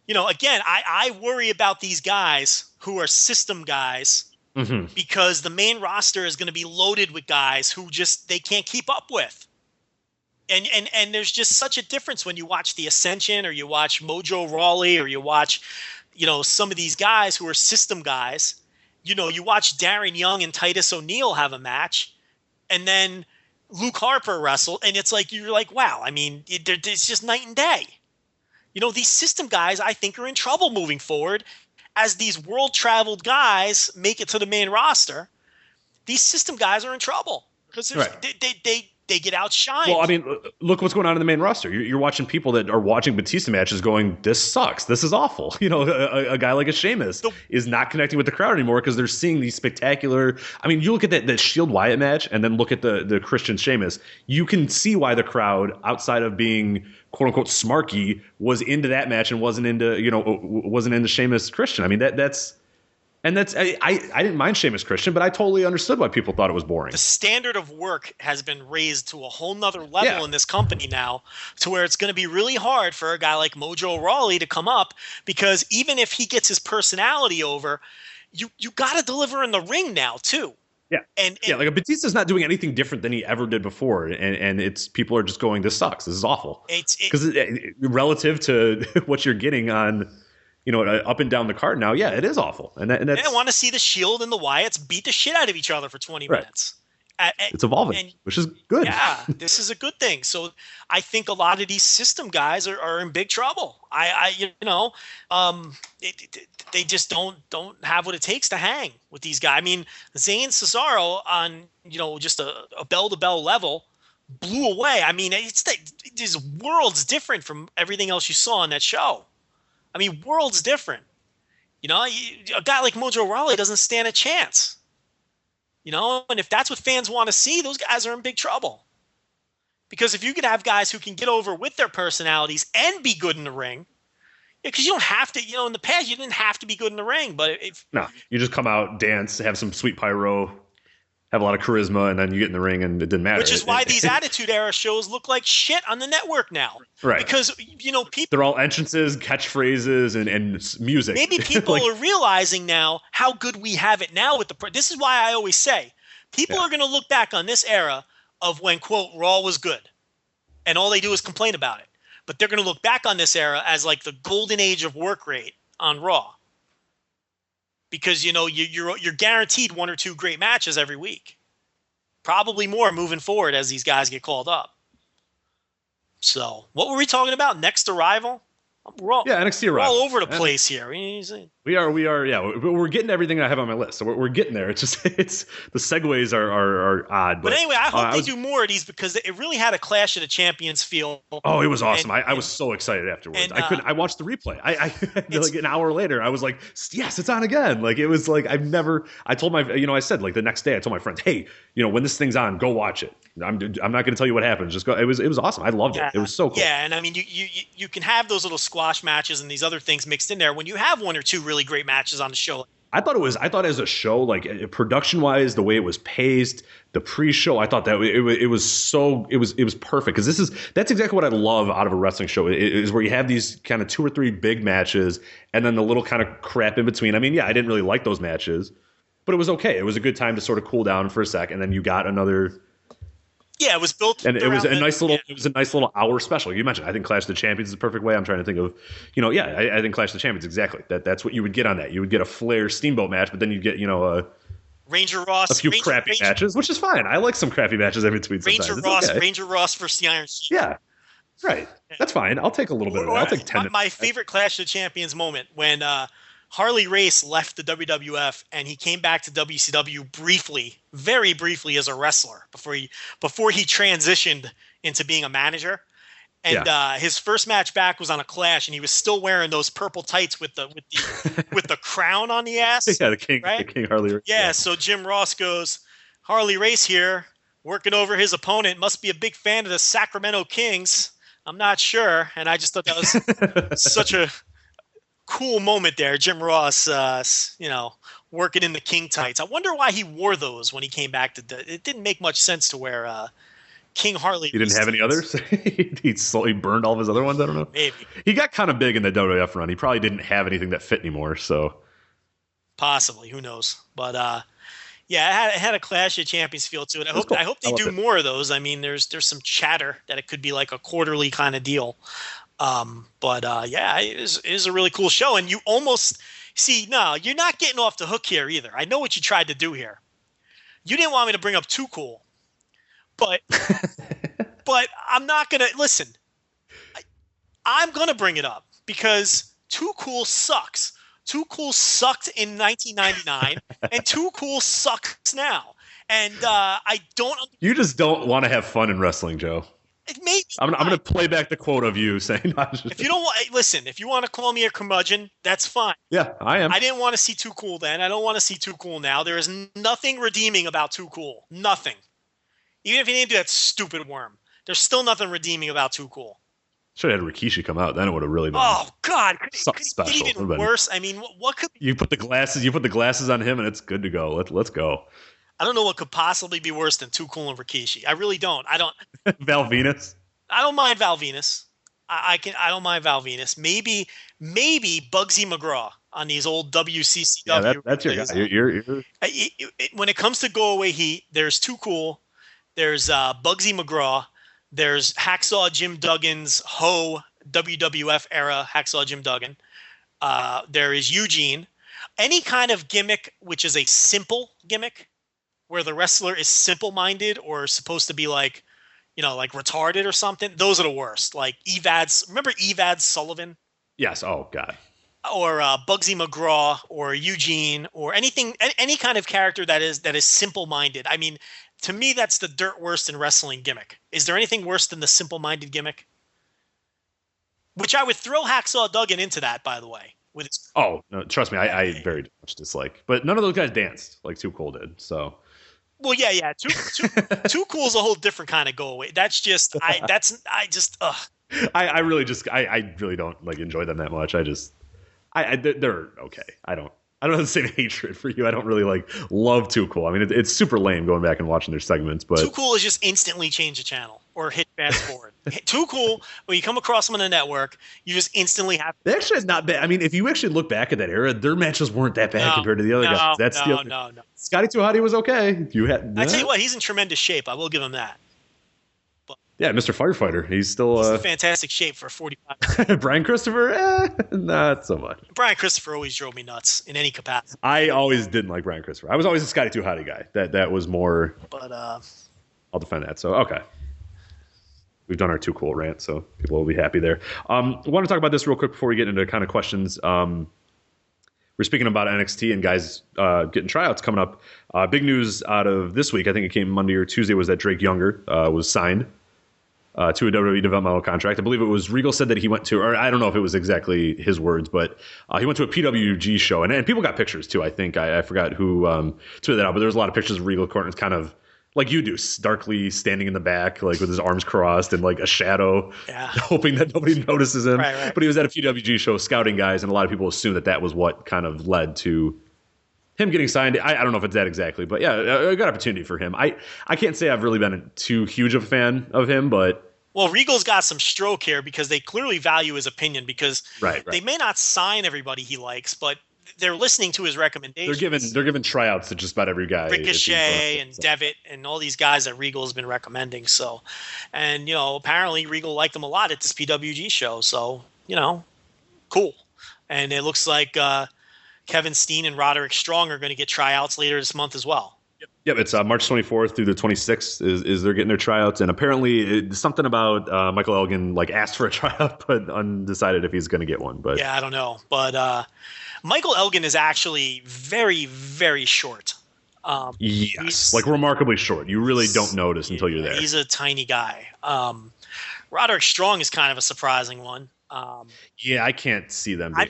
[SPEAKER 7] again, I worry about these guys who are system guys.
[SPEAKER 6] Mm-hmm.
[SPEAKER 7] Because the main roster is going to be loaded with guys who they can't keep up with. And there's just such a difference when you watch the Ascension or you watch Mojo Rawley or you watch, some of these guys who are system guys. You watch Darren Young and Titus O'Neil have a match and then Luke Harper wrestle. And it's like, you're like, wow, I mean, it's just night and day. These system guys, I think, are in trouble moving forward. As these world-traveled guys make it to the main roster, these system guys are in trouble because they get outshined.
[SPEAKER 6] Well, I mean, look what's going on in the main roster. You're watching people that are watching Batista matches going, this sucks. This is awful. You know, a guy like a Sheamus is not connecting with the crowd anymore because they're seeing these spectacular. I mean, you look at that Shield Wyatt match and then look at the Christian Sheamus. You can see why the crowd, outside of being quote unquote smarky, was into that match and wasn't into Sheamus Christian. I mean, that's. And I didn't mind Sheamus Christian, but I totally understood why people thought it was boring.
[SPEAKER 7] The standard of work has been raised to a whole nother level in this company now, to where it's going to be really hard for a guy like Mojo Rawley to come up, because even if he gets his personality over, you got to deliver in the ring now too.
[SPEAKER 6] Yeah, and like Batista's not doing anything different than he ever did before, and it's people are just going, this sucks, this is awful, because relative to what you're getting on. You know, up and down the card now, it is awful. And that's,
[SPEAKER 7] I want to see the Shield and the Wyatts beat the shit out of each other for 20 minutes.
[SPEAKER 6] It's evolving, which is good.
[SPEAKER 7] Yeah, this is a good thing. So I think a lot of these system guys are in big trouble. They just don't have what it takes to hang with these guys. I mean, Zayn Cesaro on, just a bell-to-bell level blew away. I mean, it's worlds different from everything else you saw on that show. I mean, worlds different. A guy like Mojo Rawley doesn't stand a chance. And if that's what fans want to see, those guys are in big trouble. Because if you could have guys who can get over with their personalities and be good in the ring, because you don't have to, in the past, you didn't have to be good in the ring. But
[SPEAKER 6] no, you just come out, dance, have some sweet pyro, have a lot of charisma, and then you get in the ring and it didn't matter.
[SPEAKER 7] Which is why these Attitude Era shows look like shit on the network now.
[SPEAKER 6] Right.
[SPEAKER 7] Because, people...
[SPEAKER 6] They're all entrances, catchphrases, and music.
[SPEAKER 7] Maybe people are realizing now how good we have it now with the... This is why I always say, people are going to look back on this era of when, quote, Raw was good. And all they do is complain about it. But they're going to look back on this era as like the golden age of work rate on Raw. Because, you're guaranteed one or two great matches every week. Probably more moving forward as these guys get called up. So, what were we talking about? Next ArRival?
[SPEAKER 6] NXT ArRival.
[SPEAKER 7] We're all over the place here.
[SPEAKER 6] We are. Yeah, we're getting everything I have on my list. So we're getting there. It's just the segues are odd.
[SPEAKER 7] But anyway, I hope they do more of these, because it really had a Clash of the Champions feel.
[SPEAKER 6] Oh, it was awesome. I was so excited afterwards. I watched the replay. I like an hour later, I was like, yes, it's on again. Like, it was like I told my, I said, like, the next day I told my friends, hey, when this thing's on, go watch it. I'm not going to tell you what happens. Just go. It was awesome. I loved it. It was so cool.
[SPEAKER 7] Yeah, and I mean, you can have those little squash matches and these other things mixed in there when you have one or two really great matches on the show.
[SPEAKER 6] I thought as a show, like production wise, the way it was paced, the pre-show, I thought that it was perfect, because that's exactly what I love out of a wrestling show is where you have these kind of 2 or 3 big matches and then the little kind of crap in between. I mean, I didn't really like those matches, but it was okay. It was a good time to sort of cool down for a sec, and then you got another. Yeah,
[SPEAKER 7] it was built,
[SPEAKER 6] and it was a nice little hour special. You mentioned, I think Clash of the Champions is the perfect way. I'm trying to think of, I think Clash of the Champions, exactly. That's what you would get on that. You would get a Flair Steamboat match, but then you'd get
[SPEAKER 7] Ranger Ross,
[SPEAKER 6] a few crappy matches, which is fine. I like some crappy matches in between.
[SPEAKER 7] Ranger Ross versus the Iron Sheik.
[SPEAKER 6] Yeah, right. That's fine. I'll take a little bit of that. I'll take 10.
[SPEAKER 7] My favorite Clash of the Champions moment when Harley Race left the WWF and he came back to WCW briefly, very briefly, as a wrestler before he transitioned into being a manager. And his first match back was on a Clash, and he was still wearing those purple tights with the with the crown on the ass.
[SPEAKER 6] Yeah, the King Harley Race.
[SPEAKER 7] Yeah, so Jim Ross goes, Harley Race here, working over his opponent, must be a big fan of the Sacramento Kings. I'm not sure. And I just thought that was such a cool moment there. Jim Ross, working in the King tights. I wonder why he wore those when he came back it didn't make much sense to wear King Harley.
[SPEAKER 6] He didn't have any others? he burned all of his other ones? I don't know.
[SPEAKER 7] Maybe.
[SPEAKER 6] He got kind of big in the WWF run. He probably didn't have anything that fit anymore, so.
[SPEAKER 7] Possibly. Who knows? But, it had a Clash of Champions feel to it. I hope they do more of those. I mean, there's some chatter that it could be like a quarterly kind of deal. It is a really cool show. And you almost see, no, you're not getting off the hook here either. I know what you tried to do here. You didn't want me to bring up Too Cool, but I'm not going to listen. I'm going to bring it up because Too Cool sucks. Too Cool sucked in 1999 and Too Cool sucks now. And I don't.
[SPEAKER 6] You just don't want to have fun in wrestling, Joe.
[SPEAKER 7] Maybe
[SPEAKER 6] I'm going to play back the quote of you saying,
[SPEAKER 7] if you don't want, listen, if you want to call me a curmudgeon, that's fine.
[SPEAKER 6] Yeah, I am.
[SPEAKER 7] I didn't want to see Too Cool then. I don't want to see Too Cool now. There is nothing redeeming about Too Cool. Nothing. Even if he didn't do that stupid worm, there's still nothing redeeming about Too Cool.
[SPEAKER 6] Should have had Rikishi come out. Then it would have really been.
[SPEAKER 7] Oh God, could it
[SPEAKER 6] special.
[SPEAKER 7] get even worse? I mean, what could
[SPEAKER 6] you put the glasses on him, and it's good to go. Let's go.
[SPEAKER 7] I don't know what could possibly be worse than Too Cool and Rikishi. I really don't. I don't.
[SPEAKER 6] Val Venus.
[SPEAKER 7] I don't mind Val Venus. I don't mind Val Venus. Maybe Bugsy McGraw on these old WCCW.
[SPEAKER 6] Yeah, that's your guy. You're...
[SPEAKER 7] When it comes to go away heat, there's Too Cool. There's Bugsy McGraw. There's Hacksaw Jim Duggan's WWF era Hacksaw Jim Duggan. There is Eugene. Any kind of gimmick which is a simple gimmick, where the wrestler is simple-minded or supposed to be like retarded or something. Those are the worst. Like remember Evad Sullivan?
[SPEAKER 6] Yes. Oh God.
[SPEAKER 7] Or Bugsy McGraw or Eugene or anything, any kind of character that is simple-minded. I mean, to me, that's the dirt worst in wrestling gimmick. Is there anything worse than the simple-minded gimmick? Which I would throw Hacksaw Duggan into that, by the way.
[SPEAKER 6] Oh no, trust me, I very much dislike. But none of those guys danced like Too Cool did. So.
[SPEAKER 7] Well, yeah. Too Cool is a whole different kind of go away. That's just I
[SPEAKER 6] really don't like enjoy them that much. They're okay. I don't have the same hatred for you. I don't really love Too Cool. I mean, it's super lame going back and watching their segments. But
[SPEAKER 7] Too Cool is just instantly change the channel or hit fast forward. Too Cool, when you come across them on the network, you just instantly have.
[SPEAKER 6] They actually not bad. I mean, if you actually look back at that era, their matches weren't that bad compared to the other guys.
[SPEAKER 7] No.
[SPEAKER 6] Scotty 2 Hotty was okay.
[SPEAKER 7] I tell you what, he's in tremendous shape. I will give him that.
[SPEAKER 6] Yeah, Mr. Firefighter. He's still
[SPEAKER 7] in fantastic shape for 45.
[SPEAKER 6] Brian Christopher, not so much.
[SPEAKER 7] Brian Christopher always drove me nuts in any capacity.
[SPEAKER 6] I always didn't like Brian Christopher. I was always a Scotty 2 Hotty guy. That was more.
[SPEAKER 7] But
[SPEAKER 6] I'll defend that. So okay. We've done our Too Cool rant, so people will be happy there. I want to talk about this real quick before we get into kind of questions. We're speaking about NXT and guys getting tryouts coming up. Big news out of this week, I think it came Monday or Tuesday, was that Drake Younger was signed to a WWE developmental contract. I believe it was Regal said that he went to, or I don't know if it was exactly his words, but he went to a PWG show. And people got pictures too, I think. I forgot who tweeted that out, but there was a lot of pictures of Regal Corton kind of like you do, darkly standing in the back, like with his arms crossed and like a shadow, hoping that nobody notices him.
[SPEAKER 7] Right.
[SPEAKER 6] But he was at a PWG show scouting guys, and a lot of people assume that was what kind of led to him getting signed. I don't know if it's that exactly, but yeah, a good opportunity for him. I can't say I've really been too huge of a fan of him, but.
[SPEAKER 7] Well, Regal's got some stroke here because they clearly value his opinion because they may not sign everybody he likes, but they're listening to his recommendations.
[SPEAKER 6] They're giving tryouts to just about every guy.
[SPEAKER 7] Ricochet and Devitt and all these guys that Regal has been recommending. So, and apparently Regal liked them a lot at this PWG show. So, cool. And it looks like Kevin Steen and Roderick Strong are going to get tryouts later this month as well.
[SPEAKER 6] Yep, it's March 24th through the 26th is they're getting their tryouts, and apparently it's something about Michael Elgin asked for a tryout, but undecided if he's going to get one. But
[SPEAKER 7] yeah, I don't know. But Michael Elgin is actually very, very short.
[SPEAKER 6] Yes, remarkably short. You really don't notice until you're there.
[SPEAKER 7] He's a tiny guy. Roderick Strong is kind of a surprising one.
[SPEAKER 6] Yeah, I can't see them.
[SPEAKER 7] I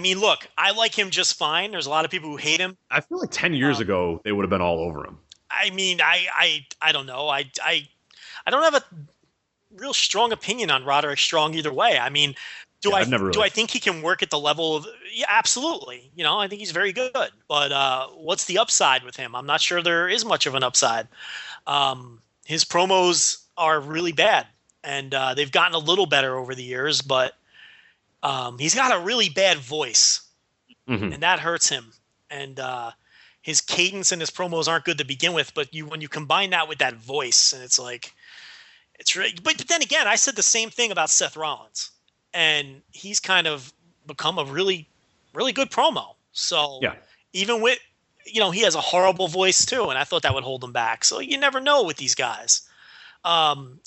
[SPEAKER 7] mean, look, I like him just fine. There's a lot of people who hate him.
[SPEAKER 6] I feel like 10 years ago they would have been all over him.
[SPEAKER 7] I mean, I don't know. I don't have a real strong opinion on Roderick Strong either way. I mean, do I think he can work at the level of? Yeah, absolutely. I think he's very good. But what's the upside with him? I'm not sure there is much of an upside. His promos are really bad. And they've gotten a little better over the years, but he's got a really bad voice, and that hurts him. And his cadence and his promos aren't good to begin with. But when you combine that with that voice, and it's really. But then again, I said the same thing about Seth Rollins, and he's kind of become a really, really good promo. So even with he has a horrible voice too, and I thought that would hold him back. So you never know with these guys.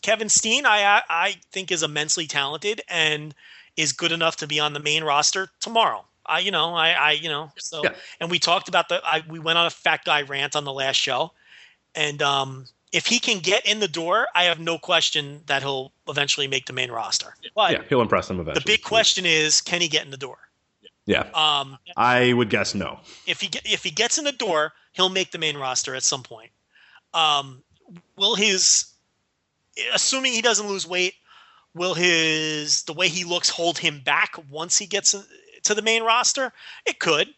[SPEAKER 7] Kevin Steen, I think is immensely talented and is good enough to be on the main roster tomorrow. So,
[SPEAKER 6] Yeah.
[SPEAKER 7] and we talked about we went on a fat guy rant on the last show, and if he can get in the door, I have no question that he'll eventually make the main roster. But
[SPEAKER 6] Yeah, he'll impress them eventually.
[SPEAKER 7] the big question is, can he get in the door?
[SPEAKER 6] Yeah. I would guess no.
[SPEAKER 7] If he gets in the door, he'll make the main roster at some point. Assuming he doesn't lose weight, will the way he looks hold him back once he gets to the main roster? It could.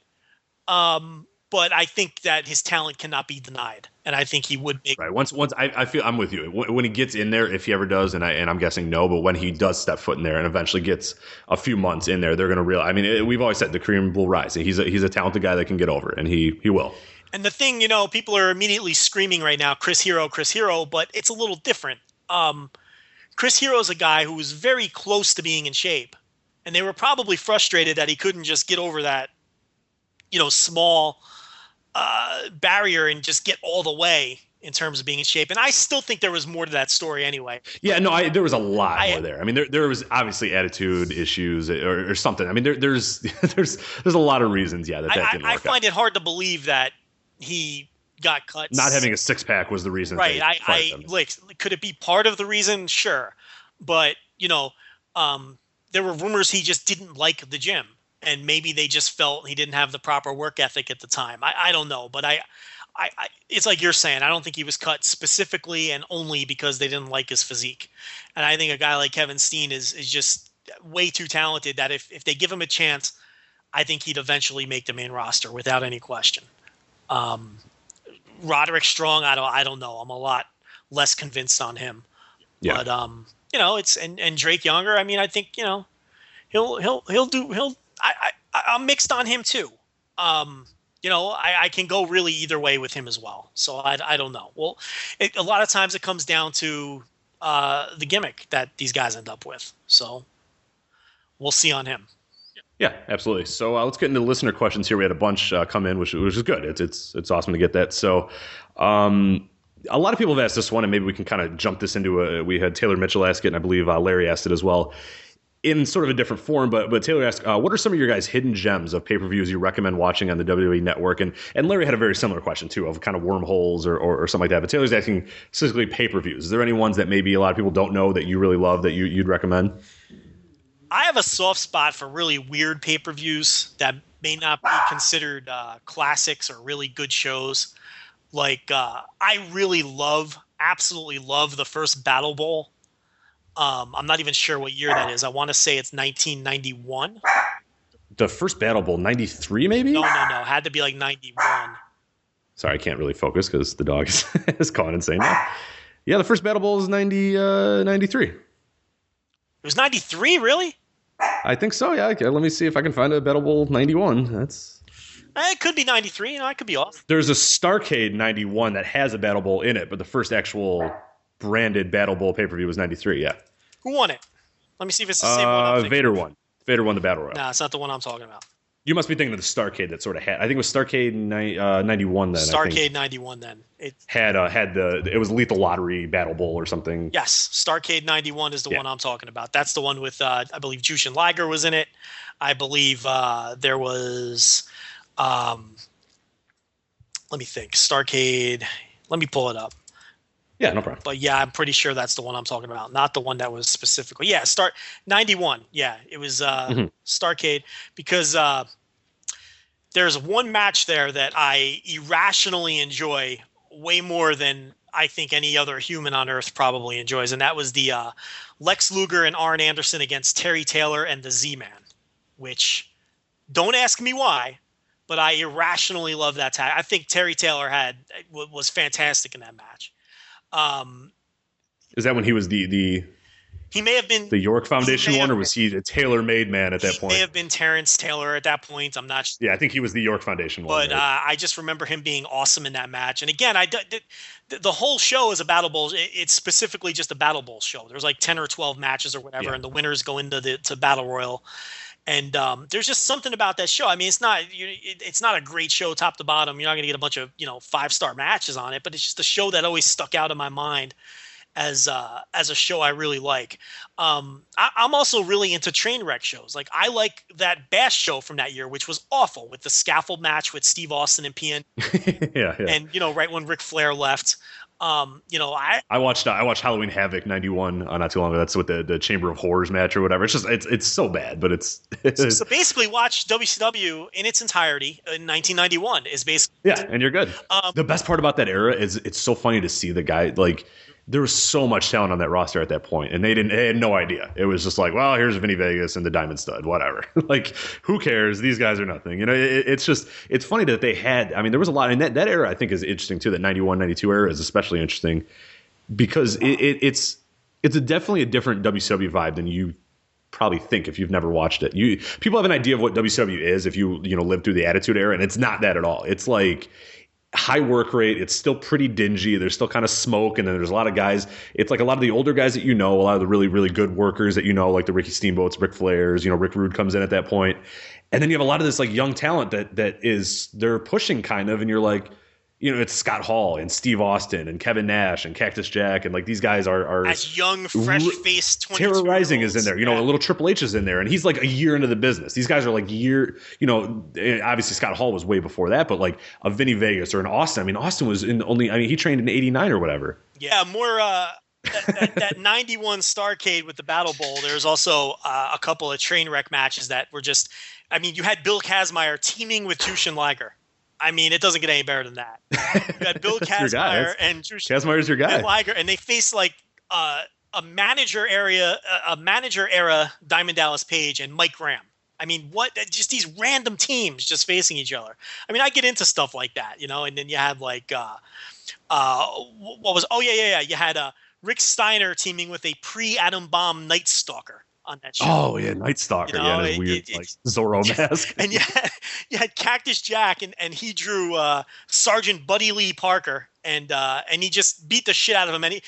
[SPEAKER 7] But I think that his talent cannot be denied, and I think he would make.
[SPEAKER 6] Right. Once I feel I'm with you. When he gets in there, if he ever does, and I'm guessing no, but when he does step foot in there and eventually gets a few months in there, they're going to realize. I mean, we've always said the cream will rise. He's a talented guy that can get over, and he will.
[SPEAKER 7] And the thing, people are immediately screaming right now, Chris Hero, but it's a little different. Chris Hero is a guy who was very close to being in shape, and they were probably frustrated that he couldn't just get over that, small barrier and just get all the way in terms of being in shape. And I still think there was more to that story anyway.
[SPEAKER 6] Yeah, no, there was a lot more there. I mean, there was obviously attitude issues or something. I mean, there's a lot of reasons. Yeah, that didn't work out.
[SPEAKER 7] I find it hard to believe that he got cut.
[SPEAKER 6] Not having a six pack was the reason.
[SPEAKER 7] Right. Could it be part of the reason? Sure. But, there were rumors he just didn't like the gym, and maybe they just felt he didn't have the proper work ethic at the time. I don't know, but I it's like you're saying, I don't think he was cut specifically and only because they didn't like his physique. And I think a guy like Kevin Steen is just way too talented that if they give him a chance, I think he'd eventually make the main roster without any question. Roderick Strong, I don't know. I'm a lot less convinced on him.
[SPEAKER 6] Yeah.
[SPEAKER 7] But it's and Drake Younger. I mean, I think I'm mixed on him too. I can go really either way with him as well. So I don't know. Well, a lot of times it comes down to the gimmick that these guys end up with. So we'll see on him.
[SPEAKER 6] Yeah, absolutely. So let's get into listener questions here. We had a bunch come in, which is good. It's awesome to get that. So a lot of people have asked this one, and maybe we can kind of jump this into we had Taylor Mitchell ask it, and I believe Larry asked it as well, in sort of a different form. But Taylor asked, what are some of your guys' hidden gems of pay-per-views you recommend watching on the WWE Network? And Larry had a very similar question, too, of kind of wormholes or something like that. But Taylor's asking specifically pay-per-views. Is there any ones that maybe a lot of people don't know that you really love that you'd recommend?
[SPEAKER 7] I have a soft spot for really weird pay-per-views that may not be considered classics or really good shows. Like, I really absolutely love the first Battle Bowl. I'm not even sure what year that is. I want to say it's 1991.
[SPEAKER 6] The first Battle Bowl, 93 maybe?
[SPEAKER 7] No. It had to be like 91.
[SPEAKER 6] Sorry, I can't really focus because the dog is calling and saying that. Yeah, the first Battle Bowl is 93. It
[SPEAKER 7] was 93, really?
[SPEAKER 6] I think so, yeah. Okay, let me see if I can find a Battle Bowl 91.
[SPEAKER 7] It could be 93. I could be off.
[SPEAKER 6] There's a Starrcade 91 that has a Battle Bowl in it, but the first actual branded Battle Bowl pay-per-view was 93, yeah.
[SPEAKER 7] Who won it? Let me see if it's the same one.
[SPEAKER 6] Vader won. Vader won the Battle Royal.
[SPEAKER 7] No, it's not the one I'm talking about.
[SPEAKER 6] You must be thinking of the Starrcade that sort of had. I think it was Starrcade 91 then.
[SPEAKER 7] Starrcade 91 then. It
[SPEAKER 6] was Lethal Lottery Battle Bowl or something.
[SPEAKER 7] Yes, Starrcade 91 is the one I'm talking about. That's the one with I believe Jushin Liger was in it. I believe there was let me think. Starrcade. Let me pull it up.
[SPEAKER 6] Yeah, no problem.
[SPEAKER 7] But yeah, I'm pretty sure that's the one I'm talking about, not the one that was specifically. Yeah, 91. Yeah, it was Starrcade because there's one match there that I irrationally enjoy way more than I think any other human on earth probably enjoys, and that was the Lex Luger and Arn Anderson against Terry Taylor and the Z-Man, which don't ask me why, but I irrationally love that tag. I think Terry Taylor was fantastic in that match.
[SPEAKER 6] Is that when he was the
[SPEAKER 7] he may have been
[SPEAKER 6] the York Foundation one, or was he a tailor-made man at that point?
[SPEAKER 7] He may have been Terrence Taylor at that point. I'm not sure.
[SPEAKER 6] Yeah, I think he was the York Foundation one.
[SPEAKER 7] But right? I just remember him being awesome in that match. And again, the whole show is a Battle Bowl. It's specifically just a Battle Bowl show. There's like 10 or 12 matches or whatever, and the winners go into to Battle Royal. And there's just something about that show. I mean, it's not a great show top to bottom. You're not going to get a bunch of 5-star matches on it, but it's just a show that always stuck out in my mind as a show I really like. I'm also really into train wreck shows. Like I like that Bash show from that year, which was awful, with the scaffold match with Steve Austin and PN.
[SPEAKER 6] Yeah.
[SPEAKER 7] And right when Ric Flair left. I
[SPEAKER 6] watched Halloween Havoc '91 not too long ago. That's with the Chamber of Horrors match or whatever. It's so bad, but it's
[SPEAKER 7] so basically watch WCW in its entirety in 1991 is basically
[SPEAKER 6] and you're good. The best part about that era is it's so funny to see the guy like. There was so much talent on that roster at that point, and they had no idea. It was just like, well, here's Vinny Vegas and the Diamond Stud, whatever. Like, who cares? These guys are nothing. It's funny that they had. I mean, there was a lot, and that era I think is interesting too. That 91, 92 era is especially interesting because it's definitely a different WCW vibe than you probably think if you've never watched it. People have an idea of what WCW is if you lived through the Attitude Era, and it's not that at all. It's like high work rate. It's still pretty dingy. There's still kind of smoke, and then there's a lot of guys. It's like a lot of the older guys that a lot of the really, really good workers that like the Ricky Steamboats, Ric Flairs. Rick Rude comes in at that point, and then you have a lot of this like young talent that is they're pushing kind of, and you're like, it's Scott Hall and Steve Austin and Kevin Nash and Cactus Jack, and like these guys are
[SPEAKER 7] as young, fresh-faced 22-year-olds.
[SPEAKER 6] Terrorizing is in there. A little Triple H is in there, and he's like a year into the business. These guys are like obviously Scott Hall was way before that, but like a Vinny Vegas or an Austin. I mean, Austin was he trained in '89 or whatever.
[SPEAKER 7] Yeah, more that 91 Starrcade with the Battle Bowl. There's also a couple of train wreck matches that were just. I mean, you had Bill Kazmaier teaming with Jushin Liger. I mean, it doesn't get any better than that. You had Bill Kazmaier and
[SPEAKER 6] Kazmaier's your guy.
[SPEAKER 7] And Liger, and they face like a manager era Diamond Dallas Page and Mike Graham. I mean, what? Just these random teams just facing each other. I mean, I get into stuff like that, and then you have like what was? Oh yeah. You had Rick Steiner teaming with a pre-Atom Bomb Night Stalker on that show.
[SPEAKER 6] Oh yeah, Night Stalker. His weird Zorro mask.
[SPEAKER 7] And you had Cactus Jack, and he drew Sergeant Buddy Lee Parker, and he just beat the shit out of him. And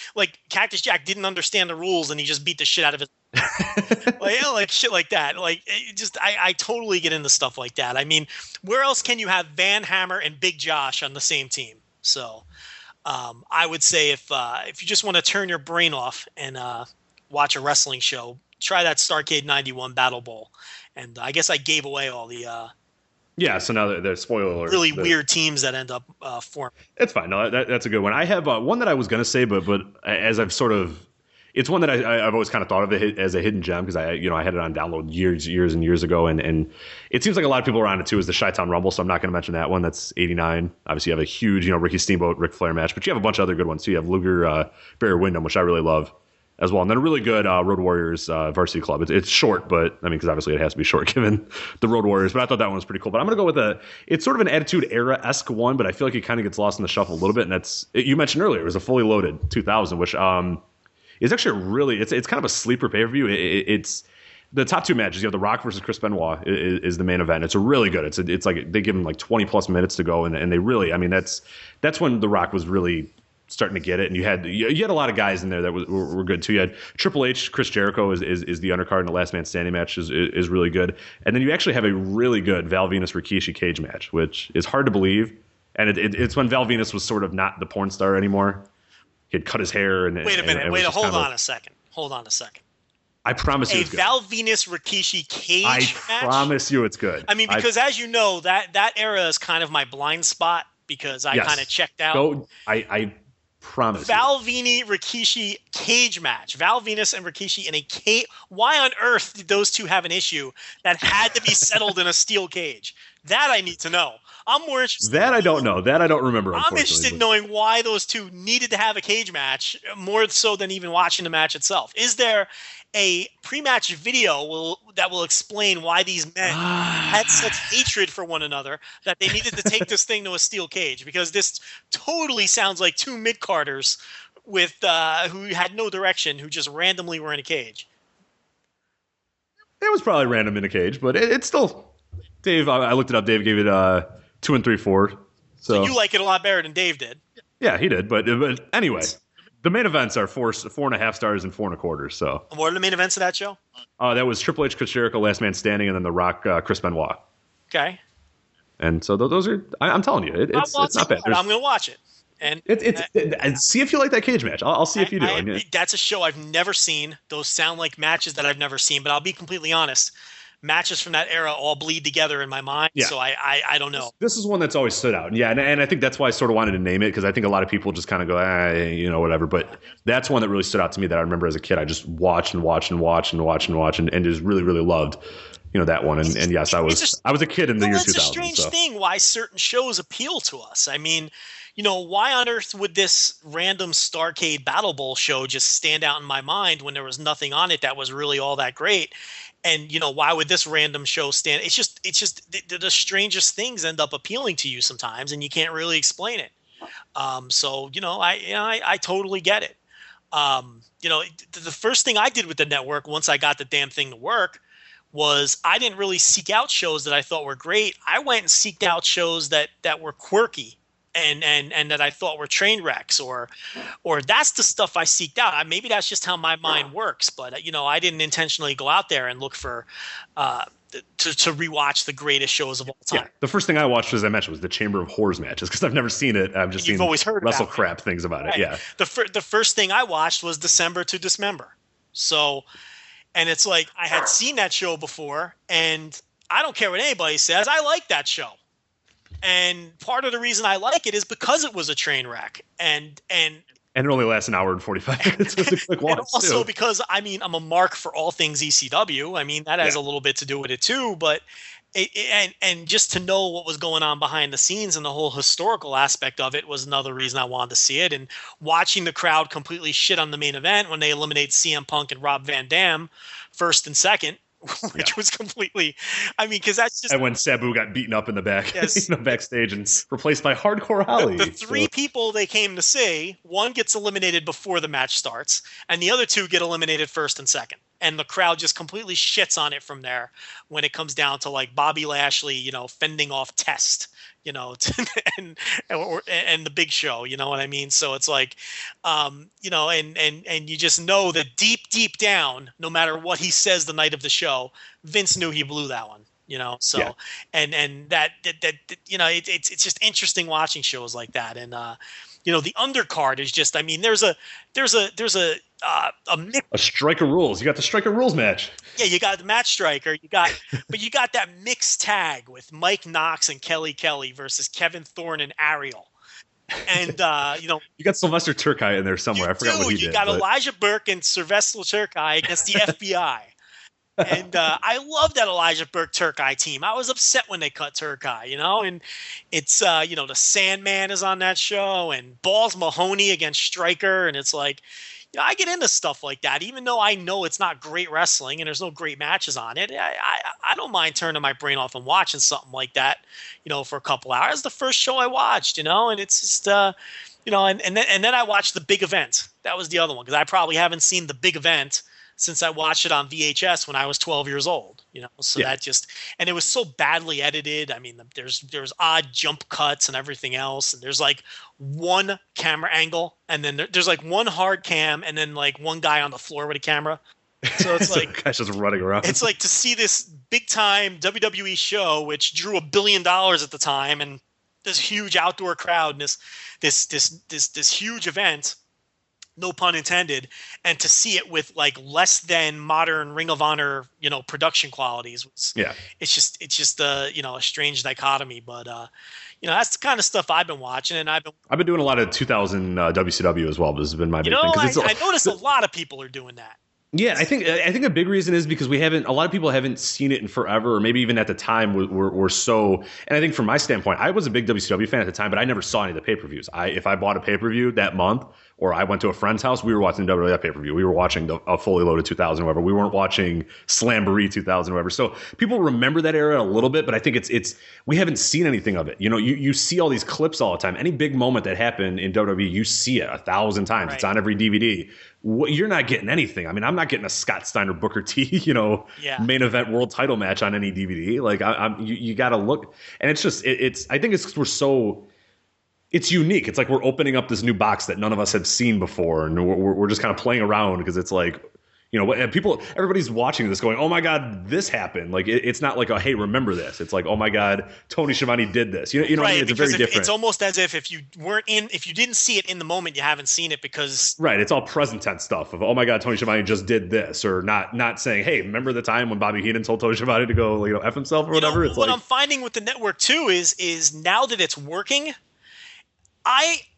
[SPEAKER 7] Cactus Jack didn't understand the rules, and he just beat the shit out of his like shit like that. Like I totally get into stuff like that. I mean, where else can you have Van Hammer and Big Josh on the same team? So I would say if you just want to turn your brain off and watch a wrestling show, try that Starrcade 91 Battle Bowl. And I guess I gave away all the
[SPEAKER 6] so now the spoiler alert.
[SPEAKER 7] Really weird teams that end up forming.
[SPEAKER 6] It's fine. No, that's a good one. I have one that I was going to say, but as I've sort of, it's one that I've always kind of thought of it as a hidden gem because I had it on download years and years ago, and it seems like a lot of people are on it too. Is the Chi-Town Rumble? So I'm not going to mention that one. That's '89. Obviously, you have a huge Ricky Steamboat, Ric Flair match, but you have a bunch of other good ones too. You have Luger, Barry Windham, which I really love as well, and then a really good Road Warriors Varsity Club. It's short, but I mean, because obviously it has to be short given the Road Warriors. But I thought that one was pretty cool. But I'm going to go with it's sort of an Attitude Era-esque one, but I feel like it kind of gets lost in the shuffle a little bit. And that's you mentioned earlier. It was a fully loaded 2000, which is actually really it's kind of a sleeper pay-per-view. It's the top two matches. You have The Rock versus Chris Benoit is the main event. It's a really good. It's like they give him like 20 plus minutes to go, and they really. I mean, that's when The Rock was really starting to get it, and you had a lot of guys in there that were good too. You had Triple H, Chris Jericho is the undercard, and the Last Man Standing match is really good. And then you actually have a really good Val Venus Rikishi cage match, which is hard to believe. And it's when Val Venus was sort of not the porn star anymore. He had cut his hair. And
[SPEAKER 7] wait a minute. Hold on a second.
[SPEAKER 6] I promise you, it's good.
[SPEAKER 7] Val Venus Rikishi cage match.
[SPEAKER 6] I promise you, it's good.
[SPEAKER 7] I mean, because as you know, that era is kind of my blind spot because I kind of checked out.
[SPEAKER 6] I promise.
[SPEAKER 7] Val Venus Rikishi cage match. Val Venus and Rikishi in a cage. Why on earth did those two have an issue that had to be settled in a steel cage? That I need to know. I'm more interested.
[SPEAKER 6] That I don't know. That I don't remember.
[SPEAKER 7] I'm interested in knowing why those two needed to have a cage match more so than even watching the match itself. Is there a pre-match video that will explain why these men had such hatred for one another that they needed to take this thing to a steel cage? Because this totally sounds like two mid-carders with who had no direction, who just randomly were in a cage.
[SPEAKER 6] It was probably random in a cage, but it's still. Dave, I looked it up. Dave gave it 2 3/4.
[SPEAKER 7] So you like it a lot better than Dave did.
[SPEAKER 6] Yeah, he did. But anyway. The main events are 4.5 stars and 4 1/4. So,
[SPEAKER 7] what are the main events of that show?
[SPEAKER 6] That was Triple H, Chris Jericho, Last Man Standing, and then The Rock, Chris
[SPEAKER 7] Benoit. Okay.
[SPEAKER 6] And so those are. I'm telling you, it's not bad.
[SPEAKER 7] I'm going to watch it. And
[SPEAKER 6] see if you like that cage match. I'll see if you do.
[SPEAKER 7] That's a show I've never seen. Those sound like matches that I've never seen. But I'll be completely honest. Matches from that era all bleed together in my mind. Yeah. So I don't know.
[SPEAKER 6] This is one that's always stood out. Yeah, and I think that's why I sort of wanted to name it, because I think a lot of people just kind of go, whatever. But that's one that really stood out to me that I remember as a kid. I just watched and just really, really loved, that one. And yes, I was a kid in the year 2000. It's a
[SPEAKER 7] strange thing why certain shows appeal to us. I mean, why on earth would this random Starrcade Battle Bowl show just stand out in my mind when there was nothing on it that was really all that great? And, why would this random show stand? It's just the strangest things end up appealing to you sometimes, and you can't really explain it. I totally get it. The first thing I did with the network once I got the damn thing to work was I didn't really seek out shows that I thought were great. I went and seeked out shows that were quirky and that I thought were train wrecks, or that's the stuff I seeked out. Maybe that's just how my mind works, but I didn't intentionally go out there and look for to rewatch the greatest shows of all time.
[SPEAKER 6] Yeah. The first thing I watched, as I mentioned, was the Chamber of Horrors matches, because I've never seen it. I've just seen
[SPEAKER 7] always heard
[SPEAKER 6] wrestle crap things about it. Yeah.
[SPEAKER 7] The first thing I watched was December to Dismember. So, and it's like I had seen that show before, and I don't care what anybody says. I like that show. And part of the reason I like it is because it was a train wreck, and it
[SPEAKER 6] only lasts an hour and 45 minutes. It's a quick watch,
[SPEAKER 7] and also because I'm a mark for all things ECW. I mean, that has a little bit to do with it too. But and just to know what was going on behind the scenes and the whole historical aspect of it was another reason I wanted to see it. And watching the crowd completely shit on the main event when they eliminate CM Punk and Rob Van Dam first and second. Which was completely, because that's just.
[SPEAKER 6] And when Sabu got beaten up in the back, backstage and replaced by Hardcore Holly.
[SPEAKER 7] The three people they came to see, one gets eliminated before the match starts, and the other two get eliminated first and second. And the crowd just completely shits on it from there when it comes down to like Bobby Lashley, fending off Test, and the Big Show, you know what I mean? So it's like, and you just know that deep down, no matter what he says the night of the show, Vince knew he blew that one, So, and that it's just interesting watching shows like that. And, the undercard is just, there's a mix.
[SPEAKER 6] A Striker Rules. You got the Striker Rules match.
[SPEAKER 7] Yeah, you got the Match Striker. But you got that mixed tag with Mike Knox and Kelly versus Kevin Thorne and Ariel. And
[SPEAKER 6] you got Sylvester Turkey in there somewhere. I forgot what he did.
[SPEAKER 7] You got Elijah Burke and Sylvester Turkey against the FBI. And I love that Elijah Burke Turkey team. I was upset when they cut Turkey, and it's, the Sandman is on that show and Balls Mahoney against Stryker. And it's like, I get into stuff like that, even though I know it's not great wrestling and there's no great matches on it. I don't mind turning my brain off and watching something like that, for a couple hours. The first show I watched, and it's just, and then I watched the big event. That was the other one, because I probably haven't seen the big event since I watched it on VHS when I was 12 years old, that just, and it was so badly edited. There's odd jump cuts and everything else. And there's like one camera angle, and then there's like one hard cam, and then like one guy on the floor with a camera. So it's like,
[SPEAKER 6] guy's just running around.
[SPEAKER 7] It's like to see this big time WWE show, which drew $1 billion at the time. And this huge outdoor crowd and this huge event, no pun intended, and to see it with like less than modern Ring of Honor, production qualities. It's just a strange dichotomy, but that's the kind of stuff I've been watching, and I've been doing
[SPEAKER 6] a lot of 2000 WCW as well. This has been my big thing.
[SPEAKER 7] I noticed a lot of people are doing that.
[SPEAKER 6] Yeah, I think a big reason is because a lot of people haven't seen it in forever, or maybe even at the time were so. And I think from my standpoint, I was a big WCW fan at the time, but I never saw any of the pay-per-views. If I bought a pay-per-view that month, or I went to a friend's house, we were watching WWF pay-per-view. We were watching a Fully Loaded 2000, whatever. We weren't watching Slamboree 2000, whatever. So people remember that era a little bit, but I think it's we haven't seen anything of it. You see all these clips all the time. Any big moment that happened in WWE, you see it 1,000 times. Right. It's on every DVD. You're not getting anything. I'm not getting a Scott Steiner Booker T, main event world title match on any DVD. Like you got to look, and it's just I think it's unique. It's like we're opening up this new box that none of us have seen before, and we're just kind of playing around because it's like, and everybody's watching this going, oh my God, this happened. Like it's not like hey, remember this. It's like, oh my God, Tony Schiavone did this. You know what I mean? It's very different.
[SPEAKER 7] It's almost as if you didn't see it in the moment, you haven't seen it because
[SPEAKER 6] right. It's all present tense stuff of, oh my God, Tony Schiavone just did this, or not saying, hey, remember the time when Bobby Heenan told Tony Schiavone to go F himself or whatever. It's
[SPEAKER 7] what I'm finding with the network too is now that it's working,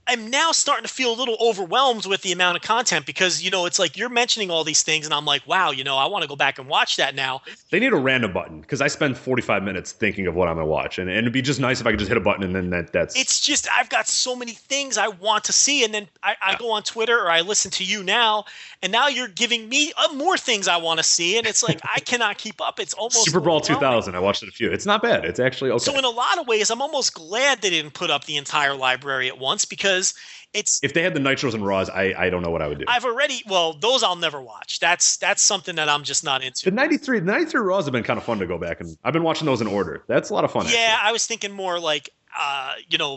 [SPEAKER 7] I'm now starting to feel a little overwhelmed with the amount of content because, it's like you're mentioning all these things and I'm like, wow, I want to go back and watch that now.
[SPEAKER 6] They need a random button because I spend 45 minutes thinking of what I'm going to watch. And it'd be just nice if I could just hit a button and then that's...
[SPEAKER 7] It's just I've got so many things I want to see. And then I go on Twitter or I listen to you now. And now you're giving me more things I want to see. And it's like I cannot keep up. It's almost
[SPEAKER 6] Super Bowl 2000. I watched it a few. It's not bad. It's actually okay.
[SPEAKER 7] So in a lot of ways, I'm almost glad they didn't put up the entire library at once because
[SPEAKER 6] if they had the Nitros and Raws, I don't know what I would do.
[SPEAKER 7] Those I'll never watch. That's something that I'm just not into.
[SPEAKER 6] The 93 Raws have been kind of fun to go back, and I've been watching those in order. That's a lot of fun.
[SPEAKER 7] Yeah,
[SPEAKER 6] actually.
[SPEAKER 7] I was thinking more like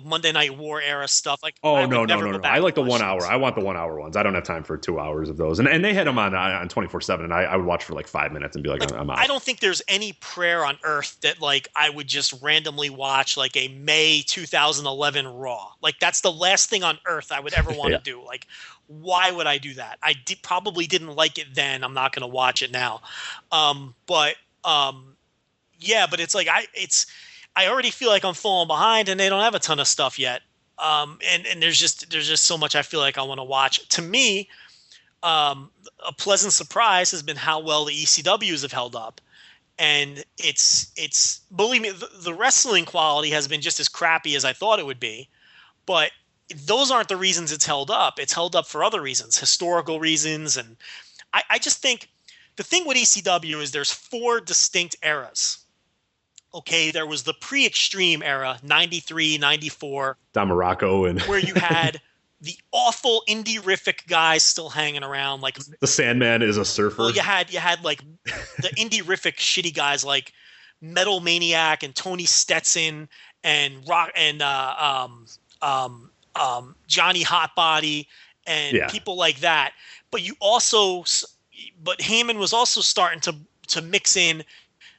[SPEAKER 7] Monday Night War era stuff. Like,
[SPEAKER 6] no. I like the 1 hour. I want the 1 hour ones. I don't have time for 2 hours of those. And they had them on 24/7, and I would watch for like 5 minutes and be like I'm out.
[SPEAKER 7] I don't think there's any prayer on earth that like I would just randomly watch like a May 2011 Raw. Like that's the last thing on earth I would ever want to do. Like, why would I do that? I probably didn't like it then. I'm not going to watch it now. But it's like I already feel like I'm falling behind and they don't have a ton of stuff yet. And there's just so much I feel like I want to watch. To me, a pleasant surprise has been how well the ECWs have held up. And it's believe me, the wrestling quality has been just as crappy as I thought it would be. But those aren't the reasons it's held up. It's held up for other reasons, historical reasons. And I just think the thing with ECW is there's 4 distinct eras. Okay, there was the pre-Extreme era, 93, 94.
[SPEAKER 6] Don Morocco and
[SPEAKER 7] where you had the awful indie-rific guys still hanging around. Like
[SPEAKER 6] the Sandman is a surfer.
[SPEAKER 7] Well, you had like the indie-rific shitty guys like Metal Maniac and Tony Stetson and Rock and Johnny Hotbody and people like that. But Heyman was also starting to mix in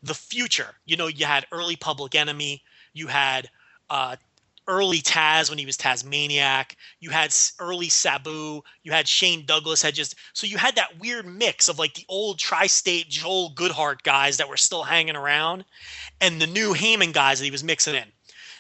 [SPEAKER 7] the future. You had early Public Enemy, you had early Taz when he was Tazmaniac, you had early Sabu, you had Shane Douglas so you had that weird mix of like the old Tri-State Joel Goodhart guys that were still hanging around and the new Heyman guys that he was mixing in.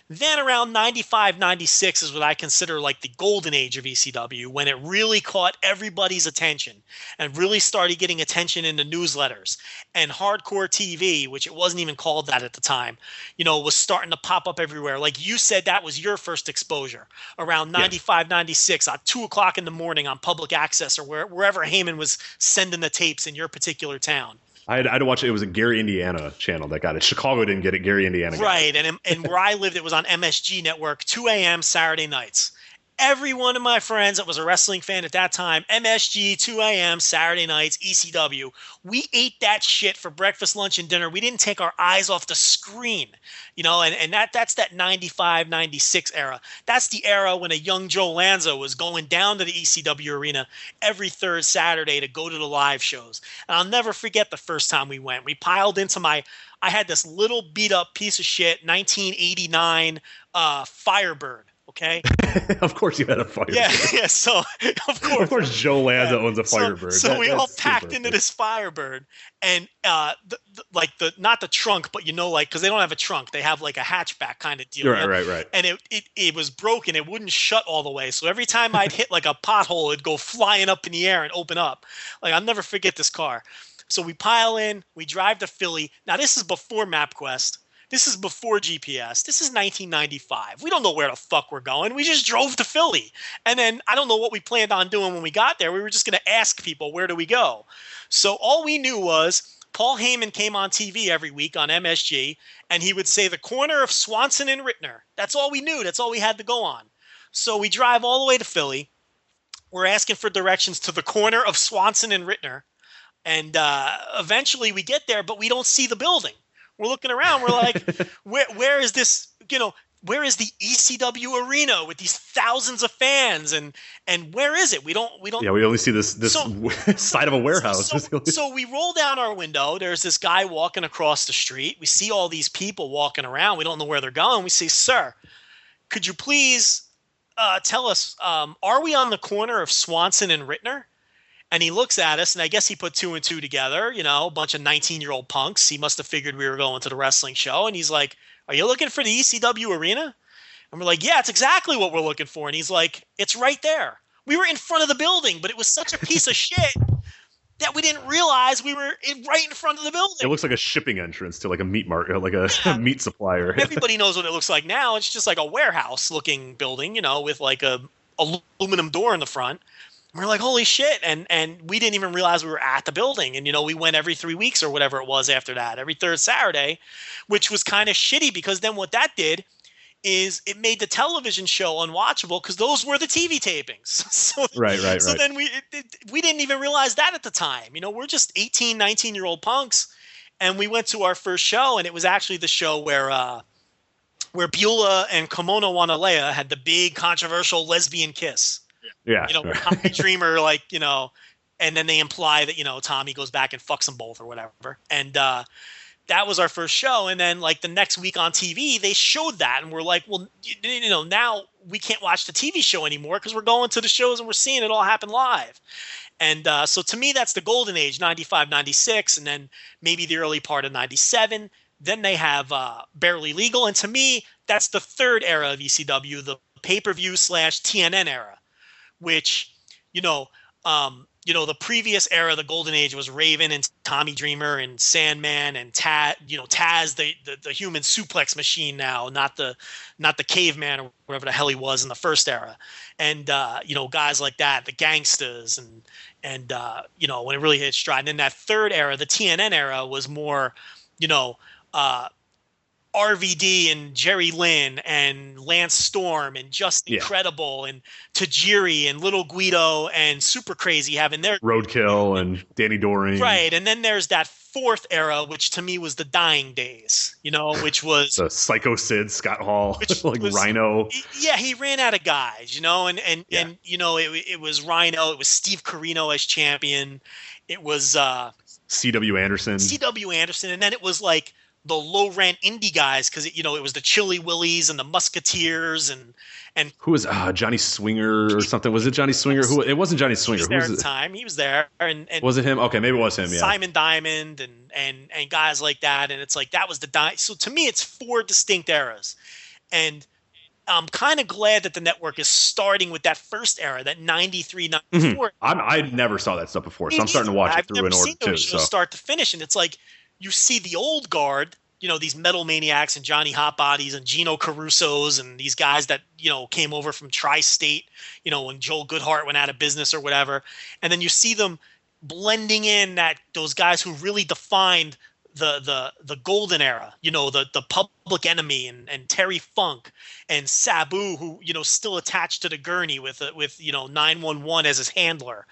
[SPEAKER 7] Then around 95, 96 is what I consider like the golden age of ECW, when it really caught everybody's attention and really started getting attention in the newsletters. And hardcore TV, which it wasn't even called that at the time, was starting to pop up everywhere. Like you said, that was your first exposure around 95, 96 at 2 o'clock in the morning on public access or wherever Heyman was sending the tapes in your particular town.
[SPEAKER 6] I had to watch it. It was a Gary, Indiana channel that got it. Chicago didn't get it. Gary, Indiana got it.
[SPEAKER 7] Right. And where I lived, it was on MSG Network, 2 a.m. Saturday nights. Every one of my friends that was a wrestling fan at that time, MSG, 2 a.m., Saturday nights, ECW. We ate that shit for breakfast, lunch, and dinner. We didn't take our eyes off the screen, and that's that 95, 96 era. That's the era when a young Joe Lanza was going down to the ECW arena every third Saturday to go to the live shows. And I'll never forget the first time we went. We piled into I had this little beat up piece of shit, 1989 Firebird. Okay.
[SPEAKER 6] Of course you had a Firebird.
[SPEAKER 7] Yeah. So of course
[SPEAKER 6] Joe Lanza owns a Firebird.
[SPEAKER 7] So we all packed into this Firebird, and not the trunk, but because they don't have a trunk, they have like a hatchback kind of deal.
[SPEAKER 6] Right.
[SPEAKER 7] And it was broken. It wouldn't shut all the way. So every time I'd hit like a pothole, it'd go flying up in the air and open up. Like I'll never forget this car. So we pile in, we drive to Philly. Now this is before MapQuest. This is before GPS. This is 1995. We don't know where the fuck we're going. We just drove to Philly. And then I don't know what we planned on doing when we got there. We were just going to ask people, where do we go? So all we knew was Paul Heyman came on TV every week on MSG, and he would say the corner of Swanson and Rittner. That's all we knew. That's all we had to go on. So we drive all the way to Philly. We're asking for directions to the corner of Swanson and Rittner. And eventually we get there, but we don't see the building. We're looking around. We're like, where is this? where is the ECW arena with these thousands of fans, and where is it? We don't.
[SPEAKER 6] Yeah, we only see this side of a warehouse.
[SPEAKER 7] So we roll down our window. There's this guy walking across the street. We see all these people walking around. We don't know where they're going. We say, "Sir, could you please tell us, are we on the corner of Swanson and Rittner?" And he looks at us, and I guess he put two and two together, a bunch of 19-year-old punks. He must have figured we were going to the wrestling show. And he's like, "Are you looking for the ECW arena?" And we're like, "Yeah, it's exactly what we're looking for." And he's like, "It's right there." We were in front of the building, but it was such a piece of shit that we didn't realize we were right in front of the building.
[SPEAKER 6] It looks like a shipping entrance to like a meat market, like a meat supplier.
[SPEAKER 7] Everybody knows what it looks like now. It's just like a warehouse-looking building, with like a aluminum door in the front. We're like, holy shit. And we didn't even realize we were at the building. And, we went every 3 weeks or whatever it was after that, every third Saturday, which was kind of shitty because then what that did is it made the television show unwatchable because those were the TV tapings. So then we didn't even realize that at the time. We're just 18, 19-year-old punks. And we went to our first show, and it was actually the show where Beulah and Kimono Wanalea had the big controversial lesbian kiss.
[SPEAKER 6] Yeah.
[SPEAKER 7] Tommy Dreamer, and then they imply that, Tommy goes back and fucks them both or whatever. And that was our first show. And then the next week on TV, they showed that. And we're like, well, now we can't watch the TV show anymore because we're going to the shows and we're seeing it all happen live. And so to me, that's the golden age, 95, 96, and then maybe the early part of 97. Then they have Barely Legal. And to me, that's the third era of ECW, the pay-per-view / TNN era, which, the previous era, the golden age, was Raven and Tommy Dreamer and Sandman and Taz, the human suplex machine now, not the caveman or whatever the hell he was in the first era. And, guys like that, the Gangstas and when it really hit stride. And then that third era, the TNN era, was more, RVD and Jerry Lynn and Lance Storm and Just Incredible and Tajiri and Little Guido and Super Crazy having their
[SPEAKER 6] Roadkill and Danny Doring.
[SPEAKER 7] Right. And then there's that fourth era, which to me was the dying days, which was
[SPEAKER 6] the Psycho Sid, Scott Hall, Rhino.
[SPEAKER 7] Yeah, he ran out of guys, and it was Rhino, it was Steve Corino as champion. It was
[SPEAKER 6] C.W. Anderson.
[SPEAKER 7] And then it was like the low rent indie guys because it was the Chili Willies and the Musketeers and
[SPEAKER 6] who was Johnny Swinger or something? Was it Johnny Swinger? Who it wasn't Johnny Swinger.
[SPEAKER 7] He was there at the time. He was there and
[SPEAKER 6] was it him? Okay, maybe it was him. Yeah,
[SPEAKER 7] Simon Diamond and guys like that. And it's like that was so to me it's four distinct eras, and I'm kind of glad that the network is starting with that first era, that 93, 94.
[SPEAKER 6] I never saw that stuff before, so I'm starting to watch it through in order too. So
[SPEAKER 7] start to finish, and it's like. You see the old guard, these Metal Maniacs and Johnny Hotbodies and Gino Caruso's and these guys that, came over from Tri-State, when Joel Goodhart went out of business or whatever. And then you see them blending in those guys who really defined the golden era, the Public Enemy and Terry Funk and Sabu, who, still attached to the gurney with 911 as his handler.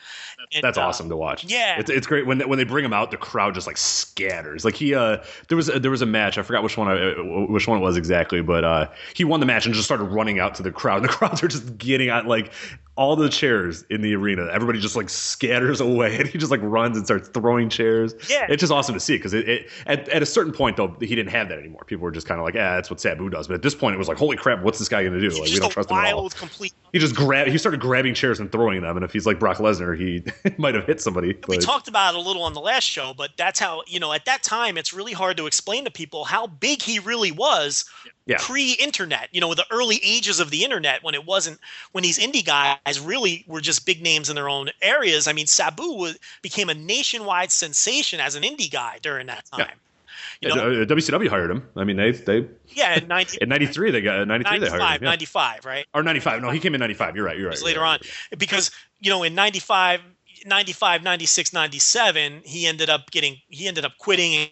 [SPEAKER 7] And,
[SPEAKER 6] that's awesome to watch.
[SPEAKER 7] Yeah.
[SPEAKER 6] It's great when they bring him out, the crowd just scatters. Like there was a match. I forgot which one it was exactly, but he won the match and just started running out to the crowd. And the crowds are just getting on all the chairs in the arena. Everybody just scatters away, and he just runs and starts throwing chairs.
[SPEAKER 7] Yeah.
[SPEAKER 6] It's just awesome to see because at a certain point though, he didn't have that anymore. People were just kind of that's what Sabu does. But at this point, it was holy crap, what's this guy going to do? We don't trust him at all. He started grabbing chairs and throwing them, and if he's like Brock Lesnar, he might have hit somebody.
[SPEAKER 7] We talked about it a little on the last show, but that's how at that time it's really hard to explain to people how big he really was. Yeah. Pre-internet, the early ages of the internet when these indie guys really were just big names in their own areas. I mean, Sabu became a nationwide sensation as an indie guy during that time.
[SPEAKER 6] Yeah. WCW hired him. I mean, they
[SPEAKER 7] in
[SPEAKER 6] 93 they got 93 they hired him.
[SPEAKER 7] 95, right?
[SPEAKER 6] Or 95. No, he came in 95. You're right. It was
[SPEAKER 7] later on because in 95, 96, 97, he ended up quitting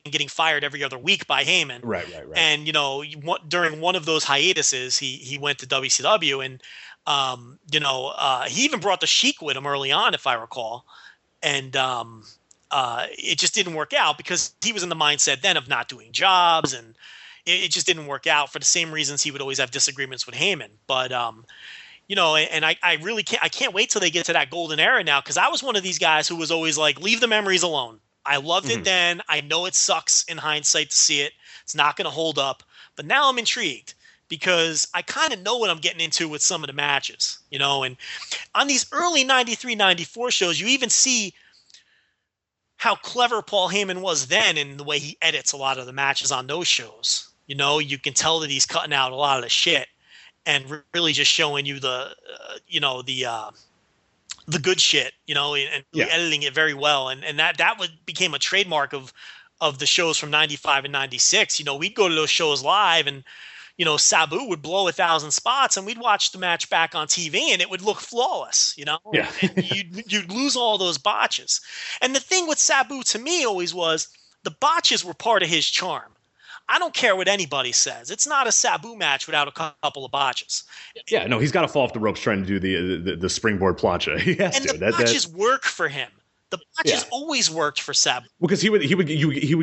[SPEAKER 7] and getting fired every other week by Heyman.
[SPEAKER 6] Right.
[SPEAKER 7] And during one of those hiatuses, he went to WCW, and he even brought the Sheik with him early on, if I recall, and it just didn't work out because he was in the mindset then of not doing jobs, and it just didn't work out for the same reasons he would always have disagreements with Heyman. But you know, and I really can't wait till they get to that golden era now, because I was one of these guys who was always like, leave the memories alone. I loved it then. I know it sucks in hindsight to see it. It's not going to hold up. But now I'm intrigued because I kind of know what I'm getting into with some of the matches, you know. And on these early 93, 94 shows, you even see how clever Paul Heyman was then in the way he edits a lot of the matches on those shows. You know, you can tell that he's cutting out a lot of the shit and really just showing you the good shit, you know, and really editing it very well. And that became a trademark of the shows from 95 and 96. You know, we'd go to those shows live and, you know, Sabu would blow 1,000 spots and we'd watch the match back on TV and it would look flawless, you know.
[SPEAKER 6] Yeah.
[SPEAKER 7] You'd lose all those botches. And the thing with Sabu to me always was the botches were part of his charm. I don't care what anybody says. It's not a Sabu match without a couple of botches.
[SPEAKER 6] Yeah, no, he's got to fall off the ropes trying to do the springboard plancha. He has
[SPEAKER 7] and
[SPEAKER 6] to.
[SPEAKER 7] The botches work for him. The botches always worked for Sabu.
[SPEAKER 6] Because he would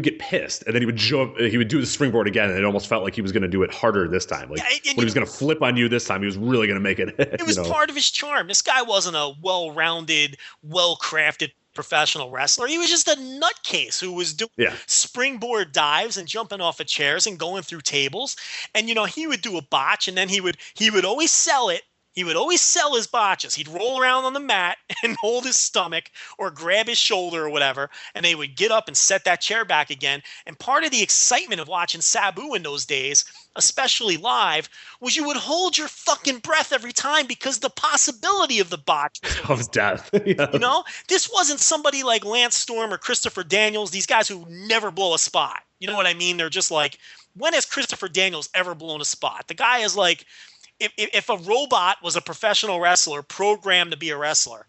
[SPEAKER 6] get pissed, and then he would jump. He would do the springboard again, and it almost felt like he was going to do it harder this time. Like when he was going to flip on you this time, he was really going to make it.
[SPEAKER 7] It was part of his charm. This guy wasn't a well-rounded, well-crafted professional wrestler. He was just a nutcase who was doing springboard dives and jumping off of chairs and going through tables. And, you know, he would do a botch and then he would always sell it. He would always sell his botches. He'd roll around on the mat and hold his stomach or grab his shoulder or whatever, and they would get up and set that chair back again. And part of the excitement of watching Sabu in those days, especially live, was you would hold your fucking breath every time because the possibility of the botch
[SPEAKER 6] of death.
[SPEAKER 7] You know, this wasn't somebody like Lance Storm or Christopher Daniels, these guys who never blow a spot. You know what I mean? They're just like, when has Christopher Daniels ever blown a spot? The guy is like, if a robot was a professional wrestler programmed to be a wrestler,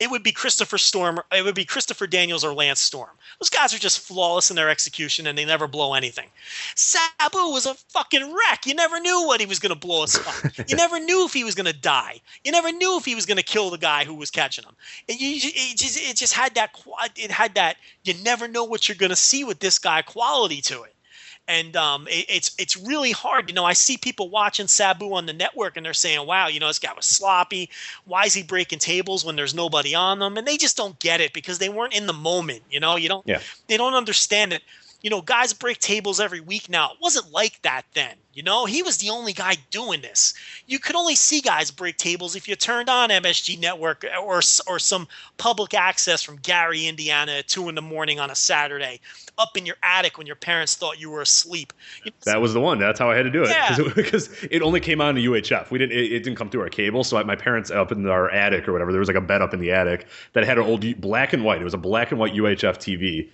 [SPEAKER 7] it would be Christopher Storm. It would be Christopher Daniels or Lance Storm. Those guys are just flawless in their execution, and they never blow anything. Sabu was a fucking wreck. You never knew what he was going to blow a spot. You never knew if he was going to die. You never knew if he was going to kill the guy who was catching him. It just had that. It had that. You never know what you're going to see with this guy quality to it. And it's really hard. You know, I see people watching Sabu on the network and they're saying, wow, you know, this guy was sloppy. Why is he breaking tables when there's nobody on them? And they just don't get it because they weren't in the moment. You know, they don't understand it. You know, guys break tables every week now. It wasn't like that then. You know, he was the only guy doing this. You could only see guys break tables if you turned on MSG Network or some public access from Gary, Indiana at 2 a.m. on a Saturday up in your attic when your parents thought you were asleep.
[SPEAKER 6] That was the one. That's how I had to do it because it only came on to UHF. It didn't come through our cable. So my parents up in our attic or whatever, there was like a bed up in the attic that had an old black and white. It was a black and white UHF TV.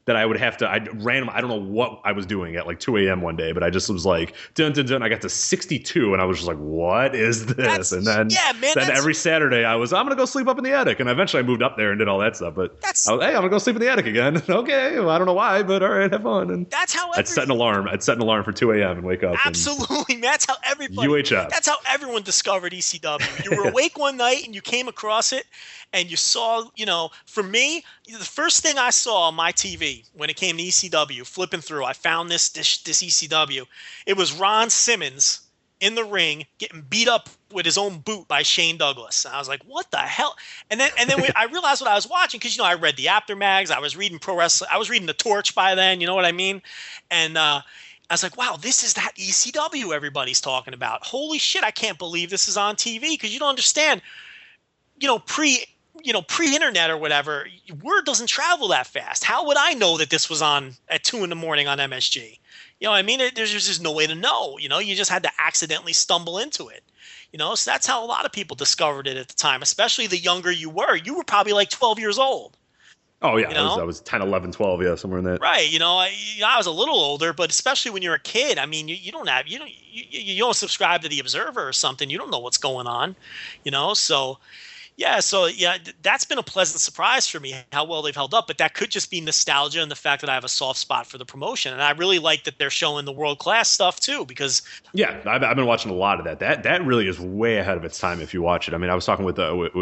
[SPEAKER 6] That I would have to, I don't know what I was doing at like 2 a.m. one day, but I just was like, dun, dun, dun. I got to 62 and I was just like, what is this? And then, every Saturday I'm going to go sleep up in the attic. And eventually I moved up there and did all that stuff. But I was, hey, I'm going to go sleep in the attic again. Okay. Well, I don't know why, but all right, have fun. And
[SPEAKER 7] that's how
[SPEAKER 6] I'd set an alarm. I'd set an alarm for 2 a.m. and wake up.
[SPEAKER 7] Absolutely. That's how everybody,
[SPEAKER 6] UHF.
[SPEAKER 7] That's how everyone discovered ECW. You were awake one night and you came across it. And you saw, you know, for me, the first thing I saw on my TV when it came to ECW, flipping through, I found this ECW. It was Ron Simmons in the ring getting beat up with his own boot by Shane Douglas. And I was like, what the hell? And then I realized what I was watching because, you know, I read the Aftermags. I was reading pro wrestling. I was reading The Torch by then. You know what I mean? And I was like, wow, this is that ECW everybody's talking about. Holy shit, I can't believe this is on TV because you don't understand, pre-internet or whatever, word doesn't travel that fast. How would I know that this was on at 2 a.m. on MSG? You know what I mean? There's just no way to know. You know, you just had to accidentally stumble into it. You know, so that's how a lot of people discovered it at the time, especially the younger you were. You were probably like 12 years old.
[SPEAKER 6] Oh, yeah. I was 10, 11, 12, yeah, somewhere in that.
[SPEAKER 7] Right. You know, I was a little older, but especially when you're a kid, I mean, you don't subscribe to the Observer or something. You don't know what's going on, you know, so... Yeah, so that's been a pleasant surprise for me how well they've held up. But that could just be nostalgia and the fact that I have a soft spot for the promotion, and I really like that they're showing the world class stuff too. Because
[SPEAKER 6] I've been watching a lot of that. That really is way ahead of its time if you watch it. I mean, I was talking with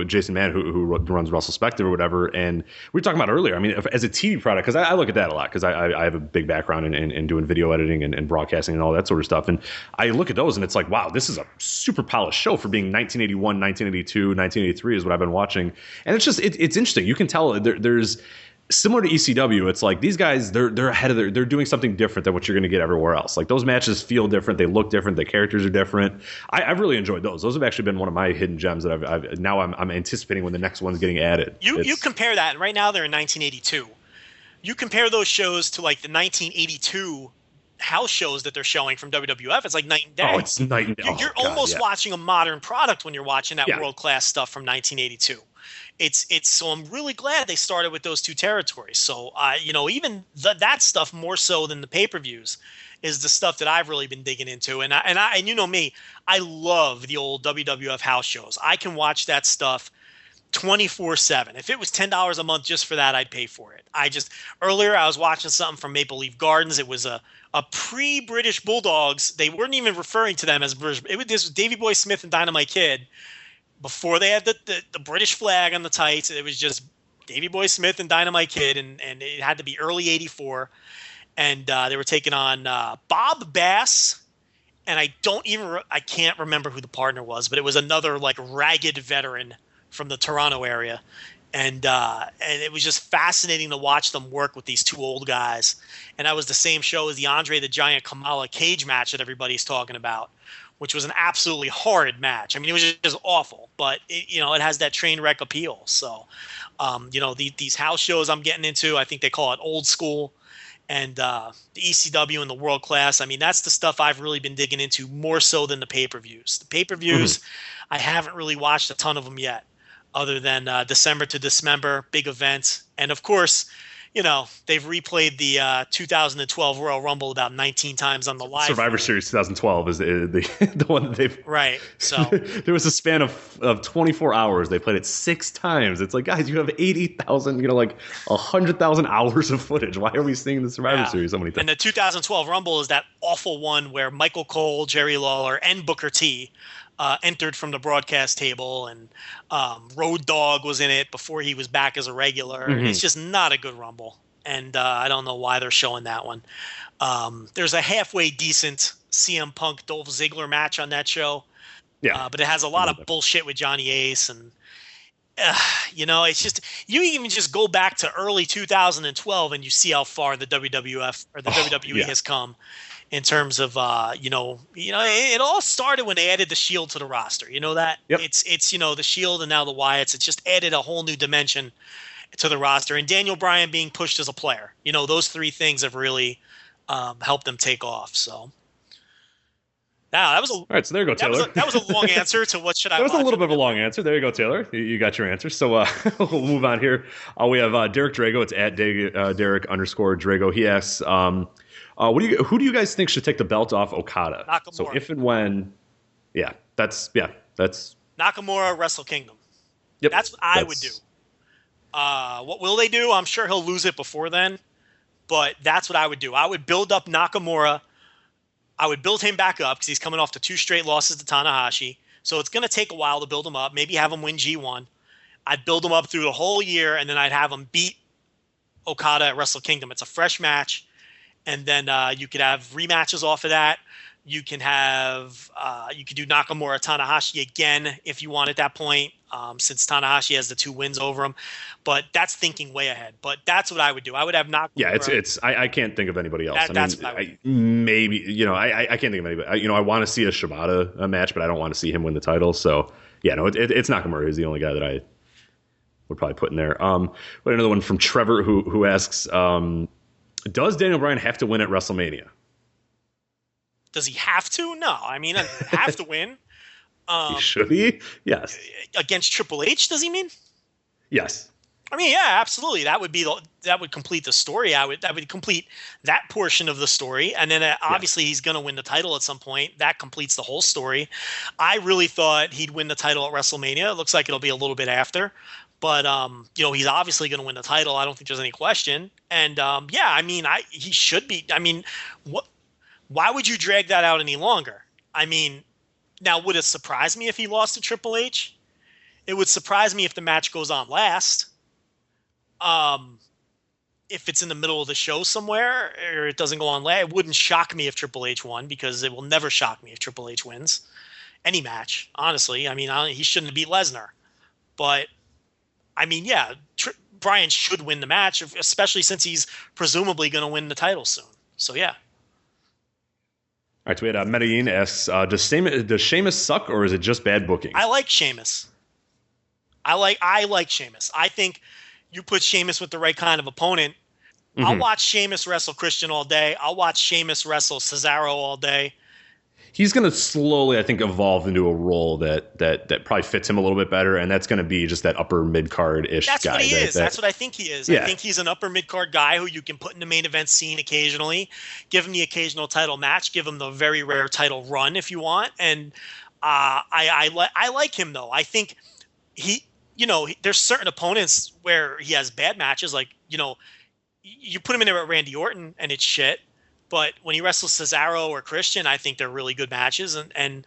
[SPEAKER 6] Jason Mann, who runs Russell Spectre or whatever, and we were talking about earlier. I mean, as a TV product, because I look at that a lot because I have a big background in doing video editing and broadcasting and all that sort of stuff, and I look at those and it's like, wow, this is a super polished show for being 1981, 1982, 1983 is what I've been watching, and it's just it's interesting. You can tell there's similar to ECW. It's like these guys they're ahead of they're doing something different than what you're going to get everywhere else. Like those matches feel different, they look different, the characters are different. I've really enjoyed those. Those have actually been one of my hidden gems that I've now I'm anticipating when the next one's getting added.
[SPEAKER 7] You compare that, and right now they're in 1982. You compare those shows to like the 1982 house shows that they're showing from WWF. It's like night and day.
[SPEAKER 6] Oh, it's night and day.
[SPEAKER 7] You're almost watching a modern product when you're watching that world class stuff from 1982. It's so I'm really glad they started with those two territories. So even that stuff more so than the pay-per-views is the stuff that I've really been digging into. And you know me, I love the old WWF house shows. I can watch that stuff 24/7. If it was $10 a month just for that, I'd pay for it. Earlier I was watching something from Maple Leaf Gardens. It was a pre-British Bulldogs. They weren't even referring to them as British. This was Davey Boy Smith and Dynamite Kid. Before they had the British flag on the tights, it was just Davey Boy Smith and Dynamite Kid, and it had to be early '84. And they were taking on Bob Bass, and I can't remember who the partner was, but it was another like ragged veteran from the Toronto area. And it was just fascinating to watch them work with these two old guys. And that was the same show as the Andre the Giant Kamala cage match that everybody's talking about, which was an absolutely horrid match. I mean, it was just awful, but it has that train wreck appeal. So, these house shows I'm getting into, I think they call it old school, and the ECW and the world class. I mean, that's the stuff I've really been digging into more so than the pay-per-views. The pay-per-views, I haven't really watched a ton of them yet, other than December to Dismember, big events. And of course, they've replayed the 2012 Royal Rumble about 19 times on the live.
[SPEAKER 6] Survivor Series 2012 is the one that they've...
[SPEAKER 7] Right, so...
[SPEAKER 6] There was a span of 24 hours. They played it 6 times. It's like, guys, you have 80,000, 100,000 hours of footage. Why are we seeing the Survivor Series so many times?
[SPEAKER 7] And the 2012 Rumble is that awful one where Michael Cole, Jerry Lawler, and Booker T entered from the broadcast table, and Road Dogg was in it before he was back as a regular. Mm-hmm. It's just not a good Rumble, and I don't know why they're showing that one. There's a halfway decent CM Punk Dolph Ziggler match on that show, but it has a lot of bullshit with Johnny Ace, and it's just, you even just go back to early 2012 and you see how far the WWF or the WWE has come. In terms of, it all started when they added the Shield to the roster. You know that? Yep. It's the Shield and now the Wyatts. It just added a whole new dimension to the roster. And Daniel Bryan being pushed as a player. Those 3 things have really helped them take off. So, now that was all
[SPEAKER 6] right. So there you go, Taylor.
[SPEAKER 7] That was a long answer to what should I watch.
[SPEAKER 6] That was a little bit of a long answer. There you go, Taylor. You got your answer. So we'll move on here. We have Derek Drago. It's at Derek_Drago. He asks, who do you guys think should take the belt off Okada?
[SPEAKER 7] Nakamura.
[SPEAKER 6] So if and when, that's
[SPEAKER 7] Nakamura, Wrestle Kingdom.
[SPEAKER 6] Yep,
[SPEAKER 7] that's what I would do. What will they do? I'm sure he'll lose it before then, but that's what I would do. I would build up Nakamura. I would build him back up because he's coming off to 2 straight losses to Tanahashi. So it's going to take a while to build him up. Maybe have him win G1. I'd build him up through the whole year, and then I'd have him beat Okada at Wrestle Kingdom. It's a fresh match. And then you could have rematches off of that. You can have you could do Nakamura Tanahashi again if you want at that point, since Tanahashi has the 2 wins over him. But that's thinking way ahead. But that's what I would do. I would have Nakamura.
[SPEAKER 6] Yeah, it's I can't think of anybody else.
[SPEAKER 7] That's what I would do.
[SPEAKER 6] Maybe I can't think of anybody. I want to see a Shibata match, but I don't want to see him win the title. So it's Nakamura who's the only guy that I would probably put in there. But another one from Trevor who asks. Does Daniel Bryan have to win at WrestleMania?
[SPEAKER 7] Does he have to? No. I mean, have to win.
[SPEAKER 6] Should he? Yes.
[SPEAKER 7] Against Triple H, does he mean?
[SPEAKER 6] Yes.
[SPEAKER 7] I mean, yeah, absolutely. That would complete the story. That would complete that portion of the story, and then obviously he's going to win the title at some point. That completes the whole story. I really thought he'd win the title at WrestleMania. It looks like it'll be a little bit after, but he's obviously going to win the title. I don't think there's any question. And yeah, I mean, he should be. I mean, why would you drag that out any longer? I mean, now would it surprise me if he lost to Triple H? It would surprise me if the match goes on last. If it's in the middle of the show somewhere or it doesn't go on last, it wouldn't shock me if Triple H won, because it will never shock me if Triple H wins any match. Honestly, I mean, he shouldn't have beat Lesnar, but I mean, yeah, Bryan should win the match, especially since he's presumably going to win the title soon. So yeah.
[SPEAKER 6] All right, so we had Medellin asks, does Sheamus suck, or is it just bad booking?
[SPEAKER 7] I like Sheamus. I like Sheamus. I think you put Sheamus with the right kind of opponent. Mm-hmm. I'll watch Sheamus wrestle Christian all day. I'll watch Sheamus wrestle Cesaro all day.
[SPEAKER 6] He's going to slowly, I think, evolve into a role that probably fits him a little bit better, and that's going to be just that upper mid-card-ish guy.
[SPEAKER 7] That's what he is. That's what I think he is.
[SPEAKER 6] Yeah.
[SPEAKER 7] I think he's an upper mid-card guy who you can put in the main event scene occasionally, give him the occasional title match, give him the very rare title run if you want. And I like him, though. I think there's certain opponents where he has bad matches. Like, you put him in there with Randy Orton and it's shit. But when he wrestles Cesaro or Christian, I think they're really good matches. And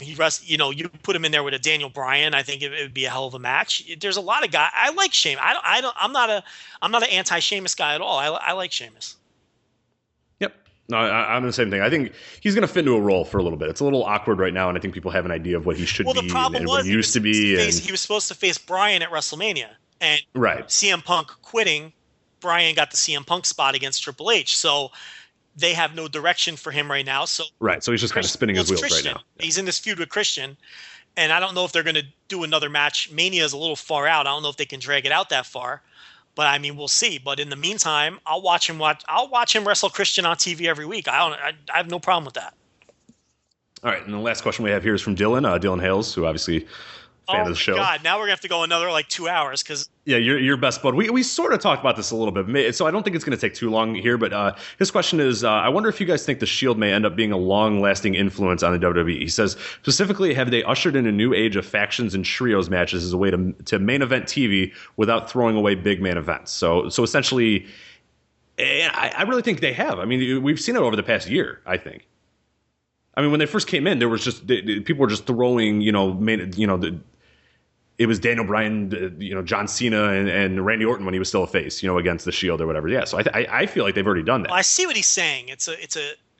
[SPEAKER 7] you put him in there with a Daniel Bryan, I think it would be a hell of a match. There's a lot of guys. I like Sheamus. I'm not an anti-Sheamus guy at all. I like Sheamus.
[SPEAKER 6] No, I'm the same thing. I think he's going to fit into a role for a little bit. It's a little awkward right now, and I think people have an idea of what he should be and what he used to be.
[SPEAKER 7] He was supposed to face Bryan at WrestleMania, and
[SPEAKER 6] right.
[SPEAKER 7] CM Punk quitting, Bryan got the CM Punk spot against Triple H. So they have no direction for him right now. So
[SPEAKER 6] he's just kind of spinning his wheels
[SPEAKER 7] Christian.
[SPEAKER 6] right now. Yeah.
[SPEAKER 7] He's in this feud with Christian, and I don't know if they're going to do another match. Mania is a little far out. I don't know if they can drag it out that far. But I mean, we'll see. But in the meantime, I'll watch him wrestle Christian on TV every week. I have no problem with that.
[SPEAKER 6] All right, and the last question we have here is from Dylan. Dylan Hales, who obviously fan of the show.
[SPEAKER 7] Oh God! Now we're gonna have to go another 2 hours because
[SPEAKER 6] you're best bud. We sort of talked about this a little bit, so I don't think it's going to take too long here. But his question is, I wonder if you guys think the Shield may end up being a long-lasting influence on the WWE. He says specifically, have they ushered in a new age of factions and trios matches as a way to main event TV without throwing away big main events? So essentially, I really think they have. I mean, we've seen it over the past year. I think. I mean, when they first came in, there was just people were just throwing, it was Daniel Bryan, John Cena, and Randy Orton when he was still a face, against the Shield or whatever. Yeah, so I feel like they've already done that.
[SPEAKER 7] Well, I see what he's saying. It's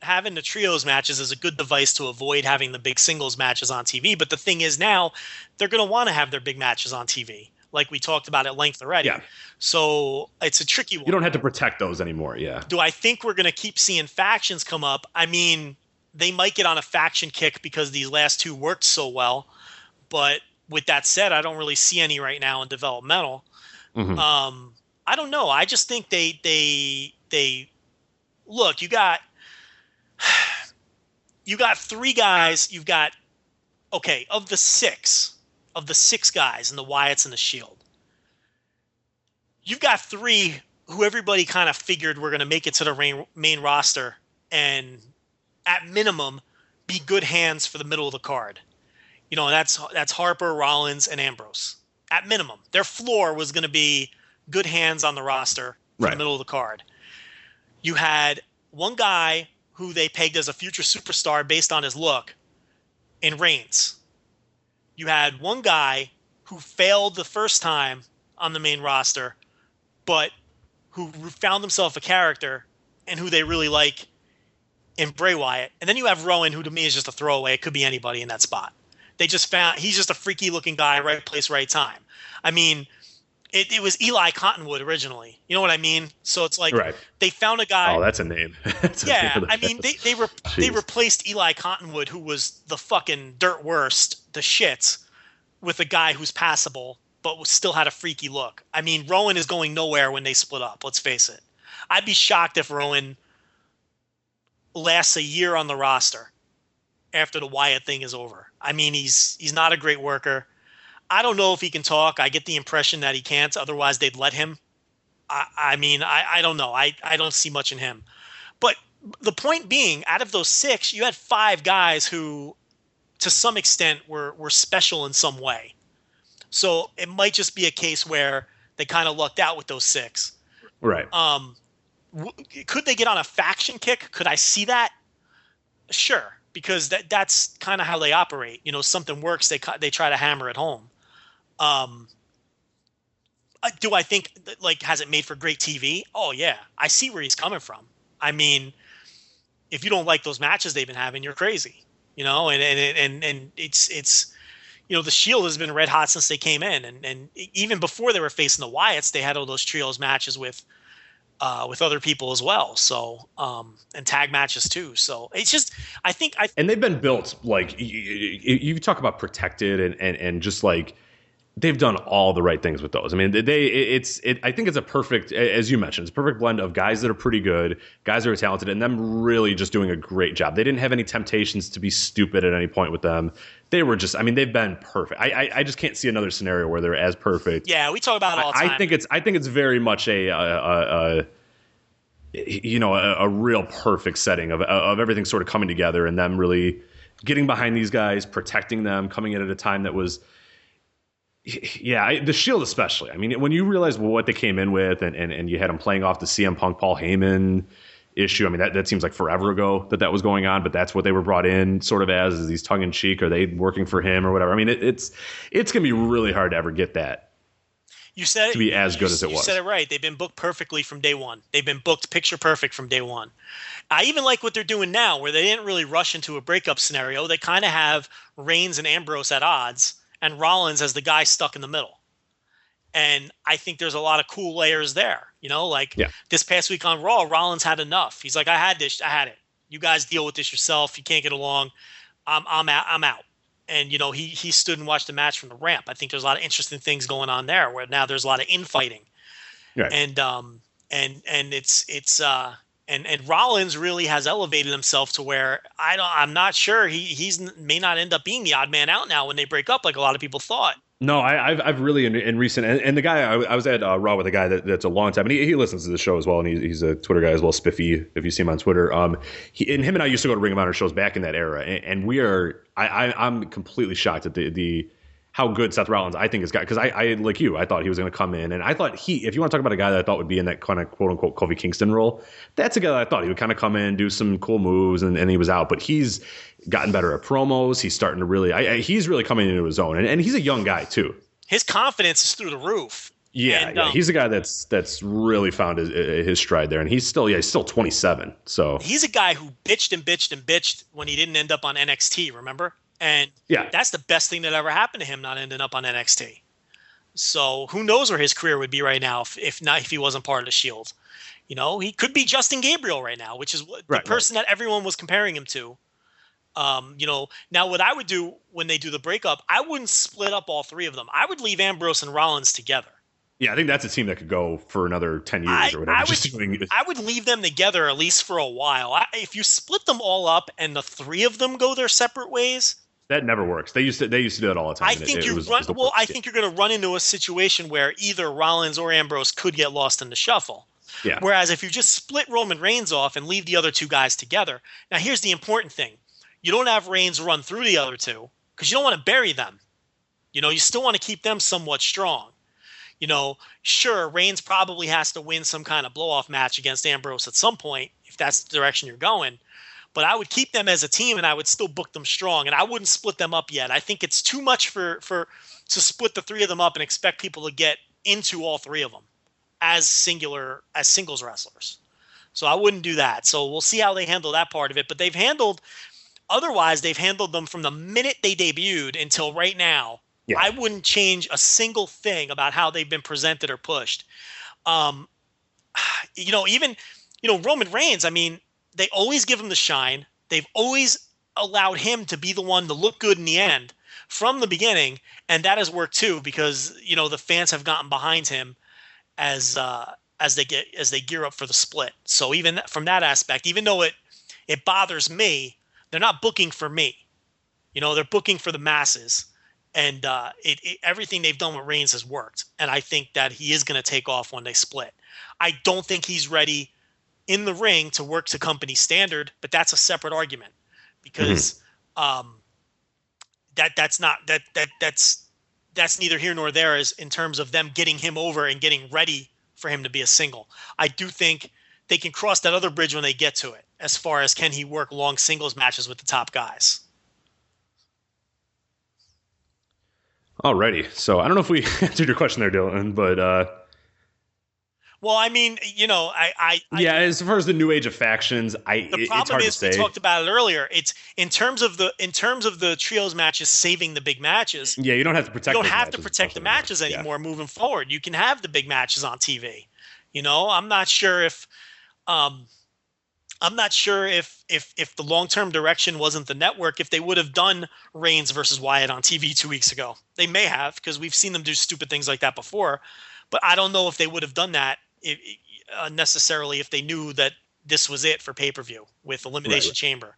[SPEAKER 7] having the trios matches is a good device to avoid having the big singles matches on TV. But the thing is, now they're going to want to have their big matches on TV, like we talked about at length already. Yeah. So it's a tricky one.
[SPEAKER 6] You don't have to protect those anymore. Yeah.
[SPEAKER 7] Do I think we're going to keep seeing factions come up? I mean, they might get on a faction kick because these last two worked so well, but with that said, I don't really see any right now in developmental. Mm-hmm. I don't know. I just think they look. You got three guys. You've got of the six guys in the Wyatts and the Shield. You've got three who everybody kind of figured were going to make it to the main roster and at minimum be good hands for the middle of the card. That's Harper, Rollins, and Ambrose. At minimum, their floor was going to be good hands on the roster for the middle of the card. You had one guy who they pegged as a future superstar based on his look in Reigns. You had one guy who failed the first time on the main roster, but who found himself a character and who they really like in Bray Wyatt. And then you have Rowan, who to me is just a throwaway. It could be anybody in that spot. They just found he's just a freaky looking guy, right place, right time. I mean, it was Eli Cottonwood originally. You know what I mean? So it's like they found a guy.
[SPEAKER 6] Oh, that's a name.
[SPEAKER 7] I mean, they replaced Eli Cottonwood, who was the fucking dirt worst, the shits, with a guy who's passable but still had a freaky look. I mean, Rowan is going nowhere when they split up. Let's face it. I'd be shocked if Rowan lasts a year on the roster after the Wyatt thing is over. I mean, he's not a great worker. I don't know if he can talk. I get the impression that he can't. Otherwise, they'd let him. I mean, I don't know. I don't see much in him. But the point being, out of those 6, you had 5 guys who, to some extent, were special in some way. So it might just be a case where they kind of lucked out with those 6.
[SPEAKER 6] Right.
[SPEAKER 7] Could they get on a faction kick? Could I see that? Sure, because that's kind of how they operate. You know, something works, they try to hammer it home. Do I think, like, has it made for great TV? Oh, yeah. I see where he's coming from. I mean, if you don't like those matches they've been having, you're crazy. You know, and it's you know, the Shield has been red hot since they came in. And even before they were facing the Wyatts, they had all those trios matches with other people as well. So, and tag matches too. So it's just, and
[SPEAKER 6] they've been built, like, you talk about protected and just like, they've done all the right things with those. I mean, I think it's a perfect, as you mentioned, it's a perfect blend of guys that are pretty good, guys that are talented, and them really just doing a great job. They didn't have any temptations to be stupid at any point with them. They were just, I mean, they've been perfect. I just can't see another scenario where they're as perfect.
[SPEAKER 7] Yeah, we talk about it all the time.
[SPEAKER 6] I think it's very much a real perfect setting of everything sort of coming together and them really getting behind these guys, protecting them, coming in at a time that was, the Shield especially. I mean, when you realize what they came in with and you had them playing off the CM Punk Paul Heyman issue, I mean, that seems like forever ago that was going on, but that's what they were brought in sort of as, is these tongue-in-cheek, are they working for him or whatever. I mean, it's going to be really hard to ever get that.
[SPEAKER 7] You said
[SPEAKER 6] to be as good as it was.
[SPEAKER 7] You said it right. They've been booked perfectly from day one. They've been booked picture perfect from day one. I even like what they're doing now, where they didn't really rush into a breakup scenario. They kind of have Reigns and Ambrose at odds, and Rollins as the guy stuck in the middle. And I think there's a lot of cool layers there. You know, like this past week on Raw, Rollins had enough. He's like, I had it. You guys deal with this yourself. You can't get along. I'm out. And, you know, he stood and watched the match from the ramp. I think there's a lot of interesting things going on there, where now there's a lot of infighting. Right. And Rollins really has elevated himself to where I'm not sure he's may not end up being the odd man out now when they break up, like a lot of people thought.
[SPEAKER 6] No, I've really in recent, and the guy I was at Raw with a guy that's a long time, and he listens to the show as well, and he's a Twitter guy as well, Spiffy, if you see him on Twitter. Him and I used to go to Ring of Honor shows back in that era, and I'm completely shocked at the how good Seth Rollins I think has got, because I like you, I thought he was going to come in, and I thought if you want to talk about a guy that I thought would be in that kind of quote unquote Kofi Kingston role, that's a guy that I thought he would kind of come in, do some cool moves, and he was out. But he's gotten better at promos. He's starting to really, he's really coming into his own, and he's a young guy too.
[SPEAKER 7] His confidence is through the roof.
[SPEAKER 6] Yeah, he's a guy that's really found his stride there, and he's still 27. So
[SPEAKER 7] he's a guy who bitched when he didn't end up on NXT. Remember? And that's the best thing that ever happened to him, not ending up on NXT. So who knows where his career would be right now if he wasn't part of the Shield. You know, he could be Justin Gabriel right now, which is the person that everyone was comparing him to. You know, now what I would do when they do the breakup, I wouldn't split up all 3 of them. I would leave Ambrose and Rollins together. Yeah,
[SPEAKER 6] I think that's a team that could go for another 10 years or whatever.
[SPEAKER 7] I would leave them together at least for a while. If you split them all up and the 3 of them go their separate ways,
[SPEAKER 6] that never works. They used to do that all the time.
[SPEAKER 7] I think you're going to run into a situation where either Rollins or Ambrose could get lost in the shuffle. Yeah. Whereas if you just split Roman Reigns off and leave the other 2 guys together, now here's the important thing: you don't have Reigns run through the other 2 because you don't want to bury them. You know, you still want to keep them somewhat strong. You know, sure, Reigns probably has to win some kind of blow-off match against Ambrose at some point if that's the direction you're going. But I would keep them as a team, and I would still book them strong, and I wouldn't split them up yet. I think it's too much to split the 3 of them up and expect people to get into all 3 of them as singles wrestlers. So I wouldn't do that. So we'll see how they handle that part of it. But they've handled them from the minute they debuted until right now. Yeah. I wouldn't change a single thing about how they've been presented or pushed. Roman Reigns, I mean, they always give him the shine. They've always allowed him to be the one to look good in the end from the beginning, and that has worked too because the fans have gotten behind him as they gear up for the split. So even from that aspect, even though it bothers me, they're not booking for me. They're booking for the masses, And everything they've done with Reigns has worked. And I think that he is going to take off when they split. I don't think he's ready in the ring to work to company standard, but that's a separate argument because that's neither here nor there as in terms of them getting him over and getting ready for him to be a single. I do think they can cross that other bridge when they get to it, as far as can he work long singles matches with the top guys.
[SPEAKER 6] Alrighty. So I don't know if we answered your question there, Dylan, but
[SPEAKER 7] well, I mean, you know,
[SPEAKER 6] as far as the new age of factions,
[SPEAKER 7] the problem is we talked about it earlier. It's in terms of the trios matches saving the big matches.
[SPEAKER 6] Yeah, you don't have to protect.
[SPEAKER 7] You don't have to protect the matches anymore moving forward. You can have the big matches on TV. You know, I'm not sure if the long-term direction wasn't the network, if they would have done Reigns versus Wyatt on TV 2 weeks ago. They may have, because we've seen them do stupid things like that before. But I don't know if they would have done that necessarily if they knew that this was it for pay-per-view with Elimination Chamber.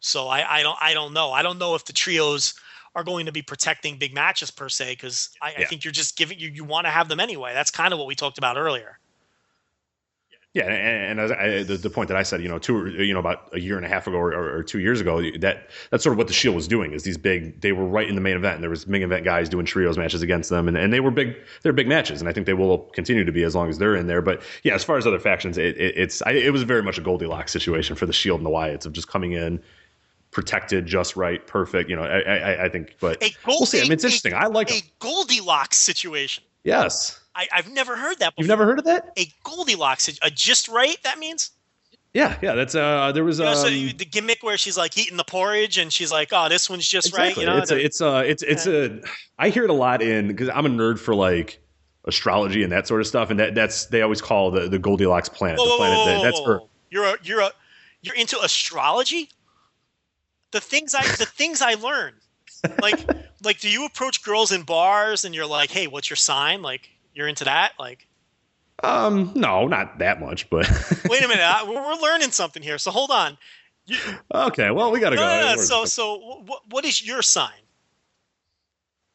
[SPEAKER 7] So I don't know. I don't know if the trios are going to be protecting big matches per se, because I think you're just giving you want to have them anyway. That's kind of what we talked about earlier.
[SPEAKER 6] Yeah, and the point that I said, about a year and a half ago or 2 years ago, that's sort of what the Shield was doing. Is these they were right in the main event, and there was main event guys doing trios matches against them, and they were big. They're big matches, and I think they will continue to be as long as they're in there. But yeah, as far as other factions, it was very much a Goldilocks situation for the Shield and the Wyatts of just coming in, protected just right, perfect. I think, but we'll see. I mean, it's interesting. I like
[SPEAKER 7] a Goldilocks situation.
[SPEAKER 6] Yes.
[SPEAKER 7] I've never heard that before.
[SPEAKER 6] You've never heard of that?
[SPEAKER 7] A Goldilocks, just right, that means?
[SPEAKER 6] Yeah, that's there was
[SPEAKER 7] so the gimmick where she's like eating the porridge and she's like, "Oh, this one's just right." You know,
[SPEAKER 6] I hear it a lot because I'm a nerd for like astrology and that sort of stuff, and they always call the Goldilocks planet. That's for
[SPEAKER 7] you're into astrology? The things I learn. Like do you approach girls in bars and you're like, "Hey, what's your sign?" Like you're into that? Like
[SPEAKER 6] no, not that much, but
[SPEAKER 7] wait a minute, we're learning something here. So hold on.
[SPEAKER 6] Okay, well, we got to go.
[SPEAKER 7] So what is your sign?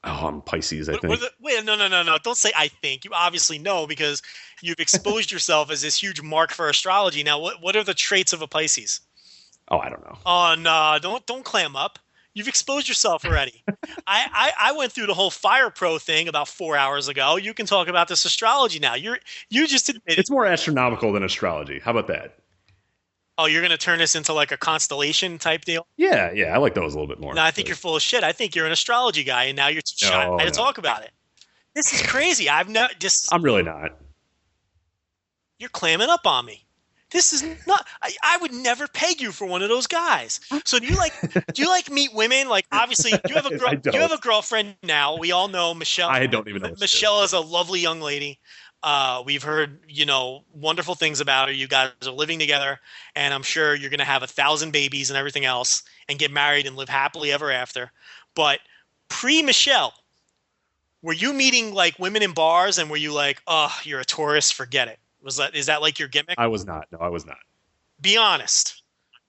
[SPEAKER 6] Oh, I'm Pisces, I think.
[SPEAKER 7] Wait, no. Don't say I think. You obviously know because you've exposed yourself as this huge mark for astrology. Now, what are the traits of a Pisces?
[SPEAKER 6] Oh, I don't know.
[SPEAKER 7] Oh, no, don't clam up. You've exposed yourself already. I went through the whole Fire Pro thing about 4 hours ago. You can talk about this astrology now. You just admitted
[SPEAKER 6] it's more astronomical than astrology. How about that?
[SPEAKER 7] Oh, you're going to turn this into like a constellation type deal?
[SPEAKER 6] Yeah, I like those a little bit more.
[SPEAKER 7] No, I think you're full of shit. I think you're an astrology guy, and now you're too shy to talk about it. This is crazy. I'm
[SPEAKER 6] really not.
[SPEAKER 7] You're clamming up on me. This is not. I would never peg you for one of those guys. So do you like meet women? Like obviously you have a girl. You have a girlfriend now. We all know Michelle.
[SPEAKER 6] I don't even know.
[SPEAKER 7] Michelle is a lovely young lady. We've heard wonderful things about her. You guys are living together, and I'm sure you're going to have 1,000 babies and everything else, and get married and live happily ever after. But pre-Michelle, were you meeting like women in bars, and were you like, oh, you're a Taurus, forget it? Is that like your gimmick?
[SPEAKER 6] I was not. No, I was not.
[SPEAKER 7] Be honest.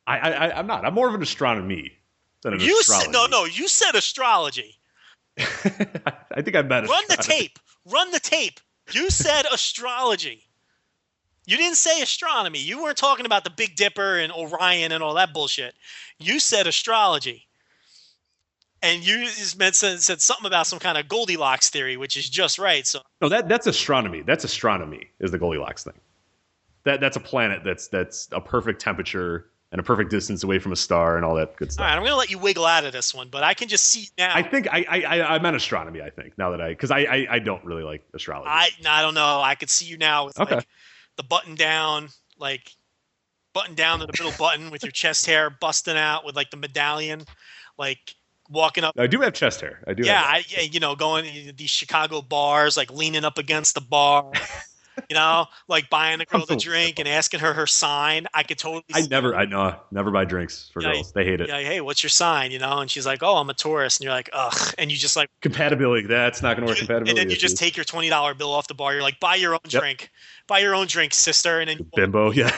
[SPEAKER 6] I'm not. I'm more of an astronomy than an astrology.
[SPEAKER 7] No. You said astrology.
[SPEAKER 6] I think I meant
[SPEAKER 7] Run the tape. You said astrology. You didn't say astronomy. You weren't talking about the Big Dipper and Orion and all that bullshit. You said astrology. And you said something about some kind of Goldilocks theory, which is just right. So
[SPEAKER 6] no, that's astronomy. That's astronomy is the Goldilocks thing. That's a planet that's a perfect temperature and a perfect distance away from a star and all that good stuff.
[SPEAKER 7] All right, I'm going to let you wiggle out of this one, but I can just see now.
[SPEAKER 6] I think I meant astronomy. I think now that because I don't really like astrology.
[SPEAKER 7] I don't know. I could see you now with like the button down to the middle button with your chest hair busting out with like the medallion, like. Walking up,
[SPEAKER 6] I do have chest hair. I do.
[SPEAKER 7] Yeah, going to these Chicago bars, like leaning up against the bar, like buying the girl the drink and asking her sign. I could totally.
[SPEAKER 6] Never buy drinks for girls. They hate it.
[SPEAKER 7] Yeah, hey, what's your sign? And she's like, oh, I'm a Taurus, and you're like, ugh, and you just like
[SPEAKER 6] compatibility. That's not going to work. Compatibility.
[SPEAKER 7] And then you just take your $20 bill off the bar. You're like, buy your own drink. Buy your own drink, sister. And then
[SPEAKER 6] bimbo, yeah.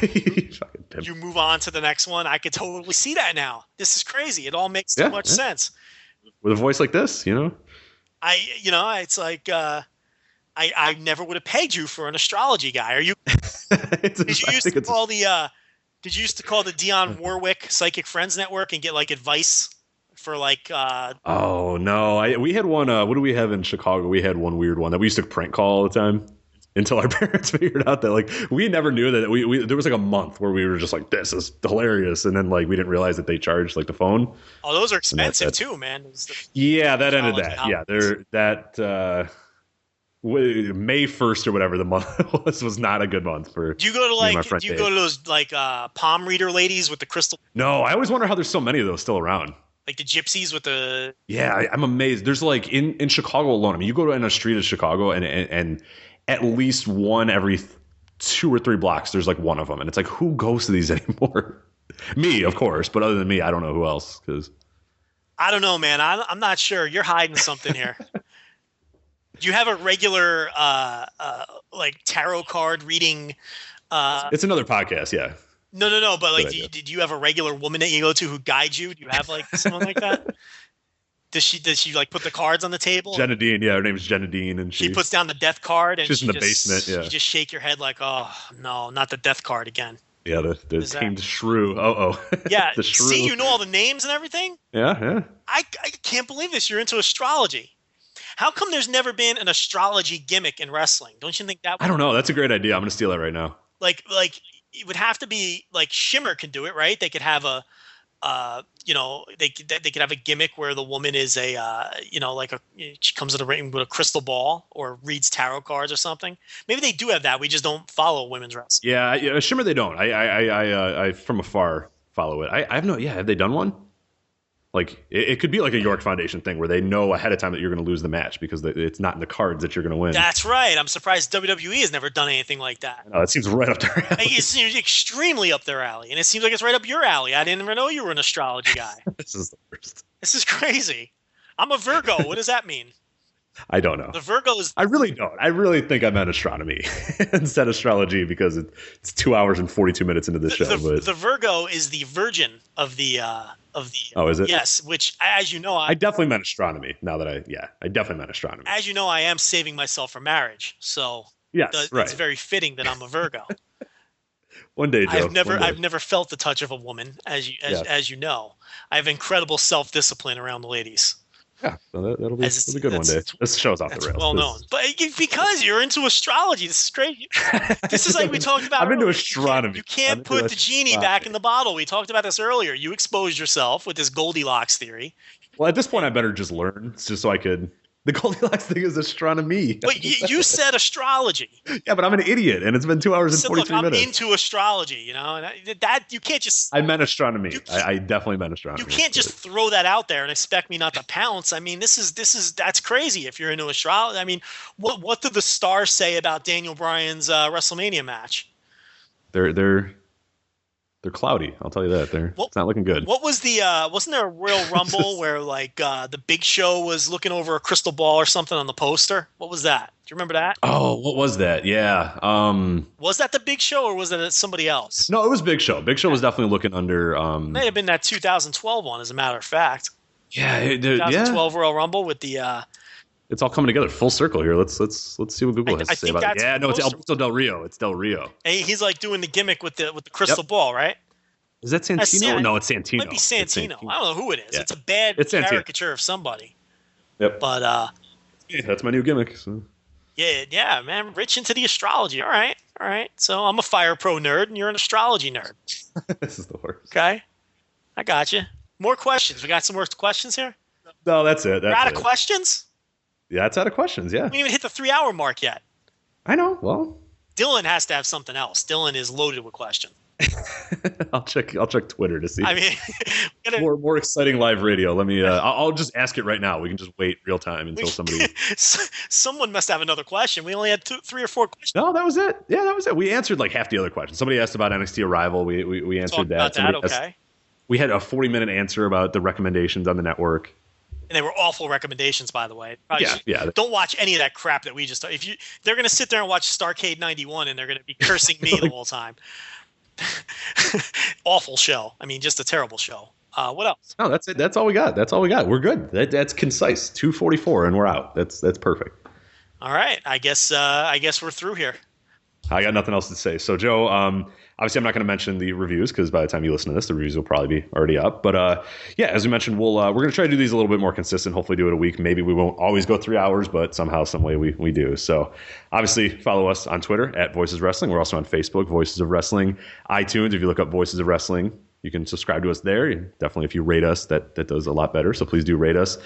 [SPEAKER 7] You move on to the next one. I could totally see that now. This is crazy. It all makes too much sense.
[SPEAKER 6] With a voice like this,
[SPEAKER 7] It's like I never would have pegged you for an astrology guy. Are you? Did you used to call the Dionne Warwick Psychic Friends Network and get like advice for like?
[SPEAKER 6] Oh no, we had one. What do we have in Chicago? We had one weird one that we used to prank call all the time. Until our parents figured out that like we never knew that we there was like a month where we were just like, this is hilarious, and then like we didn't realize that they charged like the phone.
[SPEAKER 7] Oh, those are expensive too, man.
[SPEAKER 6] Yeah, that ended that. Yeah, May 1st or whatever the month was not a good month for.
[SPEAKER 7] Do you go to those like palm reader ladies with the crystal?
[SPEAKER 6] No, I always wonder how there's so many of those still around.
[SPEAKER 7] Like the gypsies with the.
[SPEAKER 6] Yeah, I'm amazed. There's like in Chicago alone. I mean, you go to a street of Chicago and at least one every 2 or 3 blocks, there's like one of them. And it's like, who goes to these anymore? Me, of course. But other than me, I don't know who else. Because
[SPEAKER 7] I don't know, man. I'm not sure. You're hiding something here. Do you have a regular like tarot card reading?
[SPEAKER 6] It's another podcast, yeah.
[SPEAKER 7] No. But like, did you have a regular woman that you go to who guides you? Do you have like someone like that? Does she like put the cards on the table?
[SPEAKER 6] Jenna Dean, yeah, her name's Jenna Dean, and
[SPEAKER 7] she puts down the death card, and
[SPEAKER 6] she's in the basement. Yeah,
[SPEAKER 7] you just shake your head like, oh no, not the death card again.
[SPEAKER 6] Yeah, the tamed shrew.
[SPEAKER 7] Yeah,
[SPEAKER 6] the shrew.
[SPEAKER 7] See, you know all the names and everything.
[SPEAKER 6] Yeah.
[SPEAKER 7] I can't believe this. You're into astrology. How come there's never been an astrology gimmick in wrestling? Don't you think that?
[SPEAKER 6] I don't know. That's a great idea. I'm gonna steal that right now.
[SPEAKER 7] Like it would have to be like Shimmer can do it, right? They could have a. They could have a gimmick where the woman is she comes in the ring with a crystal ball or reads tarot cards or something. Maybe they do have that. We just don't follow women's wrestling.
[SPEAKER 6] Yeah, Shimmer they don't. I from afar follow it. I have no. Yeah, have they done one? Like it could be like a York Foundation thing where they know ahead of time that you're going to lose the match because it's not in the cards that you're going to win.
[SPEAKER 7] That's right. I'm surprised WWE has never done anything like that.
[SPEAKER 6] No, it seems right up their alley.
[SPEAKER 7] It seems extremely up their alley, and it seems like it's right up your alley. I didn't even know you were an astrology guy.
[SPEAKER 6] This is the worst.
[SPEAKER 7] This is crazy. I'm a Virgo. What does that mean?
[SPEAKER 6] I don't know.
[SPEAKER 7] The Virgo is.
[SPEAKER 6] I really don't. I really think I meant astronomy instead of astrology because it's 2 hours and 42 minutes into the show.
[SPEAKER 7] The Virgo is the virgin of the.
[SPEAKER 6] Oh, is it?
[SPEAKER 7] Yes, which, as you know,
[SPEAKER 6] I definitely meant astronomy. Now that I definitely meant astronomy.
[SPEAKER 7] As you know, I am saving myself for marriage, so
[SPEAKER 6] yes, right.
[SPEAKER 7] It's very fitting that I'm a Virgo.
[SPEAKER 6] One day, Joe.
[SPEAKER 7] I've never felt the touch of a woman, as you know. I have incredible self-discipline around the ladies.
[SPEAKER 6] Yeah, so that'll be good one day. This show's off the rails.
[SPEAKER 7] Well known, but because you're into astrology, this is great. This is like we talked about.
[SPEAKER 6] I'm into astronomy.
[SPEAKER 7] You can't put the genie back in the bottle. We talked about this earlier. You exposed yourself with this Goldilocks theory.
[SPEAKER 6] Well, at this point, I better just learn, just so I could. The Goldilocks thing is astronomy.
[SPEAKER 7] But you said astrology.
[SPEAKER 6] Yeah, but I'm an idiot, and it's been 2 hours and 43 minutes.
[SPEAKER 7] I'm into astrology, and that you can't just.
[SPEAKER 6] I meant astronomy. I definitely meant astronomy.
[SPEAKER 7] You can't just throw that out there and expect me not to pounce. I mean, that's crazy. If you're into astrology, I mean, what did the stars say about Daniel Bryan's WrestleMania match?
[SPEAKER 6] They're cloudy. I'll tell you that. It's not looking good.
[SPEAKER 7] What was wasn't there a Royal Rumble where like the Big Show was looking over a crystal ball or something on the poster? What was that? Do you remember that?
[SPEAKER 6] Oh, what was that? Yeah.
[SPEAKER 7] Was that the Big Show or was that somebody else?
[SPEAKER 6] No, it was Big Show. Big Show was definitely looking under.
[SPEAKER 7] May have been that 2012 one, as a matter of fact.
[SPEAKER 6] Yeah,
[SPEAKER 7] 2012 Royal Rumble with the.
[SPEAKER 6] It's all coming together, full circle here. Let's see what Google has to say about it. Yeah, no, it's Alberto Del Rio. It's Del Rio.
[SPEAKER 7] And he's like doing the gimmick with the crystal ball, right?
[SPEAKER 6] Is that Santino? No, it's Santino.
[SPEAKER 7] It might be Santino. I don't know who it is. Yeah. It's a bad caricature of somebody.
[SPEAKER 6] Yep.
[SPEAKER 7] But
[SPEAKER 6] that's my new gimmick. So.
[SPEAKER 7] Yeah, man. Rich into the astrology. All right. So I'm a Fire Pro nerd, and you're an astrology nerd.
[SPEAKER 6] This is the worst.
[SPEAKER 7] Okay, I got you. More questions. We got some more questions here.
[SPEAKER 6] No, that's it.
[SPEAKER 7] We're out of questions.
[SPEAKER 6] Yeah, it's out of questions. Yeah.
[SPEAKER 7] We haven't even hit the 3-hour mark yet.
[SPEAKER 6] I know. Well,
[SPEAKER 7] Dylan has to have something else. Dylan is loaded with questions.
[SPEAKER 6] I'll check Twitter to see.
[SPEAKER 7] I mean,
[SPEAKER 6] more exciting live radio. Let me. I'll just ask it right now. We can just wait real time until somebody.
[SPEAKER 7] Someone must have another question. We only had 3 or 4 questions.
[SPEAKER 6] No, that was it. Yeah, that was it. We answered like half the other questions. Somebody asked about NXT ArRival. We answered that.
[SPEAKER 7] Okay.
[SPEAKER 6] We had a 40-minute answer about the recommendations on the network.
[SPEAKER 7] And they were awful recommendations, by the way.
[SPEAKER 6] Yeah.
[SPEAKER 7] Don't watch any of that crap that we just. They're going to sit there and watch Starrcade '91, and they're going to be cursing me the whole time. Awful show. I mean, just a terrible show. What else?
[SPEAKER 6] No, that's it. That's all we got. We're good. That's concise. 2:44, and we're out. That's perfect.
[SPEAKER 7] All right. I guess we're through here.
[SPEAKER 6] I got nothing else to say. So, Joe, obviously I'm not going to mention the reviews because by the time you listen to this, the reviews will probably be already up. But yeah, as we mentioned, we're going to try to do these a little bit more consistent. Hopefully do it a week. Maybe we won't always go 3 hours, but somehow, some way we do. So obviously follow us on Twitter at Voices Wrestling. We're also on Facebook, Voices of Wrestling. iTunes, if you look up Voices of Wrestling, you can subscribe to us there. Definitely, if you rate us, that does a lot better. So please do rate us.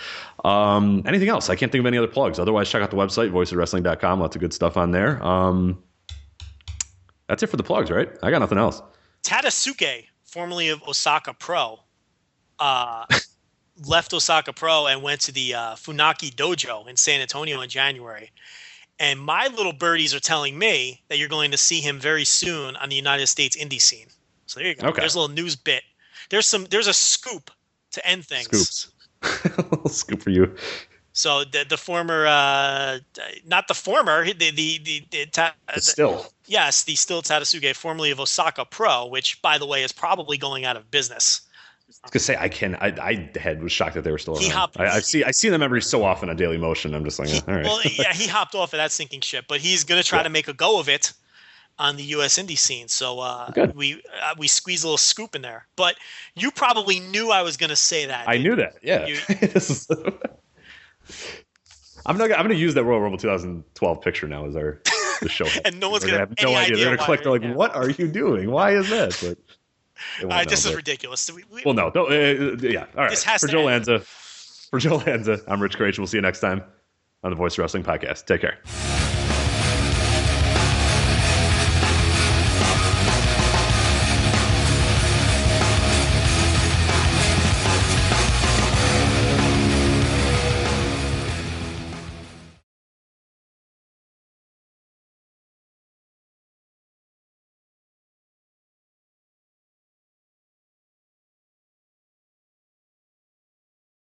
[SPEAKER 6] Anything else? I can't think of any other plugs. Otherwise, check out the website, voiceswrestling.com. Lots of good stuff on there. That's it for the plugs, right? I got nothing else.
[SPEAKER 7] Tadasuke, formerly of Osaka Pro, left Osaka Pro and went to the Funaki Dojo in San Antonio in January. And my little birdies are telling me that you're going to see him very soon on the United States indie scene. So there you go. Okay. There's a little news bit. There's a scoop to end things.
[SPEAKER 6] Scoops. A little scoop for you.
[SPEAKER 7] So the former, not the former,
[SPEAKER 6] still.
[SPEAKER 7] Yes, the still Tadasuke, formerly of Osaka Pro, which, by the way, is probably going out of business.
[SPEAKER 6] I was gonna say I was shocked that they were still around. I see them every so often on Daily Motion. I'm just like, all right.
[SPEAKER 7] Well, yeah, he hopped off of that sinking ship, but he's gonna try to make a go of it on the U.S. indie scene. So we squeeze a little scoop in there. But you probably knew I was gonna say that.
[SPEAKER 6] I knew that. Yeah. I'm gonna use that Royal Rumble 2012 picture now as the show.
[SPEAKER 7] And no one's gonna have
[SPEAKER 6] no idea. They're gonna click. They're like, "What are you doing? Why is that?" But
[SPEAKER 7] this is ridiculous.
[SPEAKER 6] Well, no. Yeah. All right.
[SPEAKER 7] This has
[SPEAKER 6] for Joe Lanza, I'm Rich Creation. We'll see you next time on the Voice Wrestling Podcast. Take care.